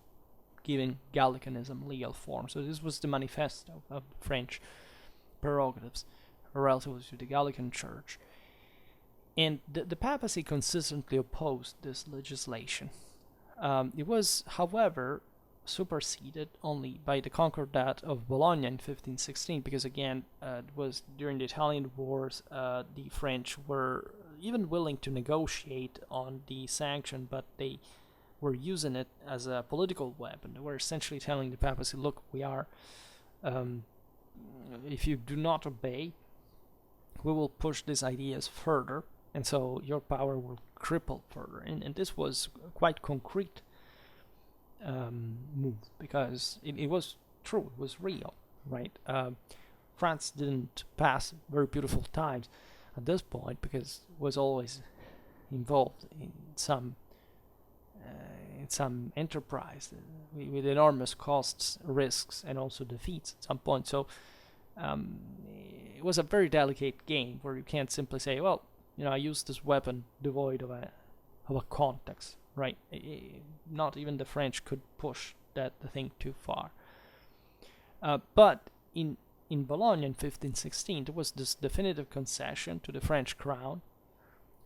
giving Gallicanism legal form. So this was the manifesto of French prerogatives relative to the Gallican Church. And the papacy consistently opposed this legislation. It was, however, superseded only by the Concordat of Bologna in 1516, because again, it was during the Italian Wars, the French were even willing to negotiate on the sanction, but they were using it as a political weapon. They were essentially telling the papacy, look, we are, if you do not obey, we will push these ideas further, and so your power will cripple further. And this was quite concrete move, because it was true, it was real, right? France didn't pass very beautiful times at this point, because it was always involved in some enterprise with enormous costs, risks, and also defeats at some point. So it was a very delicate game where you can't simply say, well, I used this weapon devoid of a context, right? Not even the French could push the thing too far. But in Bologna in 1516, there was this definitive concession to the French crown,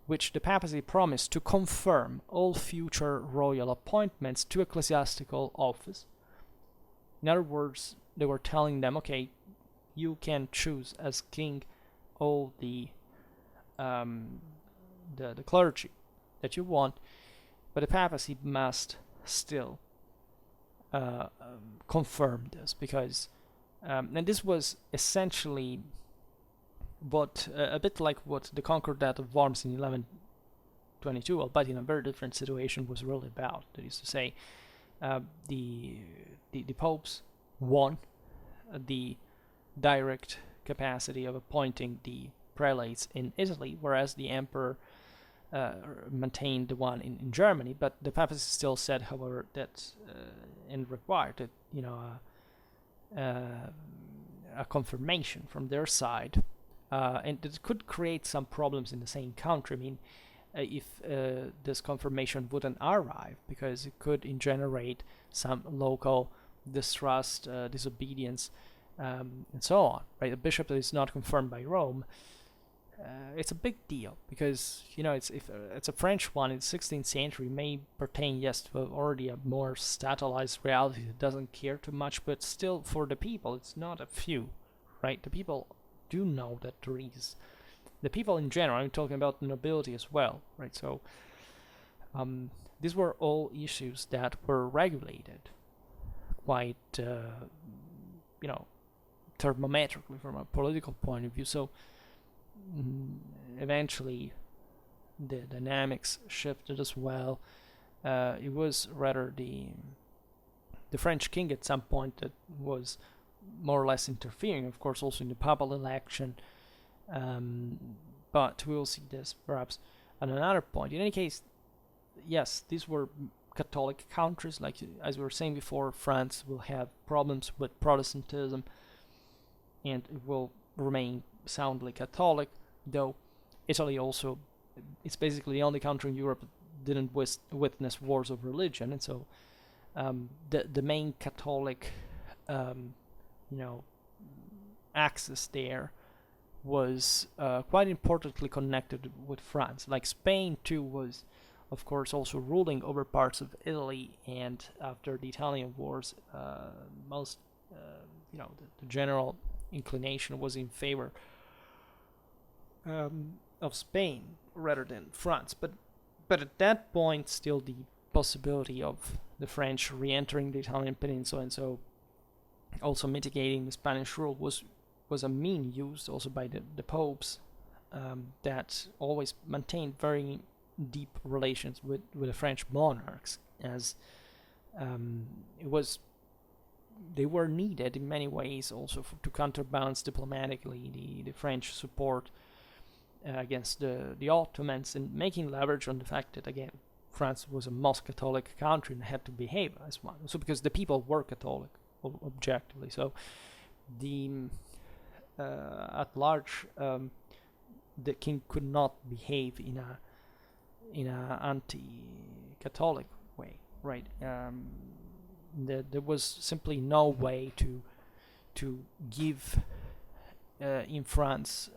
which the papacy promised to confirm all future royal appointments to ecclesiastical office. In other words, they were telling them, okay, you can choose as king all the clergy that you want, but the papacy must still confirm this, because and this was essentially but a bit like what the Concordat of Worms in 1122, albeit in a very different situation, was really about. That is to say, the popes won the direct capacity of appointing the prelates in Italy, whereas the emperor maintained the one in Germany. But the papacy still said, however, that and required that a confirmation from their side. And it could create some problems in the same country. I mean, if this confirmation wouldn't arrive, because it could generate some local distrust, disobedience, and so on. Right? A bishop that is not confirmed by Rome, it's a big deal, because it's a French one in the 16th century, may pertain, yes, to already a more statalized reality that doesn't care too much, but still for the people, it's not a few, right? The people do know that there is. The people in general, I'm talking about the nobility as well, right? So these were all issues that were regulated quite, thermometrically from a political point of view. So eventually the dynamics shifted as well. It was rather the French king at some point that was more or less interfering, of course, also in the papal election. But we will see this perhaps at another point. In any case, yes, these were Catholic countries. Like, as we were saying before, France will have problems with Protestantism, and it will remain soundly Catholic, though Italy also, it's basically the only country in Europe that didn't witness wars of religion, and so the main Catholic axis there was quite importantly connected with France. Like Spain too was, of course, also ruling over parts of Italy, and after the Italian wars, the general inclination was in favor of Spain rather than France. But at that point, still the possibility of the French re-entering the Italian peninsula, and so also mitigating the Spanish rule, was a mean used also by the popes that always maintained very deep relations with the French monarchs, as they were needed in many ways also to counterbalance diplomatically the French support against the Ottomans, and making leverage on the fact that, again, France was a most Catholic country and had to behave as one. So because the people were Catholic objectively, so the at large the king could not behave in a anti-Catholic way, right? There was simply no way to give in France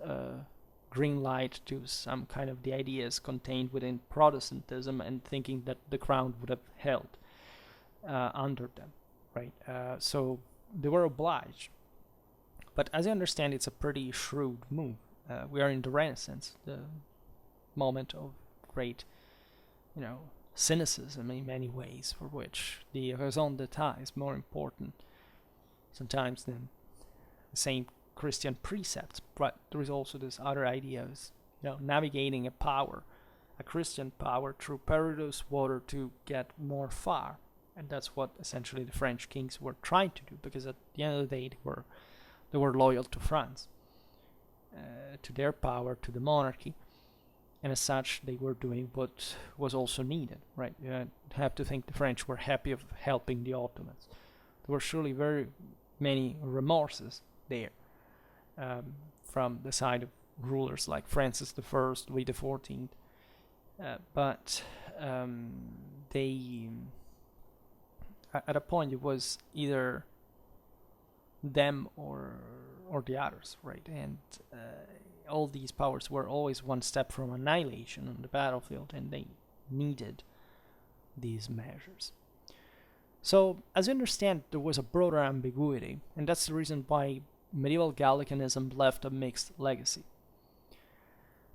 green light to some kind of the ideas contained within Protestantism, and thinking that the crown would have held under them, right? So they were obliged. But as I understand, it's a pretty shrewd move. We are in the Renaissance, the moment of great, cynicism in many ways, for which the raison d'etat is more important sometimes than the same Christian precepts. But there is also this other idea of navigating a Christian power through perilous water to get more far. And that's what essentially the French kings were trying to do, because at the end of the day they were loyal to France, to their power, to the monarchy, and as such they were doing what was also needed, right? You have to think the French were happy of helping the Ottomans. There were surely very many remorses there, from the side of rulers like Francis I, Louis XIV, but they, at a point, it was either them or the others, right? And all these powers were always one step from annihilation on the battlefield, and they needed these measures. So, as you understand, there was a broader ambiguity, and that's the reason why medieval Gallicanism left a mixed legacy.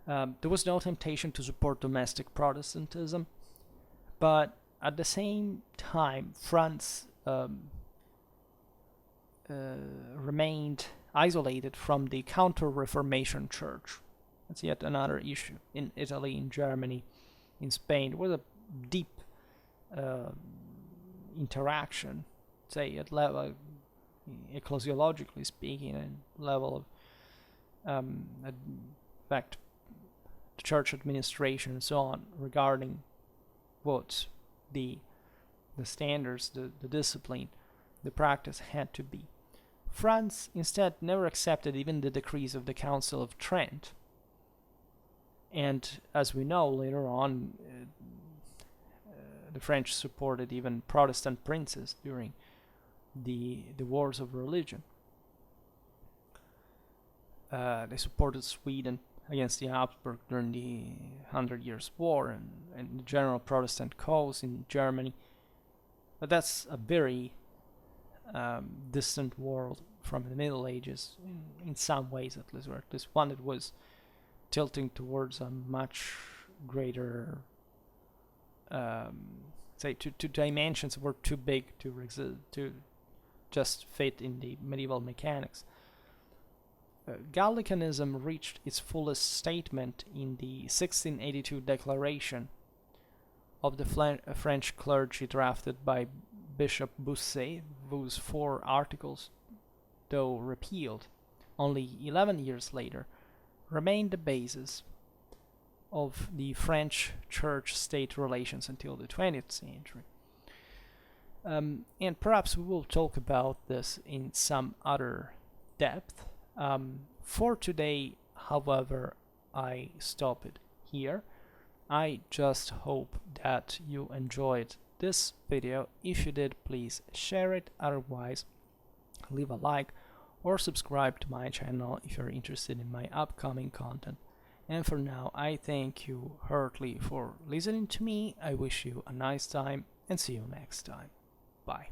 There was no temptation to support domestic Protestantism, but at the same time, France remained isolated from the Counter-Reformation Church. That's yet another issue. In Italy, in Germany, in Spain, there was a deep interaction, say at level, ecclesiologically speaking, and level of, in fact, the church administration and so on, regarding what the standards, the discipline, the practice had to be. France instead never accepted even the decrees of the Council of Trent, and as we know later on, the French supported even Protestant princes during the wars of religion. They supported Sweden against the Habsburg during the 100 Years' War, and the general Protestant cause in Germany. But that's a very distant world from the Middle Ages, in some ways at least, or at least one that was tilting towards a much greater, say, to dimensions that were too big to just fit in the medieval mechanics. Gallicanism reached its fullest statement in the 1682 declaration of the French clergy drafted by Bishop Busset, whose 4 articles, though repealed only 11 years later, remained the basis of the French church-state relations until the 20th century. And perhaps we will talk about this in some other depth. For today, however, I stop it here. I just hope that you enjoyed this video. If you did, please share it. Otherwise, leave a like or subscribe to my channel if you're interested in my upcoming content. And for now, I thank you heartily for listening to me. I wish you a nice time and see you next time. Bye.